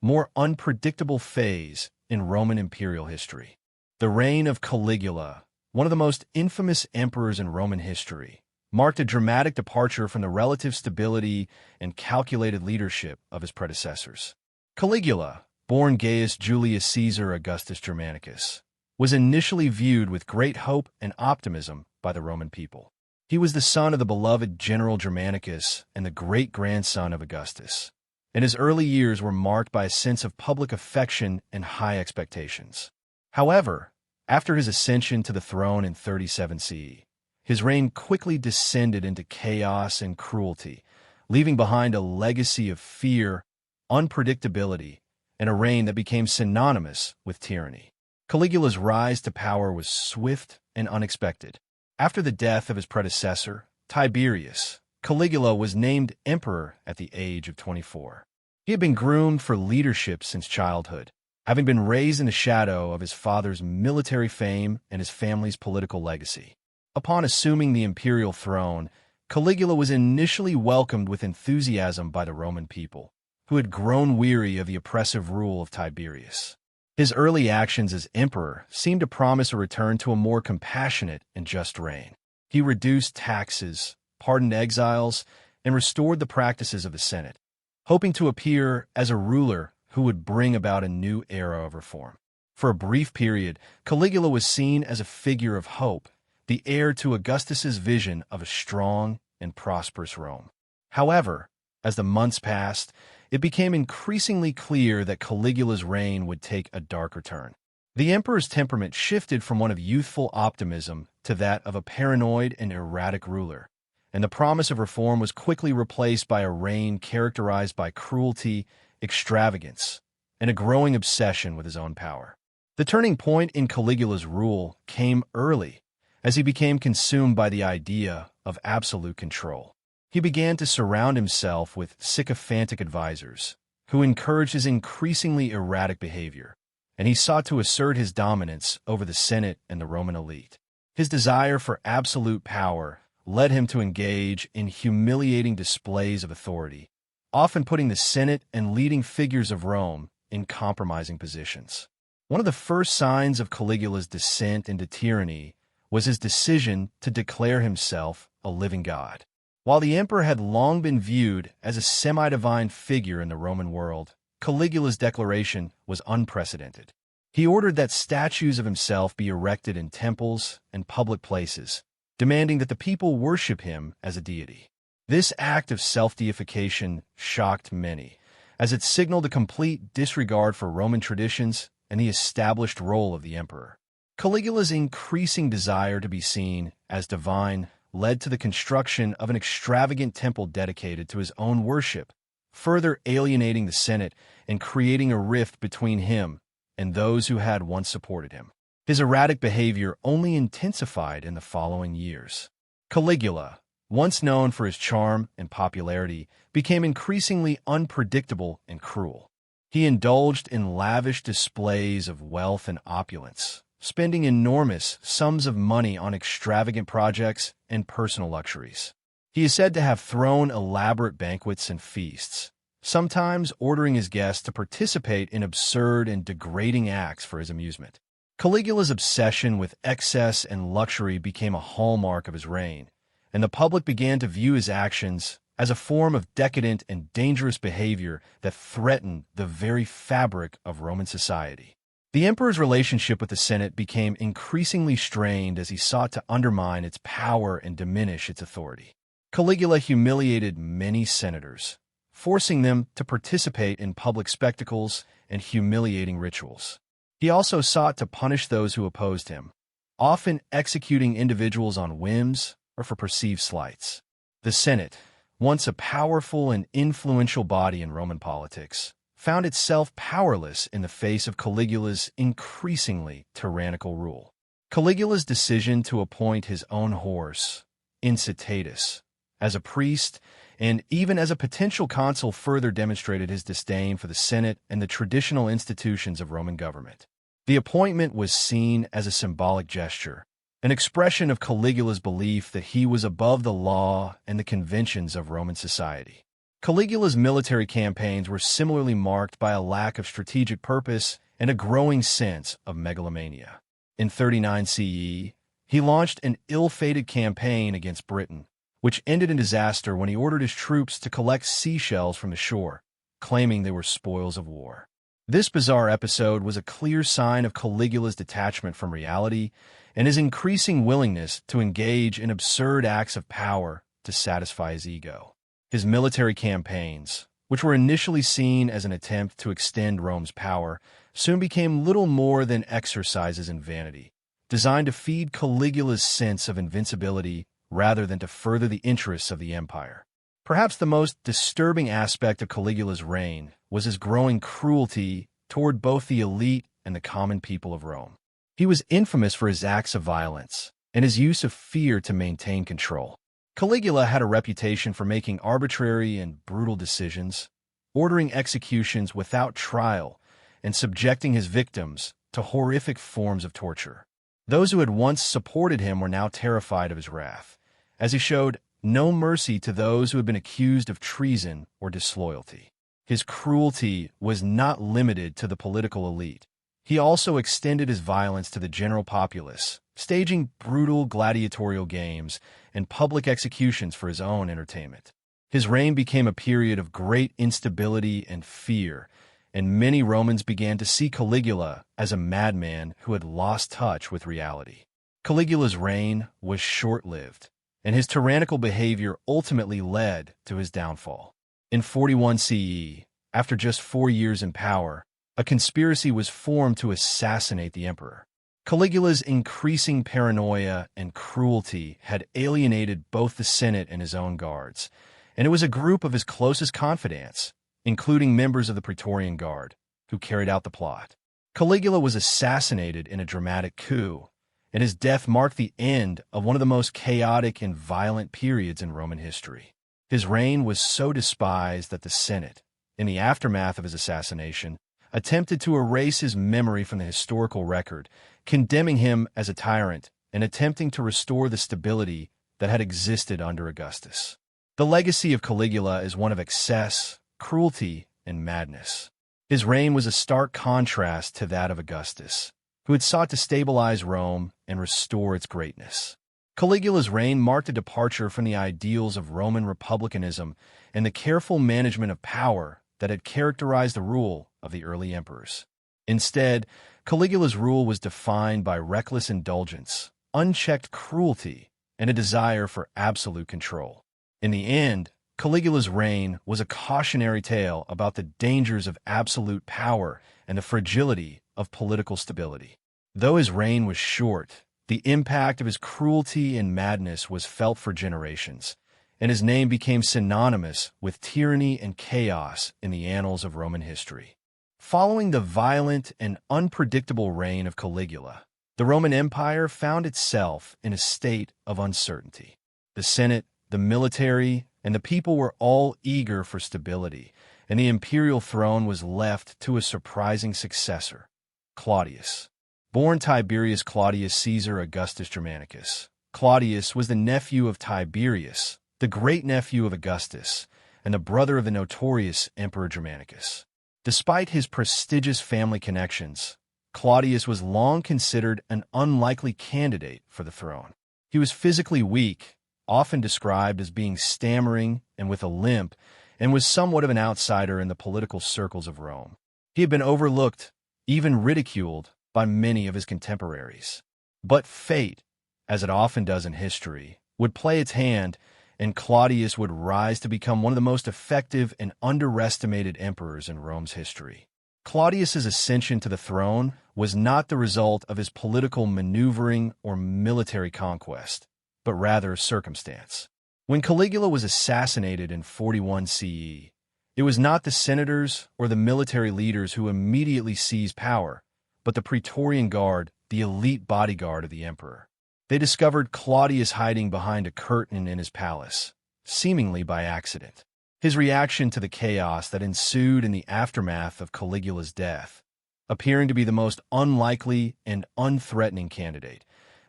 more unpredictable phase in Roman imperial history. The reign of Caligula, one of the most infamous emperors in Roman history, marked a dramatic departure from the relative stability and calculated leadership of his predecessors. Caligula, born Gaius Julius Caesar Augustus Germanicus, was initially viewed with great hope and optimism by the Roman people. He was the son of the beloved General Germanicus and the great-grandson of Augustus, and his early years were marked by a sense of public affection and high expectations. However, after his ascension to the throne in 37 CE, his reign quickly descended into chaos and cruelty, leaving behind a legacy of fear, unpredictability, and a reign that became synonymous with tyranny. Caligula's rise to power was swift and unexpected. After the death of his predecessor, Tiberius, Caligula was named emperor at the age of 24. He had been groomed for leadership since childhood, having been raised in the shadow of his father's military fame and his family's political legacy. Upon assuming the imperial throne, Caligula was initially welcomed with enthusiasm by the Roman people, who had grown weary of the oppressive rule of Tiberius. His early actions as emperor seemed to promise a return to a more compassionate and just reign. He reduced taxes, pardoned exiles, and restored the practices of the Senate, hoping to appear as a ruler who would bring about a new era of reform. For a brief period, Caligula was seen as a figure of hope, the heir to Augustus's vision of a strong and prosperous Rome. However, as the months passed, it became increasingly clear that Caligula's reign would take a darker turn. The emperor's temperament shifted from one of youthful optimism to that of a paranoid and erratic ruler, and the promise of reform was quickly replaced by a reign characterized by cruelty, extravagance, and a growing obsession with his own power. The turning point in Caligula's rule came early, as he became consumed by the idea of absolute control. He began to surround himself with sycophantic advisors, who encouraged his increasingly erratic behavior, and he sought to assert his dominance over the Senate and the Roman elite. His desire for absolute power led him to engage in humiliating displays of authority, often putting the Senate and leading figures of Rome in compromising positions. One of the first signs of Caligula's descent into tyranny was his decision to declare himself a living god. While the emperor had long been viewed as a semi-divine figure in the Roman world, Caligula's declaration was unprecedented. He ordered that statues of himself be erected in temples and public places, demanding that the people worship him as a deity. This act of self-deification shocked many, as it signaled a complete disregard for Roman traditions and the established role of the emperor. Caligula's increasing desire to be seen as divine led to the construction of an extravagant temple dedicated to his own worship, further alienating the Senate and creating a rift between him and those who had once supported him. His erratic behavior only intensified in the following years. Caligula, once known for his charm and popularity, became increasingly unpredictable and cruel. He indulged in lavish displays of wealth and opulence, spending enormous sums of money on extravagant projects and personal luxuries. He is said to have thrown elaborate banquets and feasts, sometimes ordering his guests to participate in absurd and degrading acts for his amusement. Caligula's obsession with excess and luxury became a hallmark of his reign, and the public began to view his actions as a form of decadent and dangerous behavior that threatened the very fabric of Roman society. The emperor's relationship with the Senate became increasingly strained as he sought to undermine its power and diminish its authority. Caligula humiliated many senators, forcing them to participate in public spectacles and humiliating rituals. He also sought to punish those who opposed him, often executing individuals on whims or for perceived slights. The Senate, once a powerful and influential body in Roman politics, found itself powerless in the face of Caligula's increasingly tyrannical rule. Caligula's decision to appoint his own horse, incitatus. As a priest, and even as a potential consul, further demonstrated his disdain for the Senate and the traditional institutions of Roman government. The appointment was seen as a symbolic gesture, an expression of Caligula's belief that he was above the law and the conventions of Roman society. Caligula's military campaigns were similarly marked by a lack of strategic purpose and a growing sense of megalomania. In 39 CE, he launched an ill-fated campaign against Britain, which ended in disaster when he ordered his troops to collect seashells from the shore, claiming they were spoils of war. This bizarre episode was a clear sign of Caligula's detachment from reality and his increasing willingness to engage in absurd acts of power to satisfy his ego. His military campaigns, which were initially seen as an attempt to extend Rome's power, soon became little more than exercises in vanity, designed to feed Caligula's sense of invincibility rather than to further the interests of the empire. Perhaps the most disturbing aspect of Caligula's reign was his growing cruelty toward both the elite and the common people of Rome. He was infamous for his acts of violence and his use of fear to maintain control. Caligula had a reputation for making arbitrary and brutal decisions, ordering executions without trial, and subjecting his victims to horrific forms of torture. Those who had once supported him were now terrified of his wrath, as he showed no mercy to those who had been accused of treason or disloyalty. His cruelty was not limited to the political elite. He also extended his violence to the general populace, staging brutal gladiatorial games and public executions for his own entertainment. His reign became a period of great instability and fear, and many Romans began to see Caligula as a madman who had lost touch with reality. Caligula's reign was short-lived, and his tyrannical behavior ultimately led to his downfall. In 41 CE, after just 4 years in power, a conspiracy was formed to assassinate the emperor. Caligula's increasing paranoia and cruelty had alienated both the Senate and his own guards, and it was a group of his closest confidants, including members of the Praetorian Guard, who carried out the plot. Caligula was assassinated in a dramatic coup, and his death marked the end of one of the most chaotic and violent periods in Roman history. His reign was so despised that the Senate, in the aftermath of his assassination, attempted to erase his memory from the historical record, condemning him as a tyrant and attempting to restore the stability that had existed under Augustus. The legacy of Caligula is one of excess, cruelty, and madness. His reign was a stark contrast to that of Augustus, who had sought to stabilize Rome and restore its greatness. Caligula's reign marked a departure from the ideals of Roman republicanism and the careful management of power that had characterized the rule of the early emperors. Instead, Caligula's rule was defined by reckless indulgence, unchecked cruelty, and a desire for absolute control. In the end, Caligula's reign was a cautionary tale about the dangers of absolute power and the fragility of political stability. Though his reign was short, the impact of his cruelty and madness was felt for generations, and his name became synonymous with tyranny and chaos in the annals of Roman history. Following the violent and unpredictable reign of Caligula, the Roman Empire found itself in a state of uncertainty. The Senate, the military, and the people were all eager for stability, and the imperial throne was left to a surprising successor, Claudius. Born Tiberius Claudius Caesar Augustus Germanicus, Claudius was the nephew of Tiberius, the great-nephew of Augustus, and the brother of the notorious Emperor Germanicus. Despite his prestigious family connections, Claudius was long considered an unlikely candidate for the throne. He was physically weak, often described as being stammering and with a limp, and was somewhat of an outsider in the political circles of Rome. He had been overlooked, even ridiculed, by many of his contemporaries. But fate, as it often does in history, would play its hand, and Claudius would rise to become one of the most effective and underestimated emperors in Rome's history. Claudius's ascension to the throne was not the result of his political maneuvering or military conquest, but rather circumstance. When Caligula was assassinated in 41 CE, it was not the senators or the military leaders who immediately seized power, but the Praetorian Guard, the elite bodyguard of the emperor. They discovered Claudius hiding behind a curtain in his palace, seemingly by accident. His reaction to the chaos that ensued in the aftermath of Caligula's death, appearing to be the most unlikely and unthreatening candidate,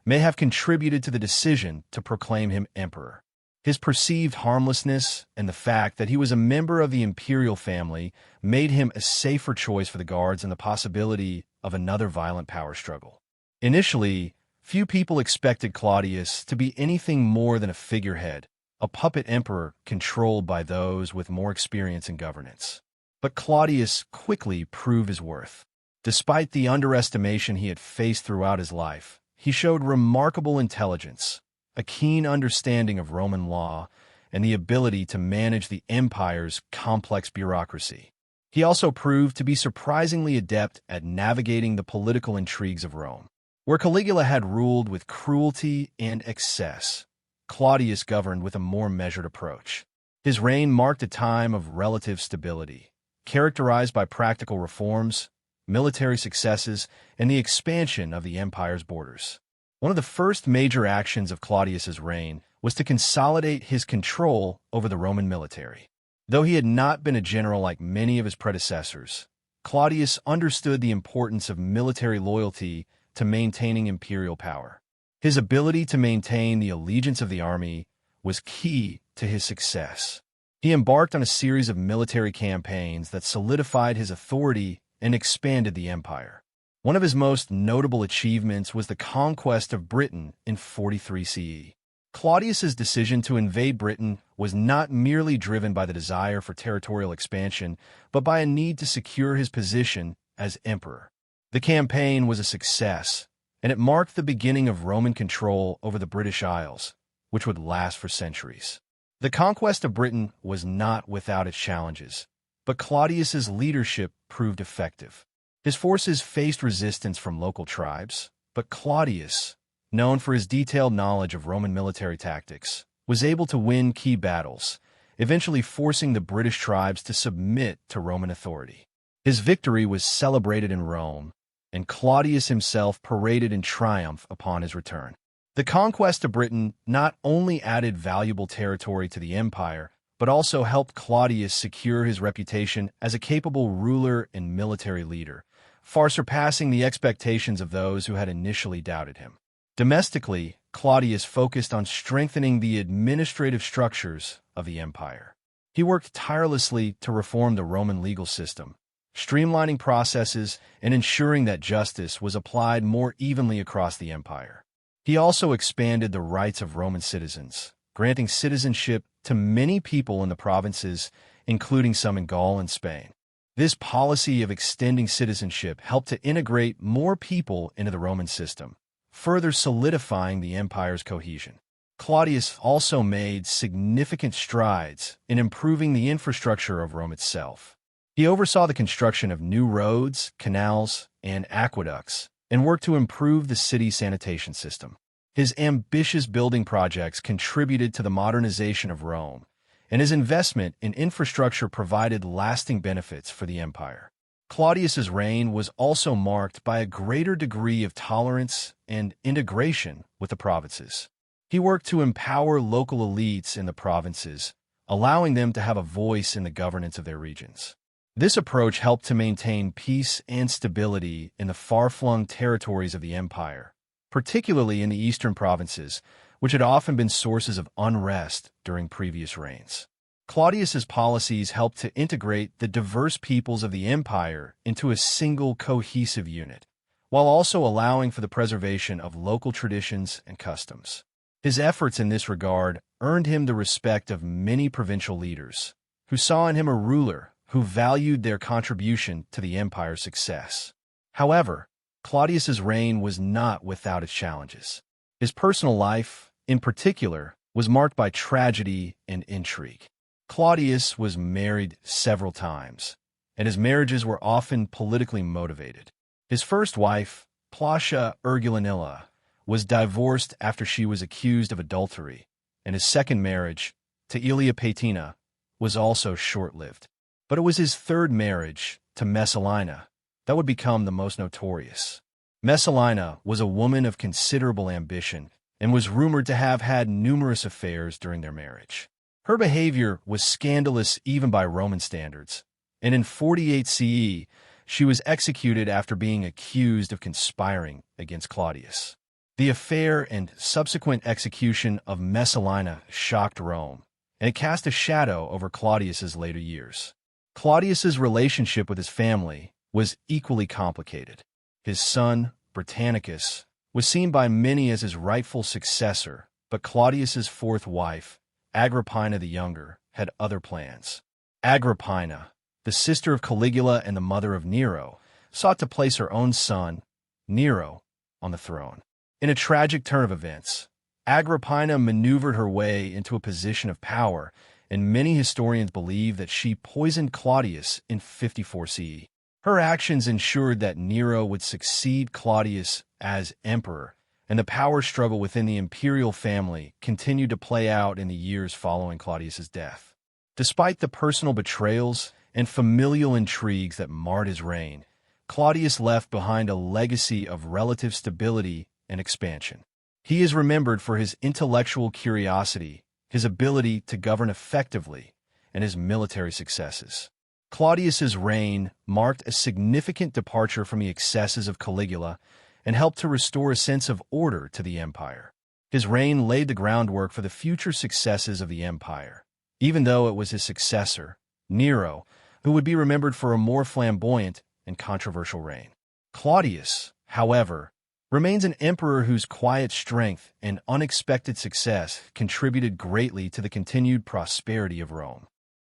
may have contributed to the decision to proclaim him emperor. His perceived harmlessness and the fact that he was a member of the imperial family made him a safer choice for the guards than the possibility of another violent power struggle. Initially, few people expected Claudius to be anything more than a figurehead, a puppet emperor controlled by those with more experience in governance. But Claudius quickly proved his worth. Despite the underestimation he had faced throughout his life, he showed remarkable intelligence, a keen understanding of Roman law, and the ability to manage the empire's complex bureaucracy. He also proved to be surprisingly adept at navigating the political intrigues of Rome. Where Caligula had ruled with cruelty and excess, Claudius governed with a more measured approach. His reign marked a time of relative stability, characterized by practical reforms, military successes, and the expansion of the empire's borders. One of the first major actions of Claudius's reign was to consolidate his control over the Roman military. Though he had not been a general like many of his predecessors, Claudius understood the importance of military loyalty to maintaining imperial power. His ability to maintain the allegiance of the army was key to his success. He embarked on a series of military campaigns that solidified his authority and expanded the empire. One of his most notable achievements was the conquest of Britain in 43 CE. Claudius's decision to invade Britain was not merely driven by the desire for territorial expansion, but by a need to secure his position as emperor. The campaign was a success, and it marked the beginning of Roman control over the British Isles, which would last for centuries. The conquest of Britain was not without its challenges, but Claudius's leadership proved effective. His forces faced resistance from local tribes, but Claudius, known for his detailed knowledge of Roman military tactics, was able to win key battles, eventually forcing the British tribes to submit to Roman authority. His victory was celebrated in Rome, and Claudius himself paraded in triumph upon his return. The conquest of Britain not only added valuable territory to the empire, but also helped Claudius secure his reputation as a capable ruler and military leader, far surpassing the expectations of those who had initially doubted him. Domestically, Claudius focused on strengthening the administrative structures of the empire. He worked tirelessly to reform the Roman legal system, streamlining processes and ensuring that justice was applied more evenly across the empire. He also expanded the rights of Roman citizens, granting citizenship to many people in the provinces, including some in Gaul and Spain. This policy of extending citizenship helped to integrate more people into the Roman system, further solidifying the empire's cohesion. Claudius also made significant strides in improving the infrastructure of Rome itself. He oversaw the construction of new roads, canals, and aqueducts, and worked to improve the city's sanitation system. His ambitious building projects contributed to the modernization of Rome, and his investment in infrastructure provided lasting benefits for the empire. Claudius's reign was also marked by a greater degree of tolerance and integration with the provinces. He worked to empower local elites in the provinces, allowing them to have a voice in the governance of their regions. This approach helped to maintain peace and stability in the far-flung territories of the empire, particularly in the eastern provinces, which had often been sources of unrest during previous reigns. Claudius's policies helped to integrate the diverse peoples of the empire into a single cohesive unit, while also allowing for the preservation of local traditions and customs. His efforts in this regard earned him the respect of many provincial leaders, who saw in him a ruler who valued their contribution to the empire's success. However, Claudius's reign was not without its challenges. His personal life, in particular, was marked by tragedy and intrigue. Claudius was married several times, and his marriages were often politically motivated. His first wife, Placia Urgulanilla, was divorced after she was accused of adultery, and his second marriage, to Aelia Paetina, was also short-lived. But it was his third marriage, to Messalina, that would become the most notorious. Messalina was a woman of considerable ambition and was rumored to have had numerous affairs during their marriage. Her behavior was scandalous even by Roman standards, and in 48 CE, she was executed after being accused of conspiring against Claudius. The affair and subsequent execution of Messalina shocked Rome, and it cast a shadow over Claudius's later years. Claudius's relationship with his family was equally complicated. His son, Britannicus, was seen by many as his rightful successor, but Claudius's fourth wife, Agrippina the Younger, had other plans. Agrippina, the sister of Caligula and the mother of Nero, sought to place her own son, Nero, on the throne. In a tragic turn of events, Agrippina maneuvered her way into a position of power, and many historians believe that she poisoned Claudius in 54 CE. Her actions ensured that Nero would succeed Claudius as emperor, and the power struggle within the imperial family continued to play out in the years following Claudius's death. Despite the personal betrayals and familial intrigues that marred his reign, Claudius left behind a legacy of relative stability and expansion. He is remembered for his intellectual curiosity, his ability to govern effectively, and his military successes. Claudius's reign marked a significant departure from the excesses of Caligula and helped to restore a sense of order to the empire. His reign laid the groundwork for the future successes of the empire, even though it was his successor, Nero, who would be remembered for a more flamboyant and controversial reign. Claudius, however, remains an emperor whose quiet strength and unexpected success contributed greatly to the continued prosperity of Rome.